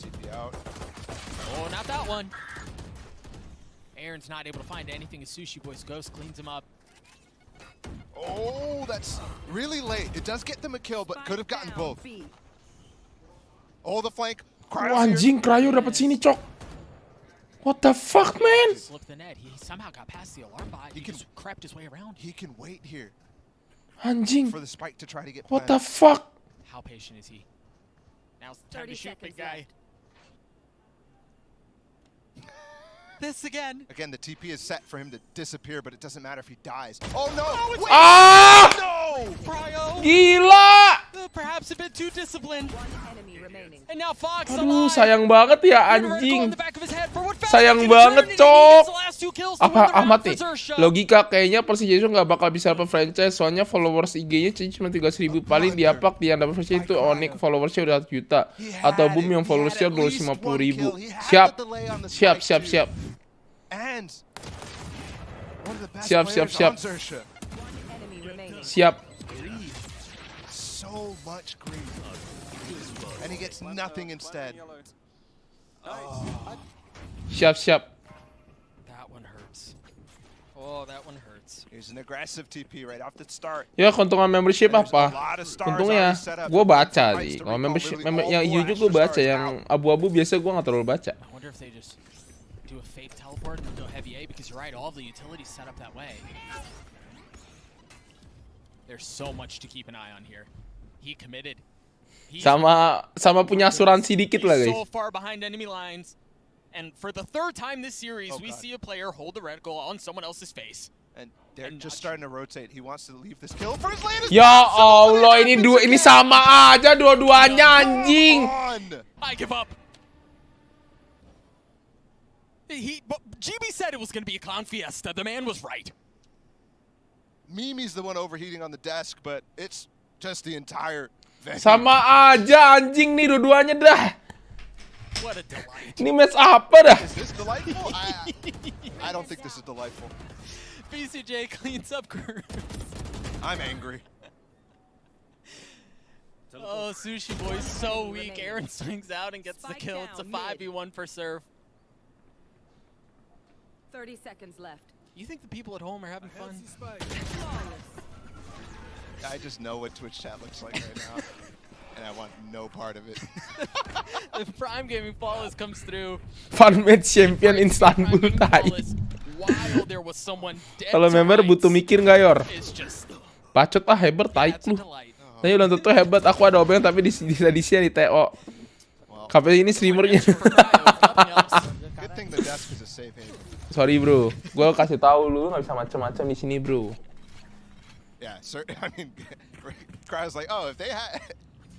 S8: TP out.
S9: Oh, not that one. Aaron's not able to find anything as Sushi Boy's Ghost cleans him up.
S8: Oh, that's really late. It does get them a kill, but could have gotten both. Oh, the flank.
S4: Anjing, Cryo dapat sini, cok. What the fuck, man?
S9: Slipped the net. He somehow got past the alarm bot. He just crept his way around.
S8: He can wait here.
S4: Anjing.
S8: For the spike to try to get
S4: What the fuck?
S9: How patient is he? Now's the time to shoot, big guy. This again.
S8: Again, the TP is set for him to disappear, but it doesn't matter if he dies. Oh no!
S9: Oh,
S4: ah!
S8: No!
S9: Cryo!
S4: Gila!
S9: Perhaps a bit too disciplined. And now Fox
S4: Aduh, sayang banget ya anjing. Sayang banget, cok. Apa Ahmad nih? Logika kayaknya Persija itu nggak bakal bisa apa franchise, soalnya followers IG-nya cuma 3.000, paling di APAC di yang dapat franchise itu Onyx followersnya udah 1 juta, atau Boom yang followersnya 250.000. Siap. Siap.
S8: So much grief. And he gets nothing instead.
S4: Siap.
S9: That one hurts. Oh, that one hurts.
S8: Here's an aggressive TP right off the start.
S4: Ya, keuntungan membership apa? Untungnya gue baca nih. Kalau membership yang hijau gue baca, yang abu-abu biasa gue nggak terlalu baca.
S9: I wonder if they just do a fake teleport and go heavy A, because you're right, all the utilities set up that way. There's so much to keep an eye on here. He committed.
S4: Sama punya asuransi dikit lah, guys.
S9: So far behind enemy lines, and for the 3rd time this series, we see a player hold the reticle on someone else's face.
S8: And they're just starting to rotate. He wants to leave this kill for his lane.
S4: Ya Allah, ini sama aja dua-duanya anjing.
S9: I give up. GB said it was going to be a clown fiesta. The man was right.
S8: Mimi's the one overheating on the desk, but it's just the entire venue.
S4: Sama aja anjing nih dua-duanya dah.
S9: What a delight.
S4: Ini match apa dah?
S8: Is this delightful? I don't think this is delightful.
S9: BCJ cleans up Cruz.
S8: I'm angry.
S9: Oh, Sushi Boy's so weak. Aaron swings out and gets the kill. It's a 5v1 for Surf.
S7: 30 seconds left.
S9: You think the people at home are having fun?
S8: I just know what Twitch chat looks like right now, and I want no part of it.
S9: The Prime Gaming Flawless comes through.
S4: Fun match champion Istanbul tai.
S9: While there was someone dead
S4: Kalau
S9: to
S4: member
S9: rights,
S4: butuh mikir nggak yor?
S9: it's just
S4: Bacot ah, hebat tai
S9: that's a
S4: lu.
S9: delight.
S4: Tanya belum tentu hebat. Aku ada obeng tapi di di TO. KP ini streamernya.
S8: Good thing the desk is a safe haven.
S4: Sorry bro, gue kasih tahu lu nggak bisa macam-macam di sini bro.
S8: Yeah, sir. I mean, Crow's like, oh, if they had,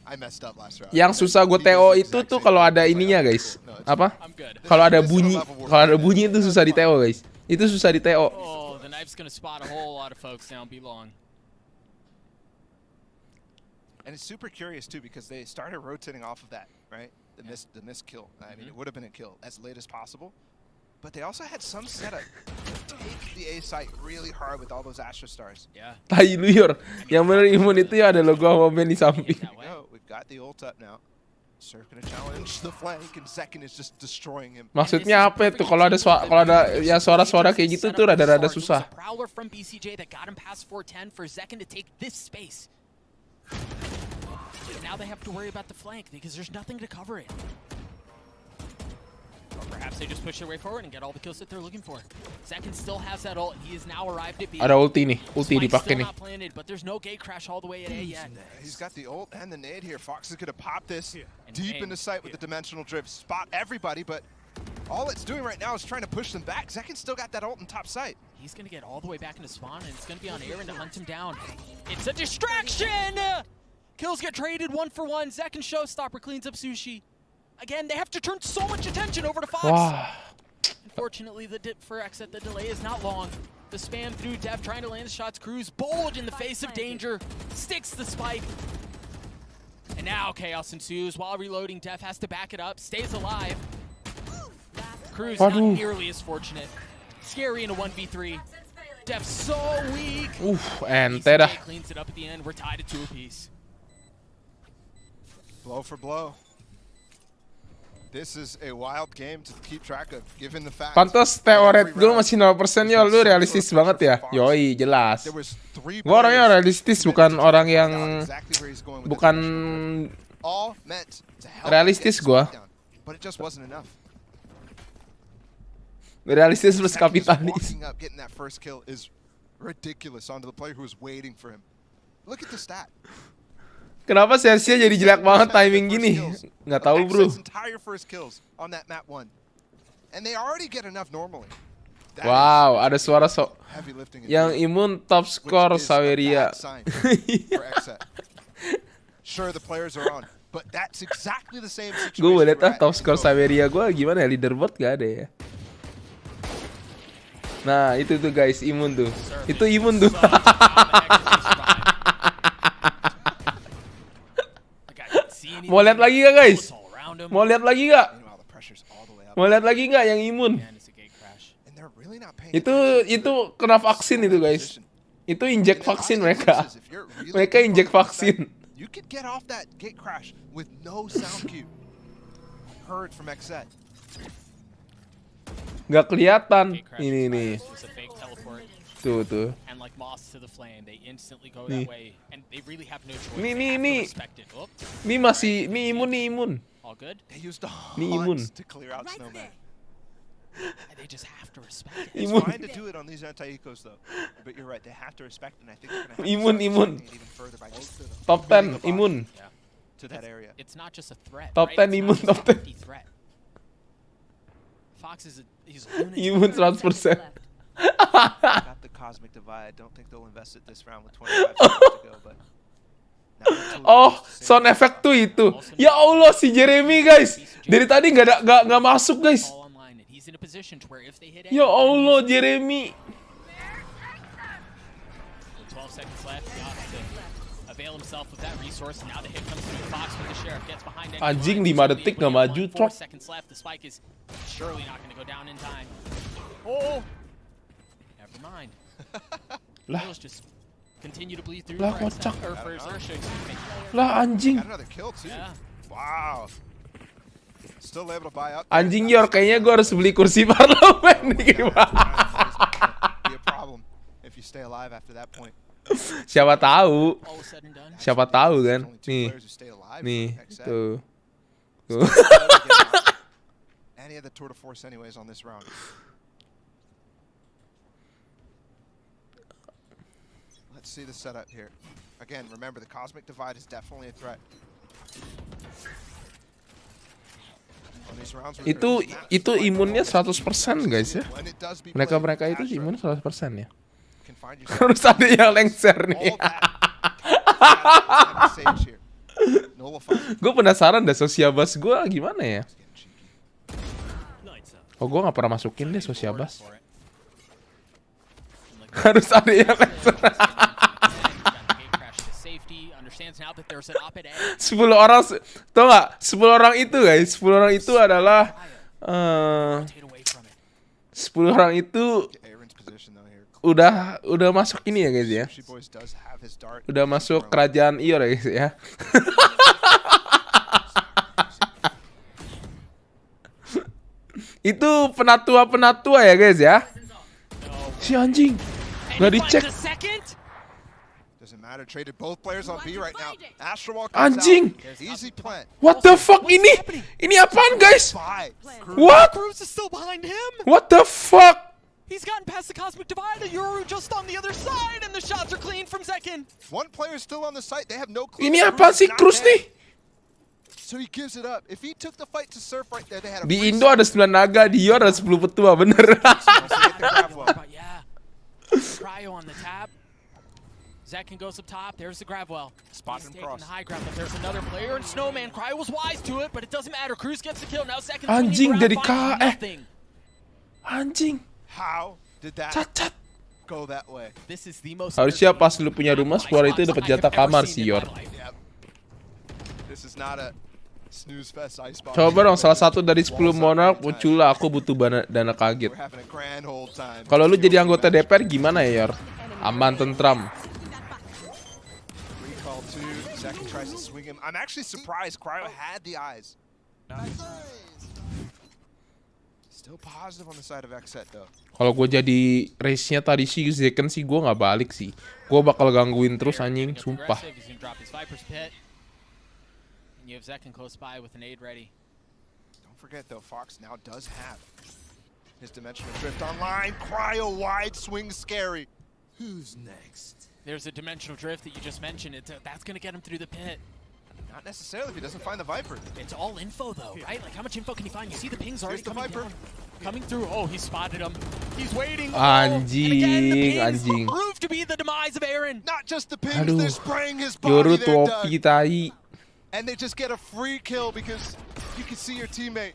S8: I messed up last round.
S4: Yang susah gue TO itu tuh kalau ada ininya guys. Apa? Kalau ada bunyi itu susah di TO guys. Itu susah di TO.
S9: Oh, the knife's gonna spot a whole lot of folks now. Be long.
S8: And it's super curious too because they started rotating off of that, right? The miss kill. I mean, it would have been a kill as late as possible, but they also had some setup to take the A site really hard with all those Astra stars.
S9: Yeah.
S4: Tai lu yor. Yang bener imun itu ya ada logo momen di samping.
S8: No, we've got the ult up now. Surf gonna challenge the flank, and Second is just destroying him.
S4: Maksudnya apa itu? Kalau ada ya suara-suara kayak gitu tuh rada-rada susah.
S9: Prowler from BCJ that got him past 410 for Zekin to take this space. Now they have to worry about the flank because there's nothing to cover it. Or perhaps they just push their way forward and get all the kills that they're looking for. Zekin still has that ult. He has now arrived at B.
S4: Ada ulti nih, ulti dipakai nih.
S9: Not planted, but there's no gate crash all the way at A yet.
S8: He's got the ult and the nade here. Fox is gonna pop this deep into sight with the dimensional drift. Spot everybody, but all it's doing right now is trying to push them back. Zekin's still got that ult in top sight.
S9: He's gonna get all the way back into spawn, and it's gonna be on Aaron to hunt him down. It's a distraction! Kills get traded 1 for 1. Zekin showstopper cleans up Sushi. Again, they have to turn so much attention over to Fox.
S4: Wah.
S9: Unfortunately, the dip for XSET, the delay is not long. The spam through Dev trying to land the shots. Cruz bold in the face of danger. Sticks the spike. And now chaos ensues. While reloading, Dev has to back it up. Stays alive. Cruz not nearly as fortunate. Scary in a 1v3. Dev so weak.
S4: Ente dah.
S9: Cleans it up at the end. We're tied at 2 apiece.
S8: Blow for blow. This is a wild game to keep track of, given the fact.
S4: Pantas teoret gue masih 0% ya, lu realistis banget ya. Yoi, jelas. Gue orangnya realistis, bukan orang yang bukan realistis gue. Realistis plus kapitalis. Kenapa Sersia jadi jelek banget timing gini? Nggak tahu bro. Wow, ada suara yang imun top score Saweria. Gue lihat top score Saweria gue gimana ya, leaderboard gak ada ya. Nah itu tuh guys, imun tuh. Itu imun tuh. Mau lihat lagi gak guys? Mau lihat lagi gak? Mau lihat lagi gak yang imun? Itu kena vaksin itu guys. Itu injek vaksin mereka. Mereka injek vaksin. Gak kelihatan. Ini nih. Tuh. Nih. Nih masih, nih imun. Nih imun. Imun. Top 10 imun. Top 10 imun, top 10. Imun 100%. Oh, sound effect tuh itu. Ya Allah si Jeremy guys. Dari tadi nggak masuk guys. Ya Allah Jeremy.
S9: seconds left. He opts to avail himself of that resource. And now the hit comes through. Fox with the sheriff gets behind.
S4: Anjing 5 detik nggak maju,
S9: 4
S4: cok.
S9: seconds left. The spike is surely not going to go down in time. Oh, never mind.
S4: Lah.
S9: Just continue to bleed through.
S4: Lah, kocak.
S9: For Xerxes, excuse me.
S4: Lah anjing.
S8: Got another kill too.
S9: Yeah.
S8: Wow. Still able to buy up.
S4: Anjing Yor, kayaknya gue harus beli kursi parlemen nih gimana?
S8: Be a problem if you stay alive after that point.
S4: Siapa tahu?
S9: All said and done.
S4: Siapa tahu kan?
S8: Only 2
S4: Nih,
S8: players who stay alive
S4: nih,
S8: from XSET.
S4: tuh.
S8: Any of the tour de force anyways on this round. Let's see the setup here. Again, remember the cosmic divide is definitely a threat. On these rounds,
S4: Itu imunnya 100% guys ya.
S8: when it does be
S4: Mereka
S8: played,
S4: itu imun 100% ya.
S8: can find yourself
S4: Harus ada yang lengser nih.
S8: all that sage here. Nullify.
S4: Gue penasaran dah Sosiabas gue gimana ya. Oh gue nggak pernah masukin deh Sosiabas. Harus ada yang lengser. 10 orang, tau gak? 10 orang itu guys, 10 orang itu adalah 10 orang itu udah masuk ini ya guys ya. Udah masuk kerajaan Ior ya guys ya. Itu penatua-penatua ya guys ya. Si anjing nggak dicek.
S8: Traded both players on B right now.
S4: Anjing.
S8: Easy plant.
S4: What the fuck ini? Ini apaan guys? What?
S9: Cruz is still behind him.
S4: What the fuck?
S9: He's gotten past the cosmic divide. Yoru just on the other side, and the shots are clean from Zekin.
S8: One player still on the site. They have no clue.
S4: Ini apaan sih Cruz nih?
S8: So he gives it up. If he took the fight to surf right there, they had a
S4: Di Indo ada 9 naga, di Ior ada 10 petua, bener.
S9: Yeah. Cryo on the tap. Zekin goes up top. There's the grab well.
S8: Spotted him cross.
S9: The high ground, but there's another player, and Snowman. Cryo was wise to it, but it doesn't matter. Cruz gets the kill. Now Zekin.
S4: Anjing dari KE. Anjing.
S8: How did that
S4: Cacat.
S8: go that way?
S9: This is the most.
S4: Harusnya pas lu punya rumah, suara itu dapat jatah kamar sih Yor.
S8: Yep. This is not a snooze fest ice bomb.
S4: Coba dong salah satu dari 10 monark muncul lah, aku butuh dana kaget.
S8: We're having a grand old time.
S4: Kalau lu jadi anggota DPR gimana ya Yor? Aman tentram.
S8: Recall 2. Zekin tries to swing him. I'm actually surprised Cryo had the eyes. Still positive on the side of XSET though.
S4: Kalau gue jadi race-nya tadi sih Zekin sih gue nggak balik sih. Gue bakal gangguin terus anjing, sumpah.
S9: You have Zekin close by with an aid ready.
S8: Don't forget though, Fox now does have his dimensional drift online. Cryo wide swing scary. Who's next?
S9: There's a dimensional drift that you just mentioned. That's gonna get him through the pit.
S8: Not necessarily if he doesn't find the Viper.
S9: It's all info though, right? Like how much info can he find? You see the pings already
S8: Here's the
S9: coming
S8: Viper.
S9: down. Coming through. Oh, he spotted him. He's waiting.
S4: Anjing, anjing.
S9: Proved to be the demise of Aaron.
S8: Not just the pings,
S4: Aduh.
S8: they're spraying his body
S4: Yoru
S8: there,
S4: topi
S8: Doug.
S4: tai.
S8: And they just get a free kill because you can see your teammate.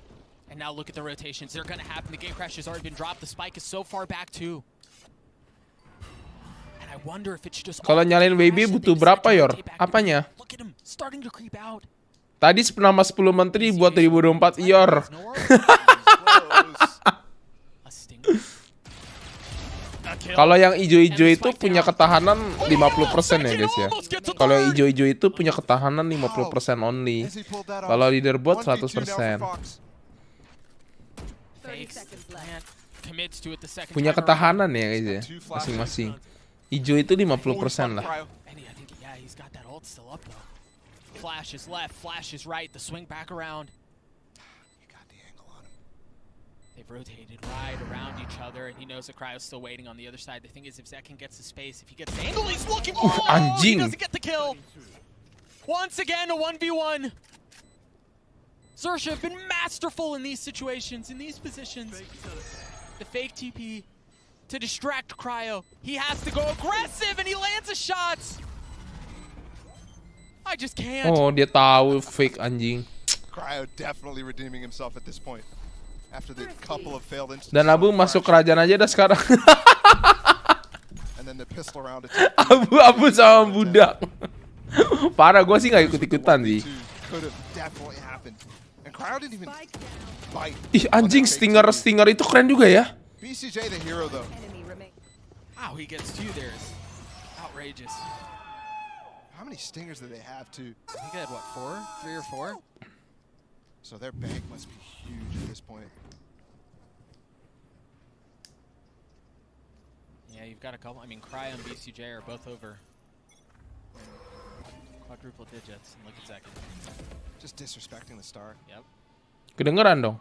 S9: And now look at the rotations. They're gonna happen. The game crash has already been dropped. The spike is so far back too. And I wonder if it's just.
S4: Kalau nyalain WB butuh berapa Yor? Apanya?
S9: Look at him starting to creep out.
S4: Tadi nama 10 menteri buat 2024 Yor. Kalau yang ijo-ijo itu punya ketahanan 50% ya guys ya. Kalau yang ijo-ijo itu punya ketahanan 50% only. Kalau leaderboard 100%. Punya ketahanan ya guys ya, masing-masing. Ijo itu 50% lah.
S9: Flash is left, flash is right, the swing back around. They've rotated right around each other, and he knows that Cryo's still waiting on the other side. The thing is, if Zekin gets the space, if he gets the angle, he's looking for it! He doesn't get the kill! Once again, a 1v1. Xerxes have been masterful in these situations, in these positions. The fake TP to distract Cryo. He has to go aggressive, and he lands a shot! I just can't.
S4: Oh, dia tahu fake anjing.
S8: Cryo definitely redeeming himself at this point. After the couple of failed instances.
S4: Dan Abu masuk kerajaan aja dah sekarang.
S8: then the pistol round attack.
S4: Abu-abu sama budak. Parah, gue sih nggak ikut-ikutan sih.
S8: Could have definitely happened. And Cryo didn't even bite.
S4: Ih, anjing, Stinger itu keren juga ya.
S8: BCJ the hero though.
S9: Wow, he gets 2 there. Outrageous.
S8: How many Stingers do they have too?
S9: I think they had what, 3 or 4?
S8: So their bank must be huge at this point.
S9: Yeah, you've got a couple. I mean, Cryo and BCJ are both over quadruple digits. And look at Zekin.
S8: Just disrespecting the star.
S9: Yep.
S4: Kedengeran dong.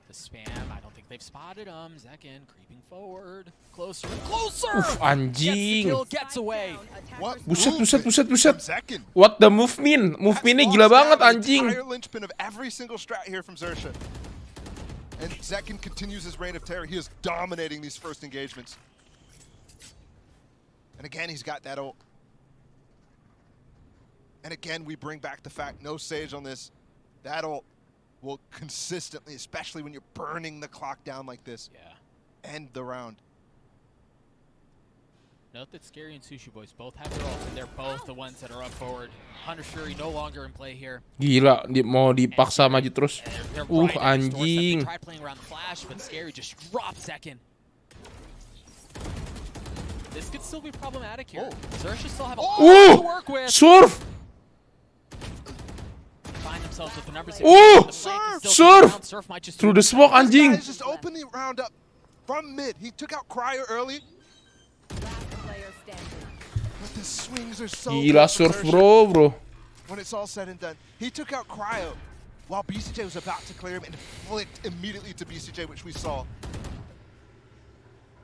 S9: The spam. I don't think they've spotted him. Zekin creeping forward. Closer and closer.
S4: Anjing.
S9: Gets the kill, gets away.
S8: What?
S4: Buset.
S8: Zekin.
S4: What the move mean? Move mean-nya gila banget anjing.
S8: Entire linchpin of every single strat here from Xerxia. And Zekin continues his reign of terror. He is dominating these first engagements. And again, he's got that ult. And again, we bring back the fact, no Sage on this. That ult will consistently, especially when you're burning the clock down like this, end the round.
S9: Note that Scary and Sushi Boys both have their ult, and they're both the ones that are up forward. Hunter Fury no longer in play here.
S4: Gila, mau dipaksa maju terus. Anjing.
S9: They tried playing around the flash, but Scary just dropped Zekin. This could still be problematic here. Xerxia still have a lot to work with.
S4: Surf!
S9: Find themselves with the numbers.
S4: Surf! Through the smoke, anjing.
S8: Guys just open the round up from mid. He took out Cryo early. But the swings are so
S4: Gila, Surf bro.
S8: When it's all said and done, he took out Cryo while BCJ was about to clear him and flicked immediately to BCJ, which we saw.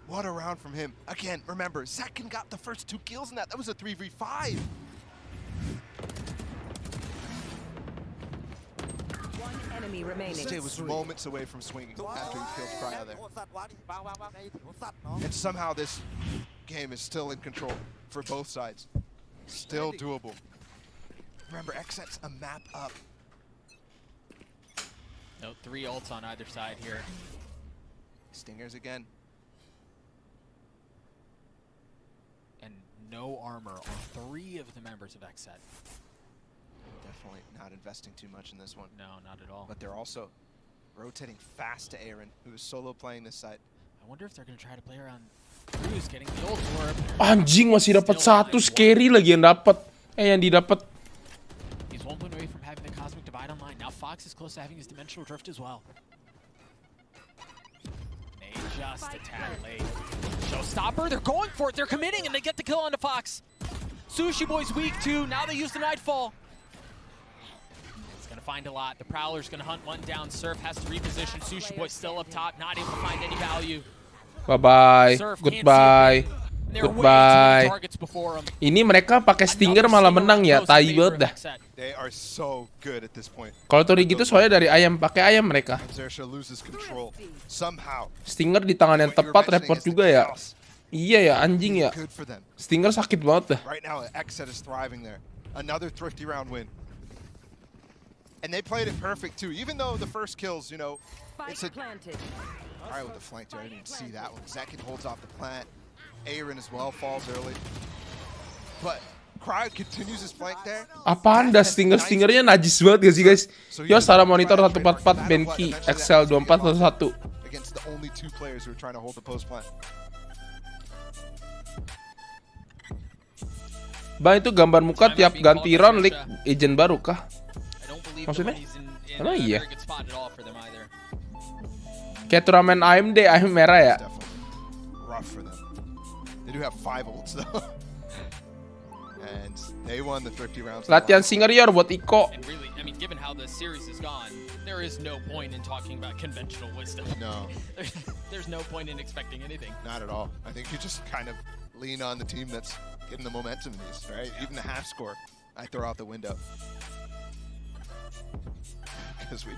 S8: What a round from him. Again, remember, Zekin got the first 2 kills in that. That was a 3v5.
S7: Enemy remaining.
S8: BCJ was moments away from swinging after he killed Cryo there. And somehow this game is still in control for both sides. Still doable. Remember, XSET's a map up.
S9: No, 3 ults on either side here.
S8: Stingers again.
S9: And no armor on 3 of the members of XSET.
S8: Definitely not investing too much in this one.
S9: No, not at all.
S8: But they're also rotating fast to Aaron, who is solo playing this side.
S9: I wonder if they're going to try to play around Cruz getting the ult orb.
S4: Anjing, masih dapat 1 Scary lagi yang dapat. Yang didapat.
S9: He's 1 point away from having the Cosmic Divide online. Now Fox is close to having his Dimensional Drift as well. They just attack late. Showstopper, they're going for it. They're committing, and they get the kill onto Fox. Sushi Boy's weak too. Now they use the Nightfall. It's gonna find a lot. The Prowler's gonna hunt 1 down. Surf has to reposition. Sushi Boy still up top, not able to find any value.
S4: Bye-bye. Goodbye. Goodbye. Ini mereka pakai Stinger malah menang ya, tai banget dah.
S8: They are so good at this point.
S4: Kalau Tori gitu soalnya dari ayam, pakai ayam mereka.
S8: Xerxia loses control somehow.
S4: Stinger di tangan yang tepat report juga ya. Iya ya, anjing ya. Stinger sakit banget dah.
S8: Right now, XSET is thriving there. Another thrifty round win. And they played it perfect too. Even though the first kills, you know, it's a Alright with the flank too. I didn't even see that one. Zekin holds off the plant. Aaron as well falls early. But Cryo continues his flank there.
S4: Apaan dah Stinger-Stingernya najis banget gak sih guys? Yo, Sarah monitor 144 Benki Excel 2411.
S8: Against the only 2 players who are trying to hold the post plant.
S4: Bang, itu gambar muka tiap ganti round leak agent baru kah? Maksudnya? Emang iya? Kayak turnamen AMD, ayam merah ya?
S8: Rough for them. They do have 5 ults though. And they won the thrifty rounds.
S4: Latihan Singer Yor buat Iko.
S9: And really, I mean, given how the series has gone, there is no point in talking about conventional wisdom.
S8: No.
S9: There's no point in expecting anything.
S8: Not at all. I think you just kind of lean on the team that's getting the momentum in these, right? Even the half score, I throw out the window. Because we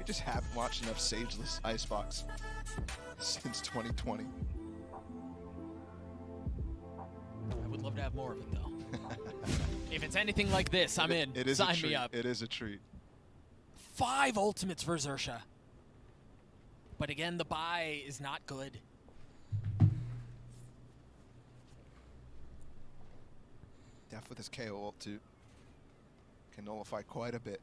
S8: just haven't watched enough Sageless Icebox since 2020.
S9: I would love to have more of it, though. If it's anything like this, I'm in.
S8: It is
S9: Sign
S8: a treat.
S9: me up.
S8: It is a treat.
S9: 5 ultimates for Xerxia. But again, the buy is not good.
S8: Def with his KO ult too. Can nullify quite a bit.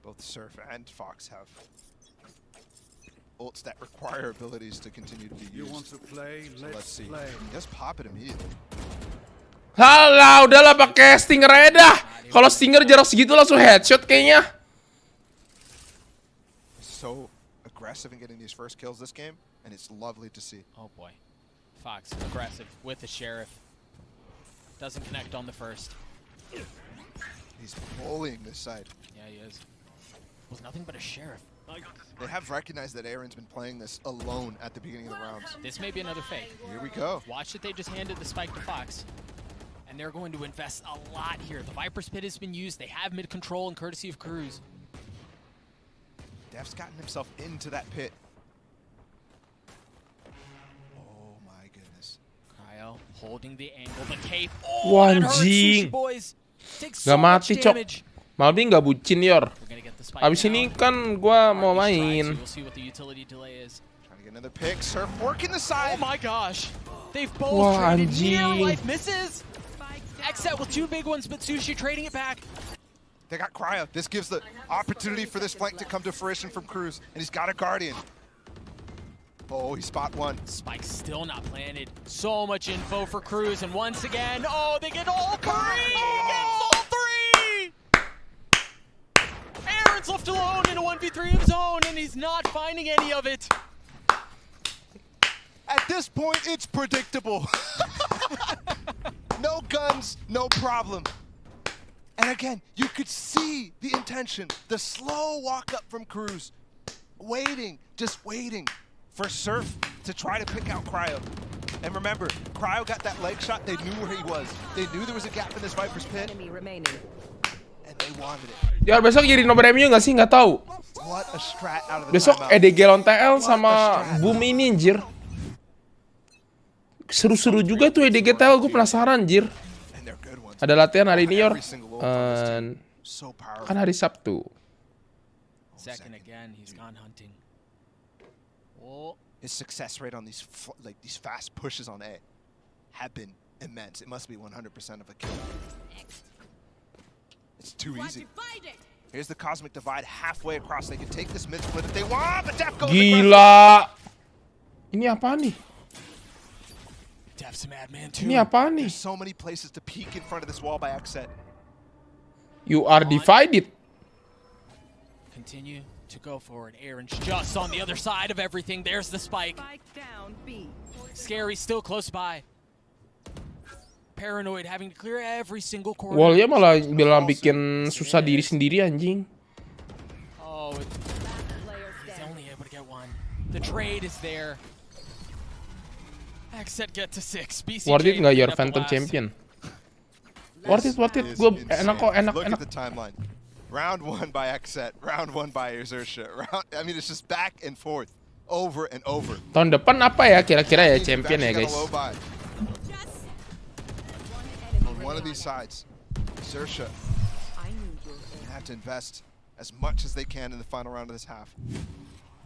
S8: Both Surf and Fox have ults that require abilities to continue to be used.
S12: You want to play?
S8: So let's see.
S12: Play.
S8: Just pop it immediately.
S4: Halah, udahlah pakai Stinger aja dah. Kalau Stinger jarak segitu langsung headshot kayaknya.
S8: So aggressive in getting these first kills this game, and it's lovely to see.
S9: Oh boy. Fox aggressive with the Sheriff. Doesn't connect on the first.
S8: He's bullying this side.
S9: Yeah, he is. Was nothing but a Sheriff.
S8: They have recognized that Aaron's been playing this alone at the beginning of the rounds.
S9: This may be another fake.
S8: Here we go.
S9: Watch that they just handed the spike to Fox. And they're going to invest a lot here. The Viper's Pit has been used. They have mid control and courtesy of Cruz.
S8: Def's gotten himself into that pit. Oh my goodness.
S9: Cryo holding the angle, the cape. Oh,
S4: Wah,
S9: that hurts,
S4: anjing.
S9: Sushi boys. Takes
S4: Gak
S9: so much
S4: mati, Cok.
S9: damage.
S4: Malbi nggak bucin, Yor.
S9: We're gonna get the spike
S4: Abis
S9: now.
S4: ini kan gua mau
S9: Arby's
S4: main.
S9: tries, so we'll see what the utility delay is.
S8: Trying to get another pick. Surf working the side.
S9: Oh my gosh. They've both
S4: Wah,
S9: traded
S4: anjing.
S9: near life misses. XSET with 2 big ones, but Sushi trading it back.
S8: They got Cryo. This gives the opportunity for this flank to come to fruition from Cruz, and he's got a Guardian. Oh, he spot one.
S9: Spike's still not planted. So much info for Cruz, and once again, oh, they get all 3! He gets all 3! Aaron's left alone in a 1v3 in his own, and he's not finding any of it.
S8: At this point, it's predictable. No guns, no problem. And again, you could see the intention, the slow walk up from Cruz, waiting, just waiting for Surf to try to pick out Cryo. And remember, Cryo got that leg shot, they knew where he was. They knew there was a gap in this Viper's pit,
S7: Enemy remaining.
S8: and they wanted it.
S4: Yor, besok jadi nomor MU nggak sih? Nggak tahu.
S8: What a strat out of the
S4: Besok
S8: timeout.
S4: EDG lawan TL sama Boom ini, anjir. Seru-seru juga tuh EDG TL, gue penasaran, anjir.
S8: And they're good ones.
S4: Ada latihan hari ini, Yor.
S8: Every single ult from this team. So powerful.
S4: Kan hari Sabtu.
S9: Second again, he's gone hunting. Oh.
S8: His success rate on these these fast pushes on A have been immense. It must be 100% of a kill. It's too easy. Here's the Cosmic Divide halfway across. They can take this mid split if they want, but Def goes
S4: Gila. Ini apa nih?
S9: Def's a madman too.
S4: Ini apa nih?
S8: There's so many places to peek in front of this wall by XSET.
S4: You are divided.
S9: Continue to go forward. Aaron's just on the other side of everything. There's the spike.
S7: Spike down B.
S9: Scary still close by. Paranoid having to clear every single corner.
S4: Wallnya malah bilang bikin susah diri sendiri, anjing.
S9: Oh, he's only able to get one. The trade is there. XSET get to 6. BCJ
S4: Worth it nggak, Your
S9: picking up the
S4: Phantom
S9: last.
S4: Champion? Worth it. Gue enak kok, enak.
S8: Look at the timeline. Round 1 by XSET, round 1 by Xerxia. I mean, it's just back and forth, over and over.
S4: Tahun depan apa ya kira-kira ya champion ya, guys?
S8: On one of these sides, Xerxia have to invest as much as they can in the final round of this half.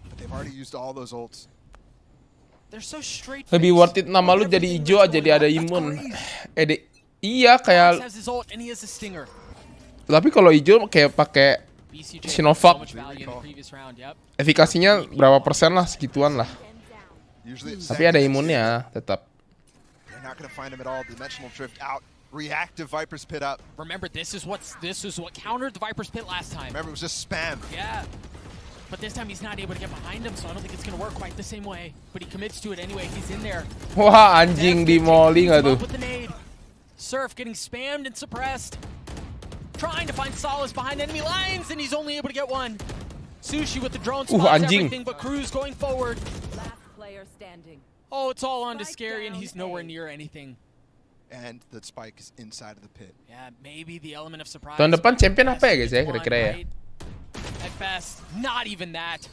S8: But they've already used all those ults.
S9: They're so straight.
S4: Lebih worth it nama lu jadi hijau aja, jadi ada imun. Iya kayak.
S9: Has his ult and he has a stinger.
S4: Tapi kalau hijau kayak pakai
S9: BCJ
S4: Sinovac,
S9: so much value in the previous round, yep.
S4: efikasinya berapa persen lah, segituan lah.
S8: Usually it's
S4: Tapi ada imunnya tetap.
S8: They're not going to find him at all. Dimensional drift out. Reactive Viper's Pit up.
S9: Remember, this is what countered the Viper's Pit last time.
S8: Remember, it was just spam.
S9: Yeah. But this time he's not able to get behind him, so I don't think it's going to work quite the same way. But he commits to it anyway. He's in there.
S4: Wah, anjing di molly nggak tuh?
S9: With the nade. Surf getting spammed and suppressed. Trying to find solace behind enemy lines, and he's only able to get one. Sushi with the drone spots everything, but Cruz going forward.
S7: Last player standing.
S9: Oh, it's all on to Scary, and he's nowhere near anything.
S8: And the spike is inside of the pit.
S9: Yeah, maybe the element of surprise.
S4: Tahun depan champion apa ya, guys ya, kira-kira ya?
S9: At best, not even that.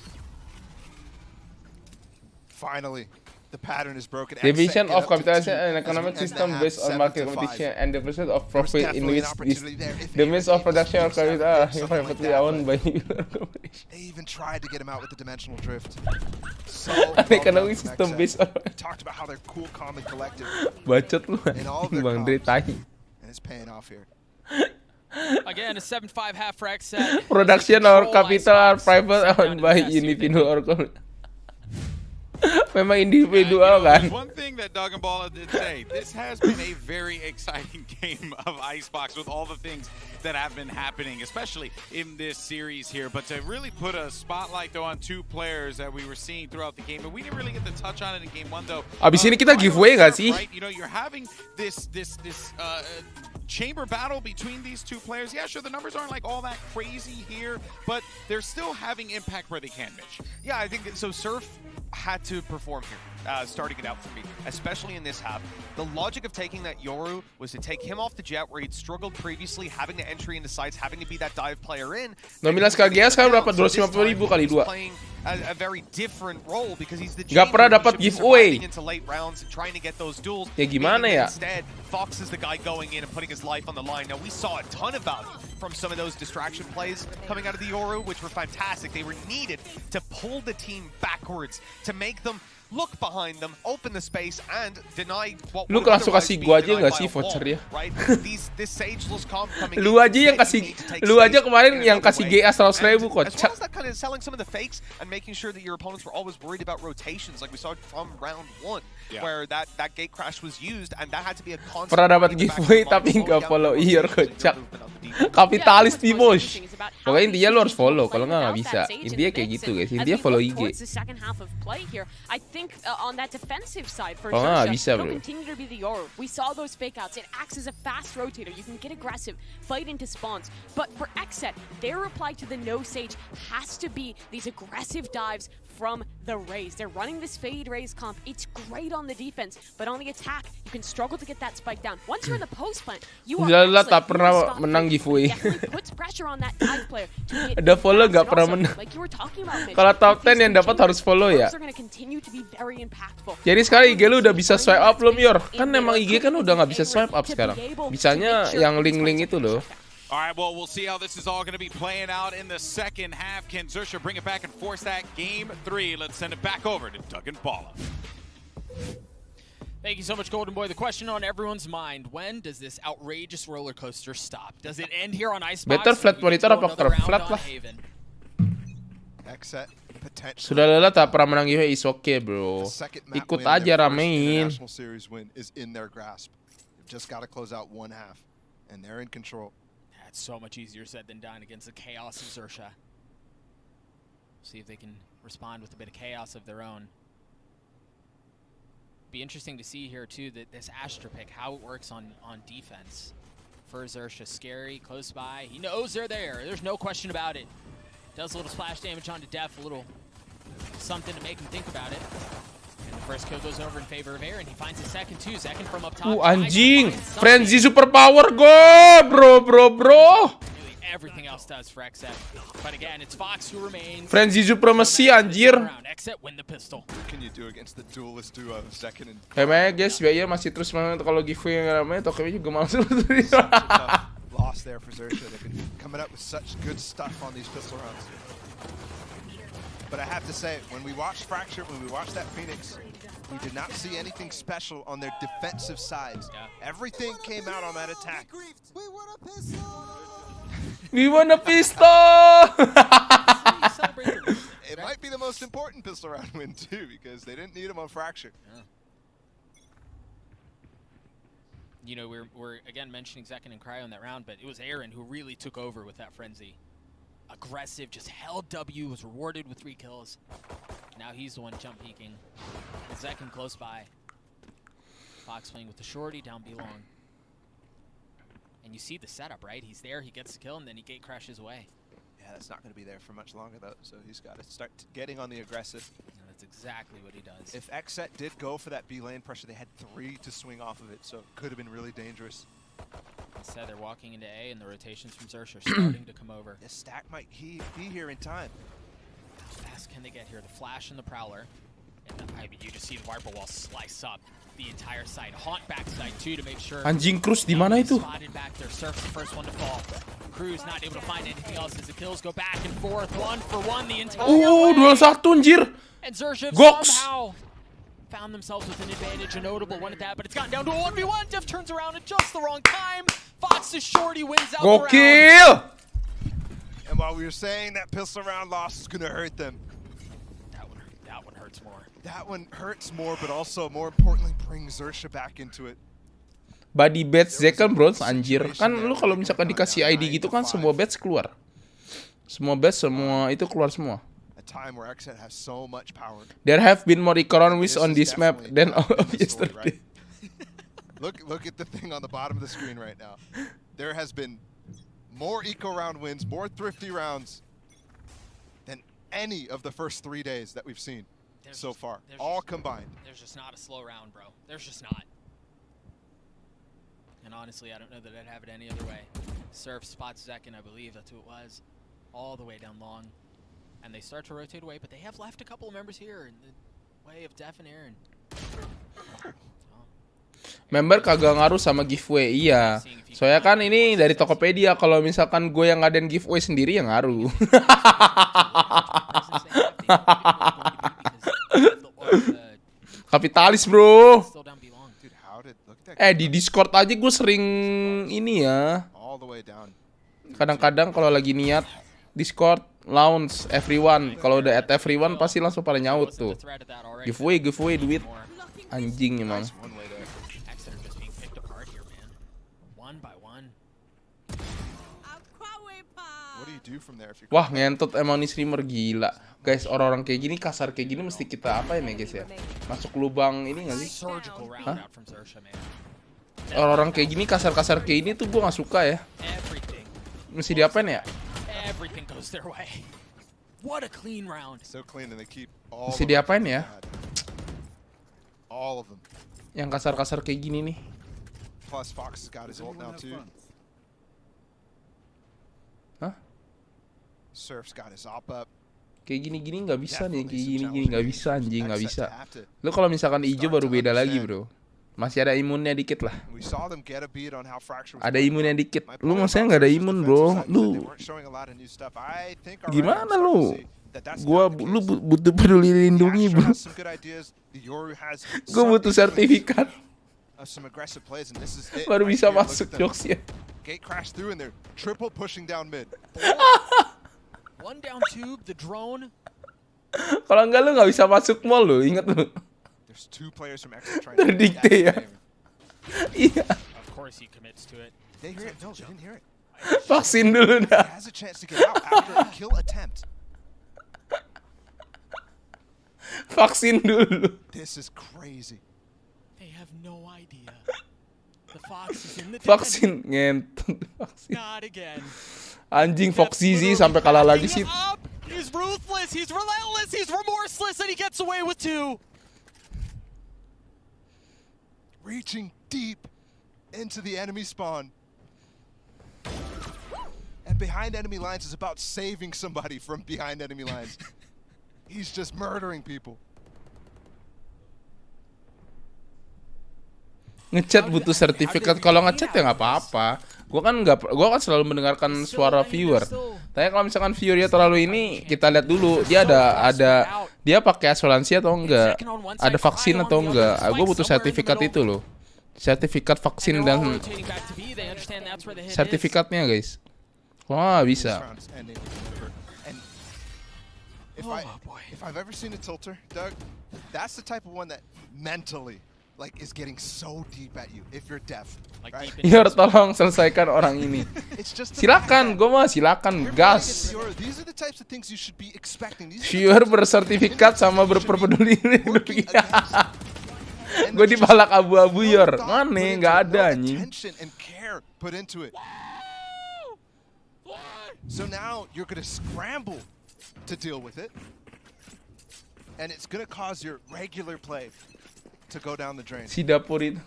S8: Finally, The pattern is broken.
S4: Division
S8: XSET
S4: of
S8: get up to
S4: capitalism
S8: 2
S4: and
S8: as we
S4: economic
S8: end the
S4: system
S8: half
S4: based on
S8: 7
S4: market
S8: to 5.
S4: competition and the percent of
S8: There was
S4: profit in
S8: definitely
S4: which
S8: an opportunity there. If
S4: the means of
S8: Aaron
S4: production
S8: gets
S4: or
S8: used
S4: capital
S8: out
S4: are
S8: of something like
S4: privately
S8: that,
S4: owned by
S8: They even tried to get him out with the dimensional drift. So
S4: an economic system based on
S8: talked about how they're cool, calm, and collected
S4: bacot lu
S8: in all of their
S4: Bang Dre
S8: comms,
S4: tai.
S8: and it's paying off here.
S9: Again, a 7-5 half for XSET.
S4: Production or
S9: Control
S4: capital are
S9: Icebox.
S4: private
S9: Sit down
S4: owned
S9: and
S4: by
S9: test, see if they
S4: individual or memang
S1: You
S4: individual
S1: know,
S4: kan.
S1: there's one thing that Doug and Bala did say. This has been a very exciting game of Icebox with all the things that have been happening, especially in this series here. But to really put a spotlight though on 2 players that we were seeing throughout the game, but we didn't really get to touch on it in game 1 though.
S4: Abis ini kita giveaway nggak sih?
S1: Right? You know, you're having this chamber battle between these 2 players. Yeah, sure, the numbers aren't like all that crazy here, but they're still having impact where they can, Mitch.
S3: Yeah, I think so. Surf had to perform here, starting it out for me, especially in this half. The logic of taking that Yoru was to take him off the jet where he'd struggled previously, having the entry into sites, having to be that dive player in.
S4: 19 KGA sekarang berapa? 250.000 kali 2.
S3: Playing a very different role because he's the
S4: Nggak pernah
S3: jungler,
S4: dapat
S3: he should be
S4: giveaway.
S3: surviving into late rounds and trying to get those duels.
S4: Ya gimana
S3: Meaning
S4: ya?
S3: Instead, Fox is the guy going in and putting his life on the line. Now we saw a ton of value from some of those distraction plays coming out of the Yoru, which were fantastic. They were needed to pull the team backwards, to make them look behind them, open the space, and deny what
S4: Lu
S3: would
S4: langsung
S3: otherwise
S4: kasih
S3: be
S4: gua aja
S3: denied
S4: nggak
S3: by
S4: sih
S3: a wall,
S4: vouchernya?
S3: right? This sageless comp coming
S4: Lu
S3: in,
S4: aja yang
S3: instead
S4: kasih,
S3: you need to take
S4: lu aja
S3: space
S4: kemarin
S3: in
S4: yang
S3: another
S4: kasih
S3: way.
S4: GA 100.000
S3: As well
S4: kocak.
S3: as that kind of selling some of the fakes and making sure that your opponents were always worried about rotations, like we saw from round 1, where that gate crash was used, and that had to be a constant.
S4: Pernah dapat giveaway tapi nggak follow year kocak. Kapitalis nih bos. Pokoknya intinya lu harus follow, kalau nggak bisa. Intinya kayak gitu guys, intinya follow IG. Kalau nggak bisa bro.
S2: Continue to be the Yoru. We saw those fake outs. It acts as a fast rotator. You can get aggressive, fight into spawns. But for XSET, their reply to the no Sage has to be these aggressive dives from the Raze. They're running this fade Raze comp. It's great on the defense, but on the attack, you can struggle to get that spike down. Once you're in the post plant, you are
S4: Lala
S2: excellent.
S4: tak
S2: You
S4: pernah
S2: stop
S4: menang
S2: it.
S4: giveaway.
S2: Definitely puts pressure on that dive player to be
S4: Ada follow nggak
S2: fast.
S4: pernah
S2: And also,
S4: menang.
S2: like you were talking about, Mitch,
S4: Kalau top
S2: with
S4: 10 yang
S2: these
S4: dapat harus follow ya.
S2: are gonna continue to be very impactful.
S4: Jadi sekarang IG lu udah bisa swipe up belum Yor? Kan emang IG kan udah nggak bisa swipe up sekarang. Bisanya yang link-link itu loh.
S1: All right, well, we'll see how this is all going to be playing out in the second half. Can Zersha bring it back and force that game 3? Let's send it back over to Doug and Bala.
S9: Thank you so much, Golden Boy. The question on everyone's mind, when does this outrageous roller coaster stop? Does it end here on Icebox?
S4: Better flat monitor apa flat lah?
S8: XSET potentially.
S4: Sudah lelah tak pernah menang giveaway, is okay bro.
S8: The second map
S4: Ikut
S8: win in
S4: aja
S8: their first
S4: ramein.
S8: international series win is in their grasp. They've just got to close out one half, and they're in control.
S9: That's so much easier said than done against the chaos of Zersha. See if they can respond with a bit of chaos of their own. Be interesting to see here too that this Astra pick, how it works on defense for Zersha. Scary, close by. He knows they're there. There's no question about it. Does a little splash damage onto Def, a little something to make him think about it. And the first kill goes over in favor of Aaron. He finds his second too. Second from up top.
S4: Anjing, frenzy superpower go, bro.
S9: Really everything else does for XSET. But again, it's Fox who remains.
S4: Frenzy supremacy anjir.
S9: XSET win the pistol.
S8: What can you do against the duelist duo second and
S4: Kayaknya guys, biaya masih terus main kalau giveaway yang ramai, Tokyo juga mau sebenarnya.
S8: loss there for Zersha. They've been coming up with such good stuff on these pistol rounds. But I have to say, when we watched Fracture, when we watched that Phoenix, we did not see anything special on their defensive sides. Everything came out on that attack.
S4: We want a pistol!
S8: It might be the most important pistol round win too, because they didn't need him on Fracture.
S9: Yeah. You know, we're again mentioning Zekin and Cryo in that round, but it was Aaron who really took over with that frenzy. Aggressive, just held W, was rewarded with 3 kills. Now he's the one jump peeking. With Zekin close by. Fox playing with the shorty down B long. And you see the setup, right? He's there, he gets the kill, and then he gate crashes away.
S8: Yeah, that's not going to be there for much longer though, so he's got to start getting on the aggressive.
S9: And that's exactly what he does.
S8: If XSET did go for that B lane pressure, they had 3 to swing off of it, so it could have been really dangerous.
S9: Instead, they're walking into A, and the rotations from Zersha are starting to come over.
S8: The stack might be here in time.
S9: How fast can they get here? The flash and the prowler. I mean, you just see the Viper wall slice up the entire side. Haunt backside too to make sure.
S4: Anjing Cruz di mana itu?
S9: Spotted back there. Surf's the first one to fall. Cruz not able to find anything else as the kills go back and forth. 1-for-1 the entire way.
S4: Duel 1 anjir.
S9: And Zershif
S4: Gox.
S9: somehow found themselves with an advantage, a notable one at that, but it's gotten down to a 1v1. Diff turns around at just the wrong time. Fox's shorty wins out the round.
S4: Gokil.
S8: And while we were saying that pistol round loss is gonna hurt them,
S9: That one hurts more.
S8: that one hurts more, but also more importantly brings Zersha back into it.
S4: Body badge second bronze anjir. Kan lu kalau misalkan dikasih ID gitu kan semua badge keluar. Semua badge semua itu keluar semua.
S8: Time where XSET has so much power.
S4: There have been more economies on this map than all of yesterday.
S8: Look at the thing on the bottom of the screen right now. There has been more eco round wins, more thrifty rounds than any of the first 3 days that we've seen so far, all combined.
S9: There's just not a slow round, bro. There's just not. And honestly, I don't know that I'd have it any other way. Surf spots second, I believe that's who it was, all the way down long. And they start to rotate away, but they have left a couple of members here in the way of Def and Aaron.
S4: Member kagak ngaruh sama giveaway, iya. Soalnya kan ini dari Tokopedia, kalau misalkan gue yang ngadain giveaway sendiri yang ngaruh. Kapitalis bro. Di Discord aja gue sering ini ya. Kadang-kadang kalau lagi niat Discord launch everyone, kalau udah at everyone pasti langsung pada nyaut tuh. Giveaway duit. Anjing emang. Wah, ngentot emang nih streamer gila. Guys, orang-orang kayak gini, kasar kayak gini mesti kita apain ya guys ya? Masuk lubang ini enggak sih? Hah? Orang-orang kayak gini, kasar-kasar kayak gini tuh gua nggak suka ya. Mesti diapain ya?
S9: Everything goes their way. What a clean round.
S8: So clean and they keep all.
S4: Mesti diapain ya?
S8: All of them.
S4: Yang kasar-kasar kayak gini nih.
S8: Plus Fox has got his ult now too.
S4: Hah?
S8: Surf's got his op up.
S4: Kayak gini-gini nggak bisa nih, kayak gini-gini nggak bisa anjing, nggak bisa. Lu kalau misalkan hijau baru beda lagi bro. Masih ada imunnya dikit lah. Ada imunnya dikit. Lu maksudnya nggak ada imun bro. Lu gimana lu? Lu butuh peduli lindungi bro. Gua butuh sertifikat. Baru bisa masuk jokes ya.
S8: Gate crash through and they're triple pushing down mid.
S9: One down tube, the drone.
S4: Kalau enggak lu nggak bisa masuk mall lu, ingat lu.
S8: There's 2 players from XSET trying
S4: Terdikte ya. Iya.
S9: Of course he commits to it.
S8: They hear it. No, they didn't hear it.
S4: Vaksin dulu dah.
S8: He has a chance to get out after a kill attempt.
S4: Vaksin dulu.
S8: This is crazy.
S9: They have no idea. The Fox is in the
S4: Vaksin ngentot vaksin.
S9: Not again.
S4: Anjing Foxy sampai kalah lagi sih.
S9: He's ruthless, he's relentless, he's remorseless, and he gets away with 2.
S8: Reaching deep into the enemy spawn. And behind enemy lines is about saving somebody from behind enemy lines. He's just murdering people.
S4: Ngechat butuh sertifikat, kalau ngechat ya nggak apa-apa. Gua kan selalu mendengarkan suara viewer. Tapi kalau misalkan viewernya terlalu ini, kita lihat dulu dia dia pakai asuransi atau enggak, ada vaksin atau enggak. Gua butuh sertifikat itu loh, sertifikat vaksin dan sertifikatnya guys. Wah bisa.
S8: If I've ever seen a tilter, Doug, that's the type of one that mentally is getting so deep at you if you're deaf. Right?
S4: Yor, tolong selesaikan orang ini. Silakan, gue mah silakan, gas.
S8: These are the types of things you should be expecting.
S4: Viewer bersertifikat sama berpeduli lindungi. Gue dipalak abu-abu Yor. Mana? Nggak ada anjing.
S8: So now you're gonna scramble to deal with it, and it's gonna cause your regular play to go down the drain.
S4: Si dapur itu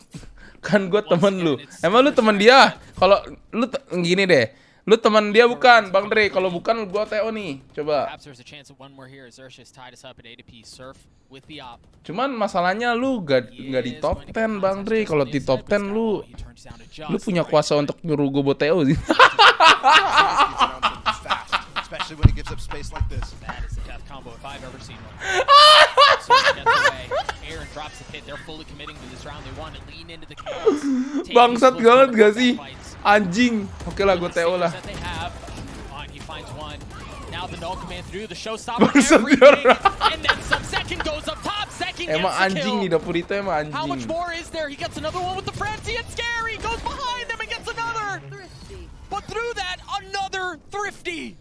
S4: kan gue temen lu. Emang lu temen dia? Kalau lu gini deh, Lu teman dia bukan, Bang Dre? Kalau bukan, gua TO nih. Coba.
S9: Perhaps there's a chance of one more here. Zershus tied us up at A2P. Surf with the op.
S4: Cuman masalahnya lu gak di top 10, Bang Dre. Kalau di top 10 lu punya kuasa untuk nyuruh gue buat TO sih.
S8: Especially when he gives up space like this.
S9: That is the death combo if I've ever seen one. Surf gets away. Aaron drops the hit. They're fully committing to this round. They want to lean into the chaos.
S4: Bangsat banget gak sih? Anjing. Oke lah, gue TO lah.
S9: He finds one. Now the null command through the showstopper everything. And then some second goes up top. Second
S4: Emang
S9: gets the
S4: anjing
S9: kill.
S4: nih dapur itu emang anjing.
S9: How much more is there? He gets another one with the frenzy and scary. Goes behind them and gets another. But through that, another thrifty.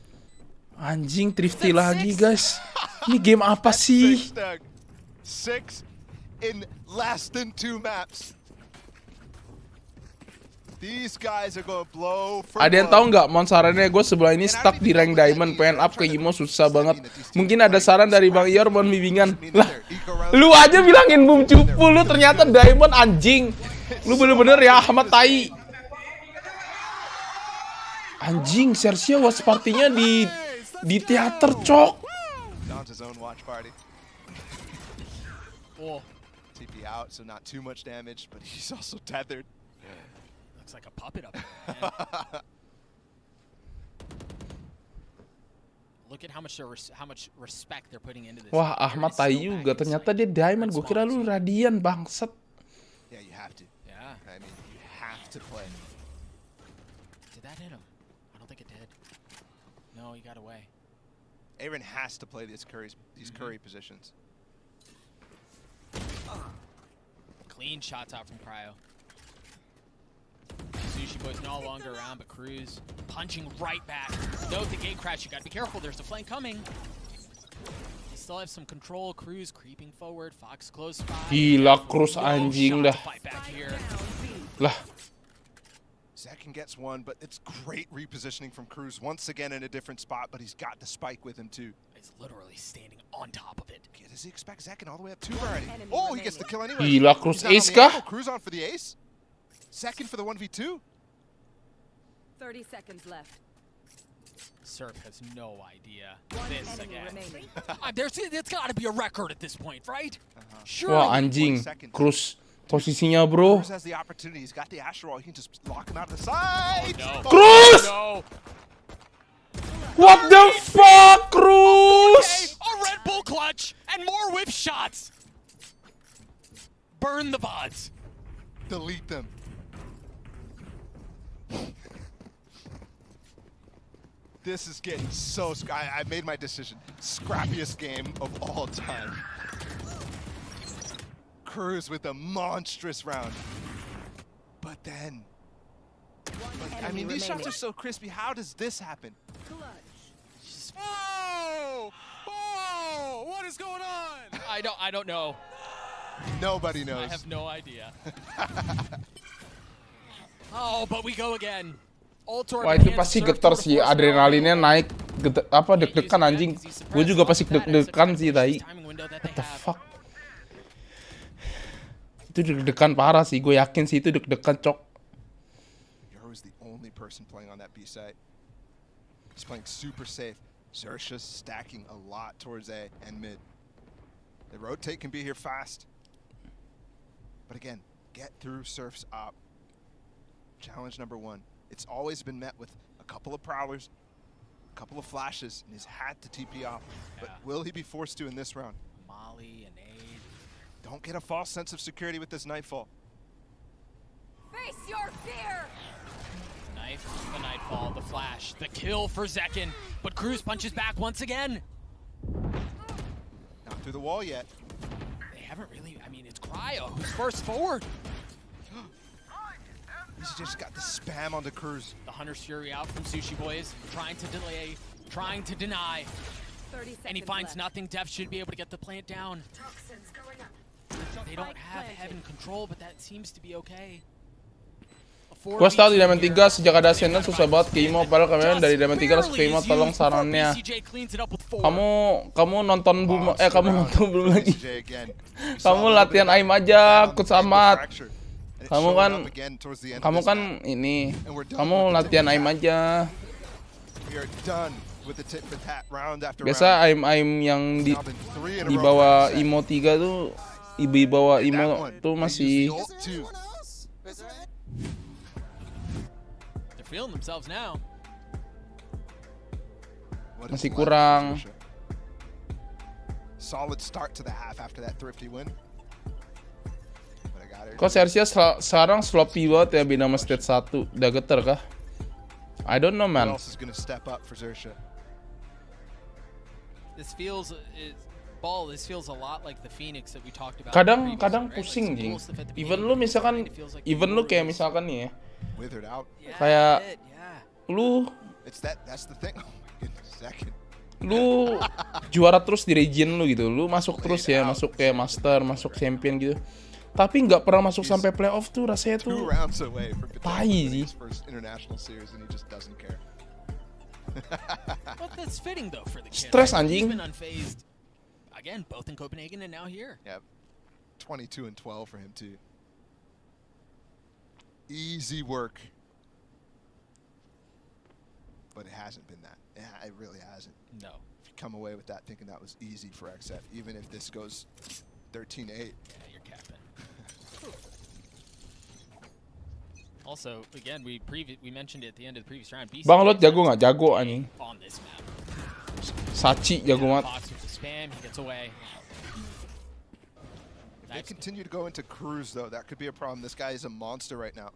S4: Anjing, thrifty lagi guys. Ini game apa sih?
S8: 6 in less than 2 maps. These guys are gonna blow for
S4: Ada yang tahu nggak? Mohon sarannya, gue sebelah ini stuck di rank diamond, pengen up ke Imo susah banget. Mungkin ada saran dari Bang Ior, mohon bimbingan. Lah, lu aja bilangin boom cupu, lu ternyata diamond anjing. Lu bener-bener ya Ahmad tai. Anjing, Sersia was partinya di teater, cok.
S8: TP out, so not too much damage, but he's also tethered.
S9: Looks like a puppet up there, man. Look at how much respect they're putting into this.
S4: Wah, Ahmad tai juga. Ternyata dia diamond. Gue kira lu radian, bangsat.
S8: Yeah, you have to.
S9: Yeah.
S8: I mean, you have to play.
S9: Did that hit him? I don't think it did. No, he got away.
S8: Aaron has to play these curry positions.
S9: Clean shots out from Cryo. Sushi Boy's no longer around, but Cruz punching right back. Note the gate crash. You gotta be careful. There's a flank coming. You still have some control. Cruz creeping forward. Fox close by.
S4: Gila, Cruz anjing dah. Lah.
S8: Second gets one, but it's great repositioning from Cruz. Once again in a different spot, but he's got the spike with him too.
S9: He's literally standing on top of it.
S8: Okay, does he expect Zekin all the way up 2 already? Oh, he gets the kill anyway.
S4: Gila, Cruz ace kah?
S8: Cruz on for the ace. Second for the 1v2.
S7: 30 seconds left.
S9: Surf has no idea. This again. There's got to be a record at this point, right? Sure.
S4: Wah, anjing. Cruz posisinya, bro.
S8: Cruz has the opportunity. He's got the Astral. He can just lock him out of the side.
S9: Oh, no.
S4: Cruz!
S9: Oh, no.
S4: What the fuck, Cruz?
S9: A Red Bull clutch and more whip shots. Burn the bots.
S8: Delete them. This is getting so I made my decision. Scrappiest game of all time. Cruz with a monstrous round. But then, I mean, these shots are so crispy. How does this happen?
S1: Oh! Oh! What is going on?
S9: I don't know.
S8: Nobody knows.
S9: I have no idea. Oh, but we go again.
S4: Wah, itu pasti getar sih, adrenalinnya naik, deg-degan anjing. Gue juga pasti deg-degan sih tadi. What the fuck? Itu deg-degan parah sih, gue yakin sih itu deg-degan, cok.
S8: Yoru's the only person playing on that B site. He's playing super safe. Xerxes stacking a lot towards A and mid. The rotate can be here fast. But again, get through Surf's op. Challenge number 1. It's always been met with a couple of prowlers, a couple of flashes, and he's had to TP off. But will he be forced to in this round?
S9: Molly and Aid.
S8: Don't get a false sense of security with this Nightfall.
S11: Face your fear!
S9: Knife, the Nightfall, the flash, the kill for Zekin. But Cruz punches back once again.
S8: Not through the wall yet.
S9: They haven't really, I mean, it's Cryo who's first forward.
S8: He's just got the spam on the Cruz.
S9: The Hunter's Fury out from Sushi Boys, trying to delay, trying to deny.
S7: 30 seconds
S9: And he finds
S7: left.
S9: nothing. Def should be able to get the plant down. They don't have Heaven control, but that seems to be okay.
S4: Gue tahu di Diamond 3 sejak ada Senna susah banget ke Imo, padahal kemarin dari Diamond 3 langsung ke Imo, tolong sarannya. Kamu nonton belum? Kamu nonton belum lagi? Kamu latihan aim aja, Coach Ahmad. Kamu kan ini, kamu latihan aim aja.
S8: We are done with the tit for tat round after
S4: Biasa
S8: round.
S4: aim yang
S8: It's now been 3 in a
S4: di
S8: row
S4: bawah
S8: for XSET.
S4: IMO 3 tuh di bawah
S8: And that
S4: IMO
S8: one,
S4: tuh
S8: they
S4: masih
S8: used the ult too.
S9: They're feeling themselves now.
S8: What is
S4: masih
S8: left
S4: kurang.
S8: for Zersia? Solid start to the half after that thrifty win. But I got it.
S4: Kok Zersia sekarang sloppy banget ya bina sama stage 1? Udah geter kah? I don't know,
S8: Who
S4: man.
S8: else is going to step up for Zersia?
S9: This feels this feels a lot like the Phoenix that we talked about.
S4: Kadang
S9: previously, right?
S4: pusing,
S9: Like,
S4: Jing.
S9: some cool stuff at the
S4: Even
S9: beginning,
S4: lu misalkan,
S9: it feels like
S4: even lu
S9: more
S4: kayak
S9: is-
S4: misalkan nih ya,
S8: Withered out.
S9: Yeah,
S4: kayak
S9: yeah.
S4: lu
S8: That's the thing. Oh my goodness, second.
S4: lu juara terus di region lu gitu, lu masuk terus ya, masuk kayak master, masuk champion gitu, tapi nggak pernah masuk sampai playoff tuh rasanya
S8: 2
S4: tuh
S8: rounds away from
S4: tai
S8: winning
S4: sih.
S8: his first international series and he just doesn't care.
S9: But that's fitting though for the kid.
S4: Stress,
S9: right? He's
S4: anjing.
S9: been unfazed. Again, both in Copenhagen and now here.
S8: Yep. 22 and 12 for him too. Easy work. But it hasn't been that. Yeah, it really hasn't.
S9: No.
S8: If you come away with that thinking that was easy for XSET, even if this goes 13-8.
S9: Yeah, you're capping. Also, again, we mentioned it at the end of the previous round.
S4: Bang Lot jago nggak? Jago anjing.
S9: On this map.
S4: Sachi jago banget.
S9: Fox with the spam, he gets away.
S8: They continue to go into cruise though. That could be a problem. This guy is a monster right now.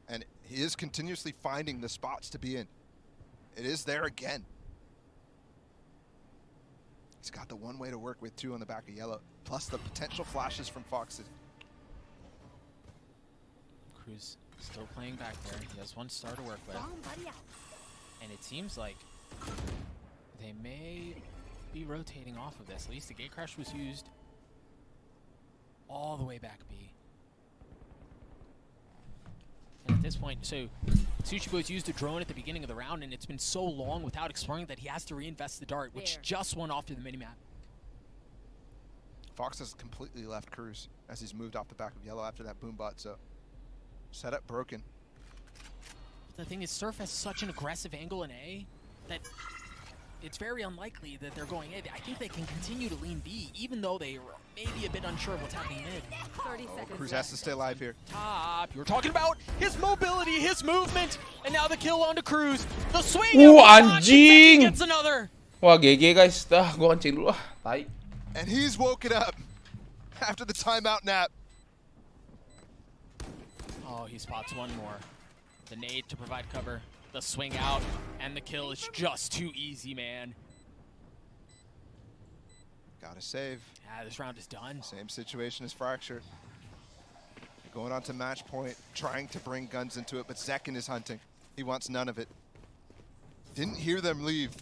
S8: And he is continuously finding the spots to be in. It is there again. He's got the one way to work with too on the back of yellow. Plus the potential flashes from Fox.
S9: Cruz still playing back there. He has one star to work with. And it seems like they may be rotating off of this. At least the gate crash was used all the way back B. And at this point, so Sushi Boy's used a drone at the beginning of the round, and it's been so long without exploring that he has to reinvest the dart, which just went off to the minimap.
S8: Fox has completely left cruise as he's moved off the back of yellow after that boom bot, so setup broken.
S9: The thing is, Surf has such an aggressive angle in A that it's very unlikely that they're going A. I think they can continue to lean B, even though they are maybe a bit unsure of what's happening mid.
S7: 30 seconds
S8: Cruz has to stay alive here.
S9: Top, you were talking about his mobility, his movement, and now the kill onto Cruz. The swing.
S4: Anjing.
S9: Gets another.
S4: Wah, GG guys. Dah, gua kencing dulu ah. Tai.
S8: And he's woken up after the timeout nap.
S9: Oh, he spots one more. The nade to provide cover. The swing out, and the kill is just too easy, man.
S8: Gotta save.
S9: Yeah, this round is done.
S8: Same situation as Fracture. Going on to match point, trying to bring guns into it, but Zekin is hunting. He wants none of it. Didn't hear them leave,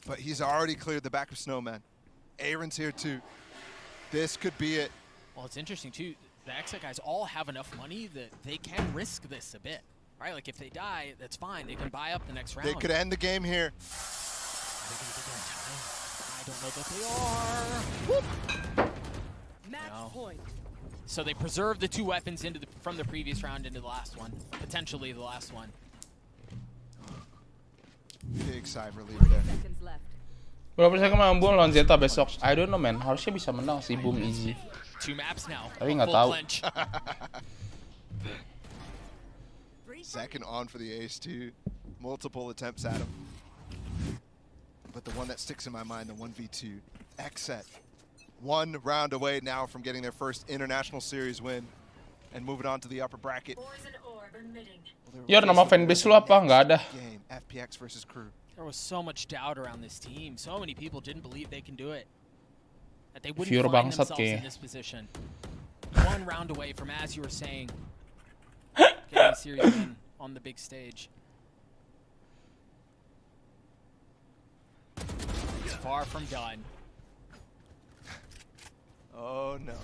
S8: but he's already cleared the back of Snowman. Aaron's here too. This could be it.
S9: Well, it's interesting too. The XSET guys all have enough money that they can risk this a bit, right? Like if they die, that's fine. They can buy up the next round.
S8: They could end the game here.
S9: I don't know that they are. Whoop.
S7: Match point.
S9: So they preserve the two weapons from the previous round into the last one, potentially the last one.
S8: Big sigh of relief there.
S7: Seconds left.
S4: Berapa persen kemampuan Boom lawan Zeta besok? I don't know, man. Harusnya bisa menang sih Boom easy.
S9: 2 maps now.
S4: Tapi nggak
S9: Full
S4: tahu.
S9: clench.
S8: Second on for the ace too. Multiple attempts at him. But the one that sticks in my mind, the 1v2. XSET. 1 round away now from getting their first international series win. And moving on to the upper bracket.
S4: Yor, nama fanbase lu apa? Nggak ada.
S8: Game, FPX versus Crew.
S9: There was so much doubt around this team. So many people didn't believe they can do it. That they wouldn't
S4: Pure
S9: find
S4: bangsat
S9: themselves
S4: kayaknya.
S9: in this position. 1 round away from, as you were saying, getting a series win on the big stage. It's far from done.
S8: Oh no.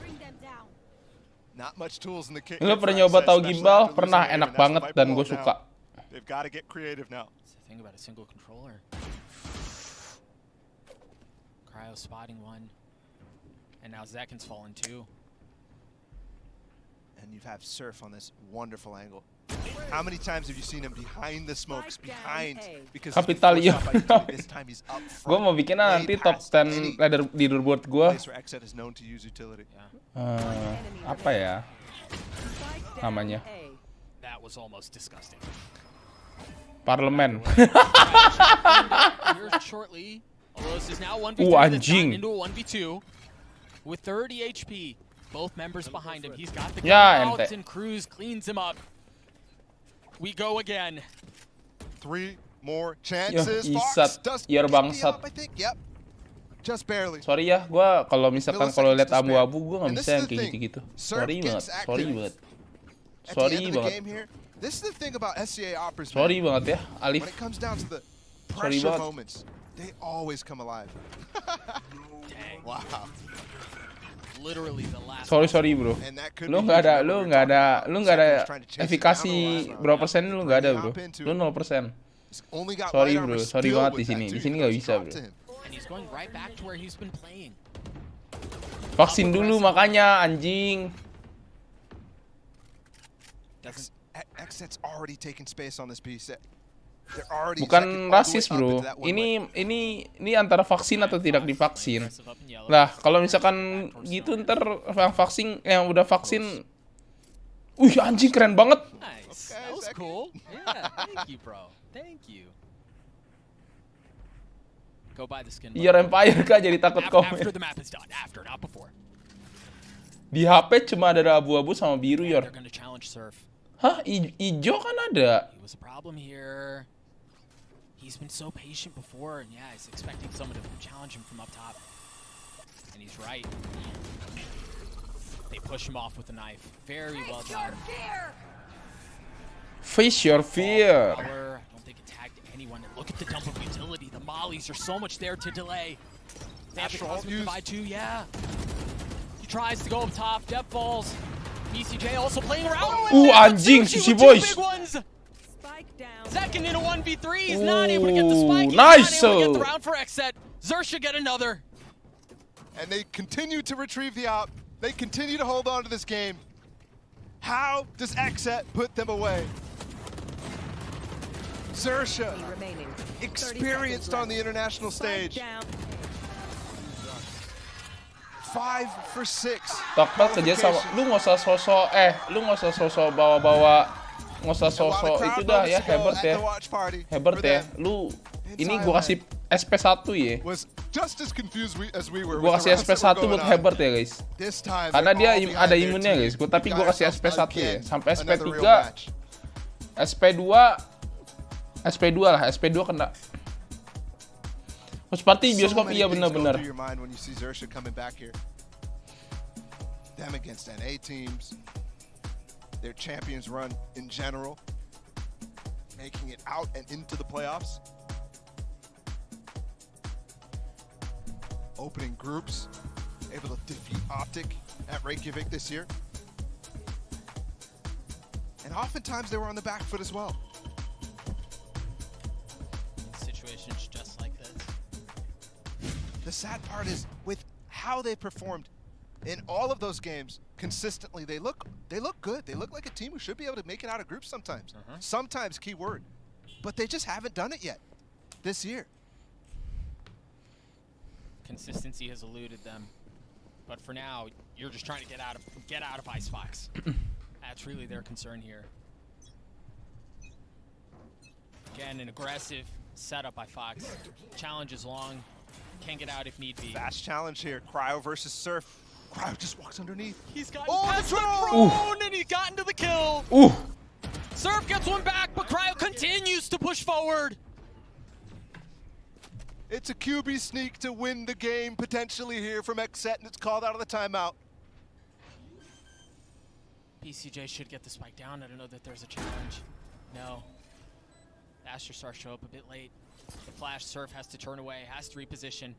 S11: Bring them down.
S8: Not much tools in the kit.
S4: Lu pernah nyoba tahu gimbal? Pernah, enak banget dan gue suka.
S8: They've got to get creative now.
S9: It's the thing about a single controller. Cryo spotting one. And now Zekin's fallen too.
S8: And you have Surf on this wonderful angle. How many times have you seen him behind the smokes, behind? Because
S4: Capital iya.
S8: this time he's up front.
S4: Gue mau bikin nanti top 10 leaderboard gue.
S8: Place where XSET is known to use utility.
S4: Apa ya namanya?
S9: That was almost disgusting.
S4: Parlemen.
S9: Here shortly, although this is now 1v3 that's gotten into a 1v2 with 30 HP. Both members behind him. He's got the gun out and Cruz cleans him up. We go again.
S8: 3 more chances.
S4: Isat, biar bangsat.
S8: I think. Yep. Just barely.
S4: Sorry ya, gue kalau misalkan kalau lihat abu-abu gue nggak bisa yang kayak gitu-gitu. Sorry banget.
S8: This is the thing about XIA operators.
S4: Sorry banget ya, Alif.
S8: When it comes down to the pressure moments, they always come alive. Wow.
S9: Literally the last.
S4: Sorry bro. Lu nggak ada efikasi berapa persen lu nggak ada bro. Lu 0%. Sorry bro, sorry banget di sini. Di sini nggak bisa bro. Vaksin dulu makanya anjing.
S8: XSET's already taken space on this piece.
S4: Bukan rasis bro, ini antara vaksin atau tidak divaksin. Lah kalau misalkan gitu ntar yang udah vaksin, anjing keren banget.
S9: Nice. That was cool. Yeah, thank you bro. Thank you. Go buy the skin.
S4: Iya Empire kah jadi takut komen.
S9: After the map is done, after not before.
S4: Di HP cuma ada abu-abu sama biru yor.
S9: They're gonna challenge Surf.
S4: Hah, ijo kan ada.
S9: He was a problem here. He's been so patient before, and yeah, he's expecting someone to challenge him from up top. And he's right. They push him off with a knife. Very well done.
S4: Face your fear.
S9: I don't think it tagged anyone. And look at the dump of utility. The mollies are so much there to delay. They have the cosmic divide too, yeah. He tries to go up top. Dep falls. BCJ also playing around with
S4: anjing, Sushi Boys.
S9: Second in a 1v3, he's not able to get the spike.
S4: Nice.
S9: He's not able to get the round for XSET. Xerxia get another.
S8: And they continue to retrieve the op. They continue to hold on to this game. How does XSET put them away? Xerxia, experienced on the international stage. 5 for 6.
S4: Tokped kerja sama. Lu nggak usah sosok bawa-bawa. Nggak usah sosok itu dah ya, hebat ya. Lu ini gua kasih SP1 ya. Gua kasih SP1 buat hebat ya guys. Karena dia ada imunnya guys. Tapi gua kasih SP1 ya. Sampai SP3, SP2 lah. SP2 kena. Host party bioskop iya benar-benar.
S8: Them against NA teams, their champions run in general, making it out and into the playoffs. Opening groups, able to defeat Optic at Reykjavik this year. And oftentimes they were on the back foot as well.
S9: Situations just like this.
S8: The sad part is with how they performed in all of those games consistently, they look good. They look like a team who should be able to make it out of groups sometimes. Sometimes, key word. But they just haven't done it yet this year.
S9: Consistency has eluded them. But for now, you're just trying to get out of Icebox. That's really their concern here. Again, an aggressive setup by Fox. Challenge is long. Can get out if need be.
S8: Fast challenge here. Cryo versus Surf. Cryo just walks underneath.
S9: He's gotten past the drone and he's gotten to the kill. Surf gets one back, but Cryo continues to push forward.
S8: It's a QB sneak to win the game potentially here from XSET, and it's called out of the timeout.
S9: BCJ should get the spike down. I don't know that there's a challenge. No. Asher Star show up a bit late. The flash Surf has to turn away, has to reposition.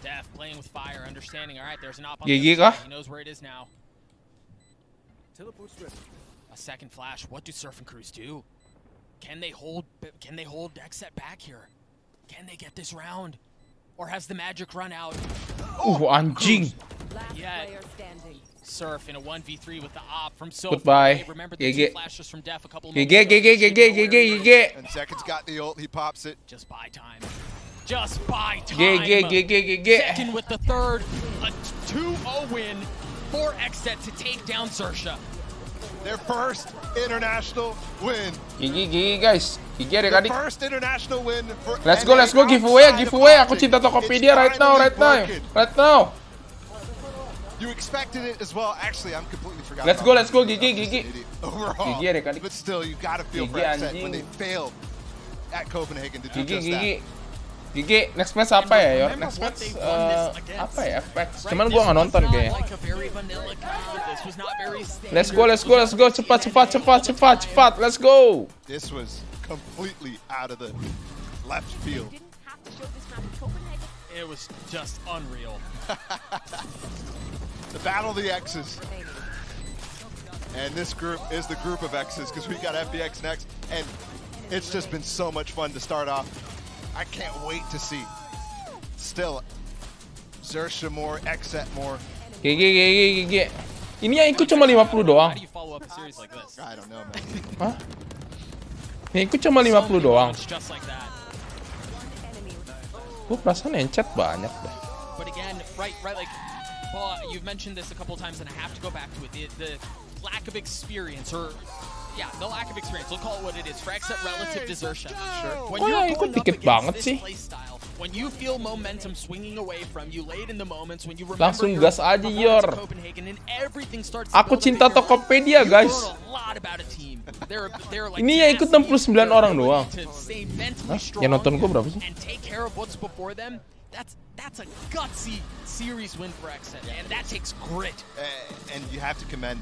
S9: Def playing with fire, understanding. All right, there's an op on the other side. He knows where it is now. A second flash. What do Surf and Cruz do? Can they hold XSET back here? Can they get this round? Or has the magic run out?
S4: Anjing.
S7: Last
S9: Yeah.
S7: player standing.
S9: Surf in a 1v3 with the op from so far
S4: Goodbye.
S9: away. Remember the
S4: GG.
S9: two flashes from Def a couple of
S4: GG,
S9: moments ago.
S4: GG,
S9: Should
S4: GG,
S9: know where
S4: GG,
S9: he was.
S4: GG.
S8: And Zekin's got the ult, he pops it.
S9: Just buy time. Just buy time.
S4: GG.
S9: Second with the third. A 2-0 win for XSET to take down Xerxia.
S8: Their first international win.
S4: GG guys. GG
S8: The
S4: adik-adik.
S8: first international win for
S4: Let's go giveaway. Aku cinta Tokopedia right now.
S8: You expected it as well. Actually, I'm completely forgot.
S4: Let's go, GG.
S8: Overall,
S4: GG adik-adik.
S8: but still, you gotta feel for
S4: GG,
S8: XSET when
S4: anjing.
S8: they failed at Copenhagen to do
S4: GG.
S8: just that.
S4: GG, next match apa ya, Yor? Next match apa ya? FX. Cuman gua nggak nonton kayaknya. Let's go. Cepat. Let's go.
S8: This was completely out of the left field.
S2: Didn't have to show this map in Copenhagen.
S9: It was just unreal.
S8: The battle of the X's. And this group is the group of X's because we got FBX next. And it's just been so much fun to start off. I can't wait to see. Still, Xerxia more, XSET more.
S4: GG. Ini yang ikut cuma 50 doang.
S9: How do you follow up a series like this?
S8: I don't know, man.
S4: Hah? Yang ikut cuma 50 doang.
S9: Just like that.
S4: Gua perasaan yang chat banyak deh.
S9: But again, right, like, Paul, you've mentioned this a couple times, and I have to go back to it. The lack of experience, or the lack of experience. We'll call it what it is for XSET relative to Xerxia. Sure. When you're going up against this playstyle, when you feel momentum swinging away from you late in the moments, when you remember
S4: Langsung gas aja, Yor.
S9: Copenhagen and everything starts.
S4: Aku cinta Tokopedia, guys. Ini yang ikut 69 orang doang. Hah? Yang nonton gua berapa sih?
S9: And take care of what's before them. That's a gutsy series win for XSET, and that takes grit.
S8: And you have to commend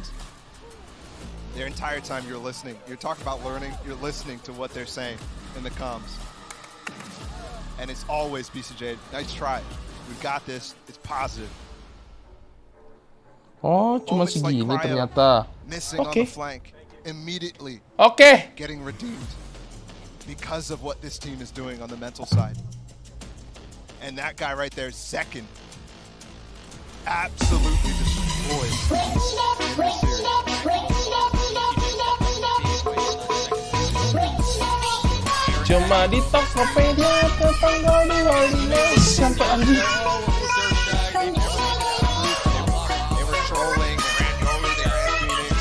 S8: their entire time you're listening. You're talking about learning, you're listening to what they're saying in the comms. And it's always BCJ, nice try. We've got this, it's positive.
S4: Oh, cuma
S8: Moments like
S4: segini
S8: Cryo
S4: ternyata.
S8: Missing on the flank, immediately getting redeemed because of what this team is doing on the mental side. And that guy right there, second, absolutely destroyed in this series.
S4: Cuma di Tokopedia tetangga di Walinya sampai anjing.
S8: They were trolling, they ran over, they ran Phoenix.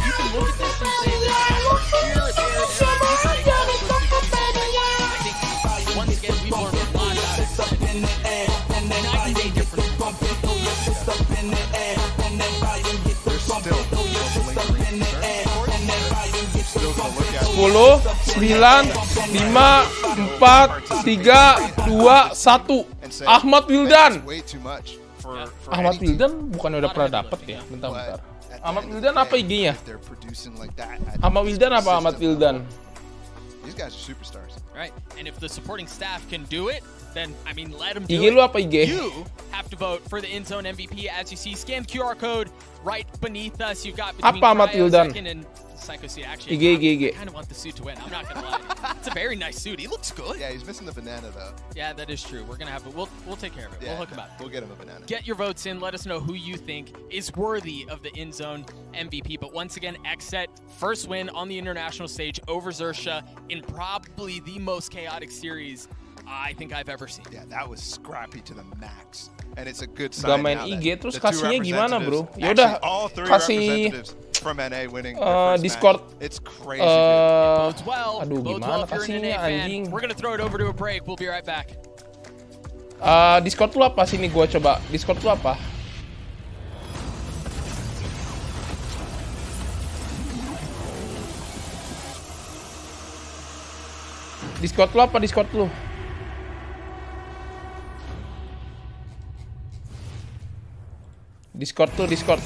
S9: You can look at this and say that once again we've learned a lot about it. Night and day difference.
S8: Still gonna look at
S4: 10, 9, 5, 4, 3, 2, 1. Ahmad Wildan.
S8: way too much for
S4: Ahmad
S8: any team.
S4: Wildan bukannya udah pernah dapet ya? Bentar. Ahmad Wildan apa IG-nya?
S8: If they're producing like that,
S4: Ahmad Wildan apa Ahmad Wildan?
S8: These guys are superstars.
S9: Right, and if the supporting staff can do it, then I mean let them do
S4: IG
S9: it.
S4: lu apa IG?
S9: You have to vote for the in-zone MVP. As you see, scan QR code right beneath us. You've got between
S4: Apa Ahmad
S9: Cryo,
S4: Wildan?
S9: Zekin, and Psycho Suit. Actually,
S4: IG.
S9: I kind of want the suit to win. I'm not gonna lie. It's a very nice suit. He looks good.
S8: Yeah, he's missing the banana though.
S9: Yeah, that is true. We're gonna have to. We'll take care of it.
S8: Yeah,
S9: We'll hook him up.
S8: We'll get him a banana.
S9: Get your votes in. Let us know who you think is worthy of the in-zone MVP. But once again, XSET first win on the international stage over Xerxia in probably the most chaotic series I think I've ever seen.
S8: Yeah, that was scrappy to the max. And it's a good sign
S4: Gak main
S8: now
S4: IG
S8: that
S4: terus
S8: the two
S4: kasihnya gimana, bro?
S8: representatives-
S4: Yaudah,
S8: actually, all three
S4: kasih
S8: representatives from NA winning their first
S4: Discord.
S8: match. It's crazy good.
S9: Bodes well.
S4: Aduh,
S9: Bodes
S4: gimana
S9: well if you're an
S4: kasihnya,
S9: NA fan.
S4: anjing?
S9: We're gonna throw it over to a break. We'll be right back.
S4: Discord lu apa sini gua coba? Discord lu apa? Discord lu apa? Discord lu? Discord tuh Discord.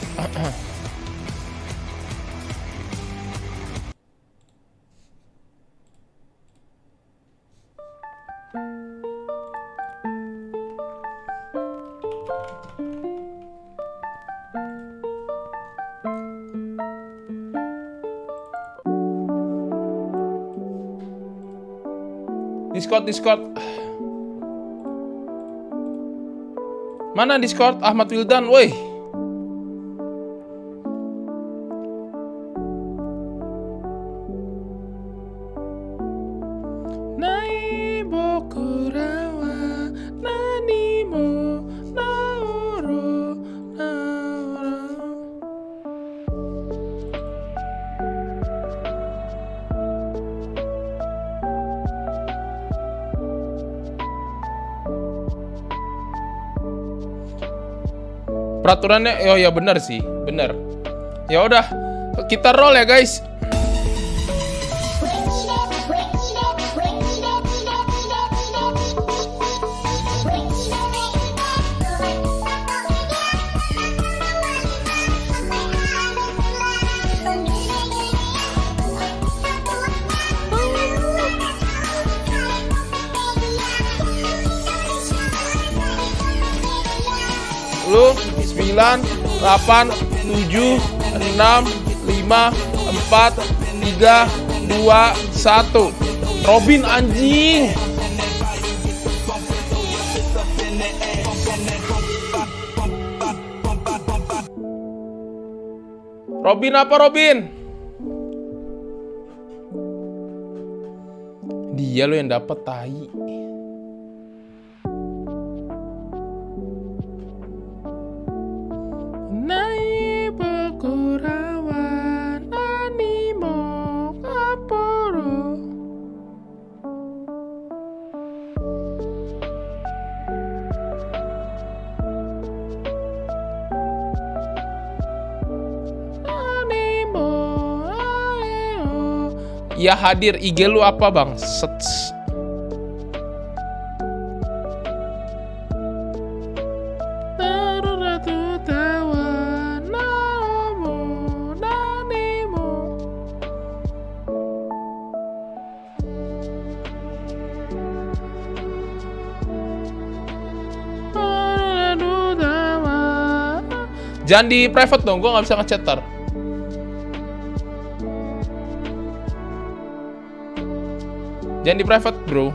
S4: Discord. Mana Discord Ahmad Wildan, woi. Nai bokurawa nanimo naoro naora. Peraturannya, oh ya benar sih, benar. Ya udah, kita roll ya guys. Lu 9, 8, 7, 6, 5, 4, 3, 2, 1. Robin anjing. Robin apa Robin? Dia lo yang dapat tai. Ya hadir, IG lu apa bang? Sets. Jangan di private dong, gue nggak bisa nge-chatter. Jangan di private bro.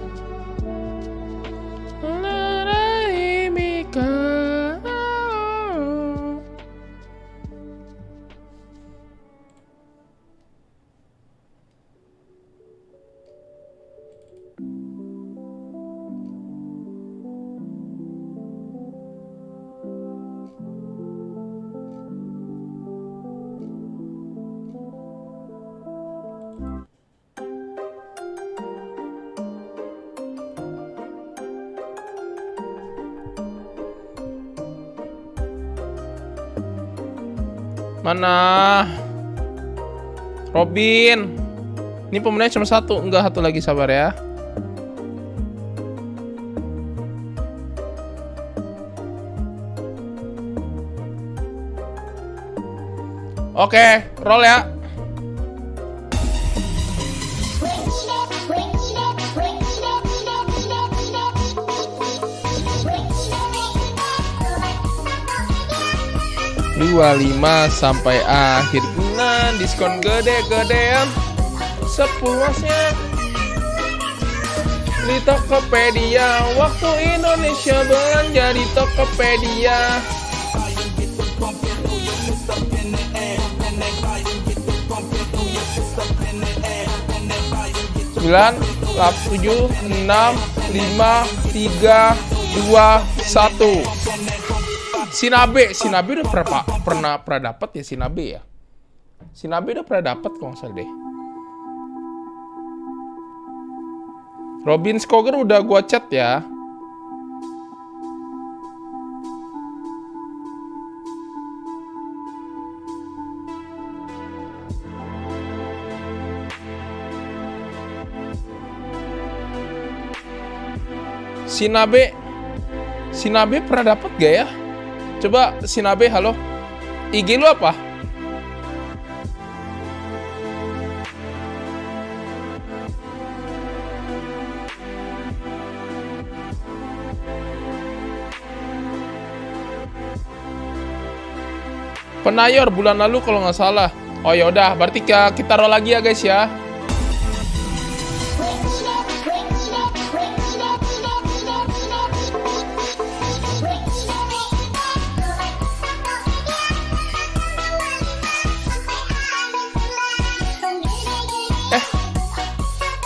S4: Mana? Robin. Ini pemenangnya cuma satu, enggak satu lagi, sabar ya. Oke, roll ya. Dua 5 sampai akhir bulan, diskon gede-gedean sepuasnya di Tokopedia. Waktu Indonesia belanja di Tokopedia. 9, 7, 6, 5, 4, 3, 2, 1. Sinabe udah pernah dapat ya Sinabe ya. Sinabe udah pernah dapat kalau nggak salah deh. Robin Skoger udah gua chat ya. Sinabe pernah dapat gak ya? Coba Sinabe, halo. IG lu apa? Penayor bulan lalu kalau nggak salah. Oh yaudah, berarti kita roll lagi ya guys ya.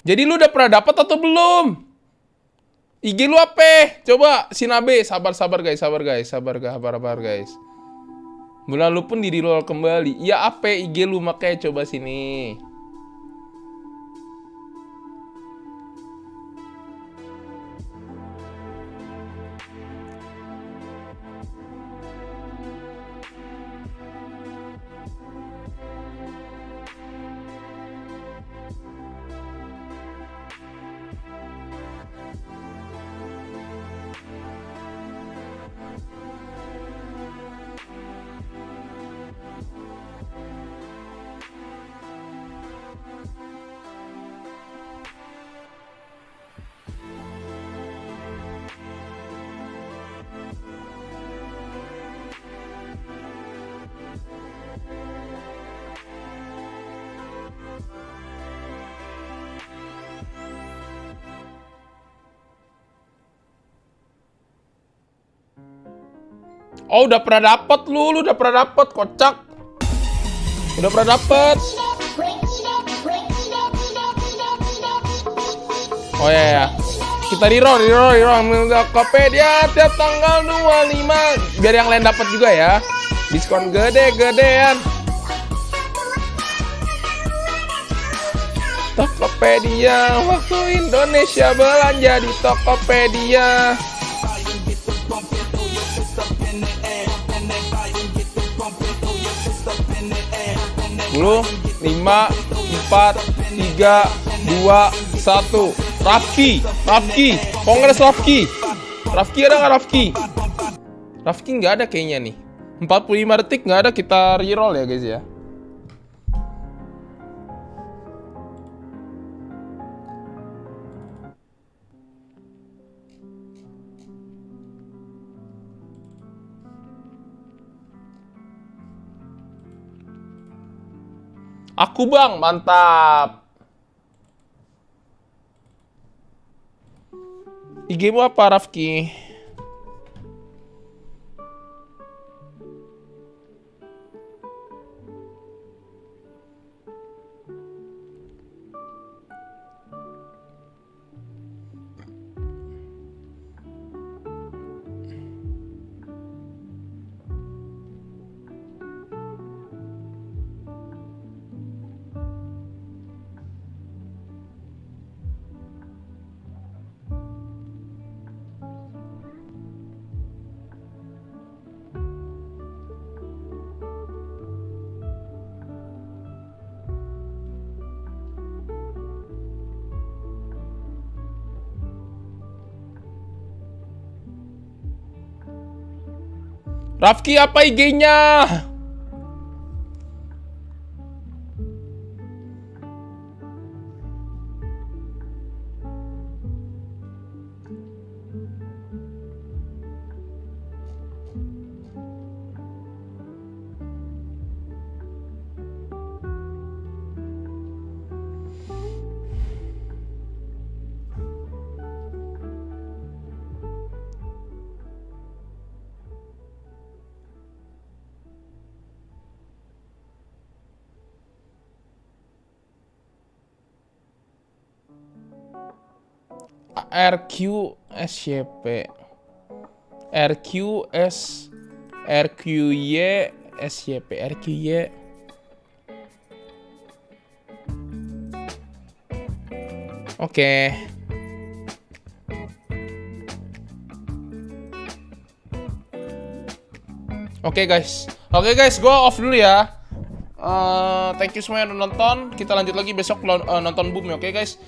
S4: Jadi lu udah pernah dapat atau belum? IG lu apa? Coba Sinabe, sabar guys. Bulan lu pun di reroll kembali. Ya apa IG lu makanya coba sini. Oh, udah pernah dapet lu udah pernah dapet, kocak. Udah pernah dapet. Oh ya. Kita reroll Tokopedia tiap tanggal 25. Biar yang lain dapat juga ya. Diskon gede-gedean. Tokopedia, waktu Indonesia belanja di Tokopedia. 5, 4, 3, 2, 1. Rafki. Kongres Rafki. Rafki ada nggak Rafki? Rafki nggak ada kayaknya nih. 45 detik nggak ada, kita reroll ya guys ya. Aku bang, mantap. IG-mu apa, Rafki? Rafki apa IG-nya? RQSYP RQY SYP RQY. Oke. Oke guys, gue off dulu ya. Thank you semua yang udah nonton. Kita lanjut lagi besok nonton Boom ya, oke guys.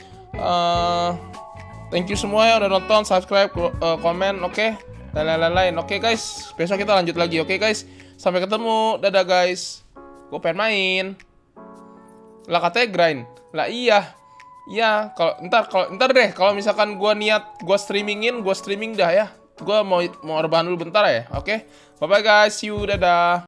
S4: Thank you semua yang udah nonton, subscribe, komen, oke? Dan lain-lain, oke guys. Besok kita lanjut lagi, oke guys? Sampai ketemu, dadah guys. Gue pengen main. Lah katanya grind. Lah iya. Iya, ntar deh. Kalau misalkan gue niat gue streaming dah ya. Gue mau rebahan dulu bentar ya, oke? Bye bye guys, see you, dadah.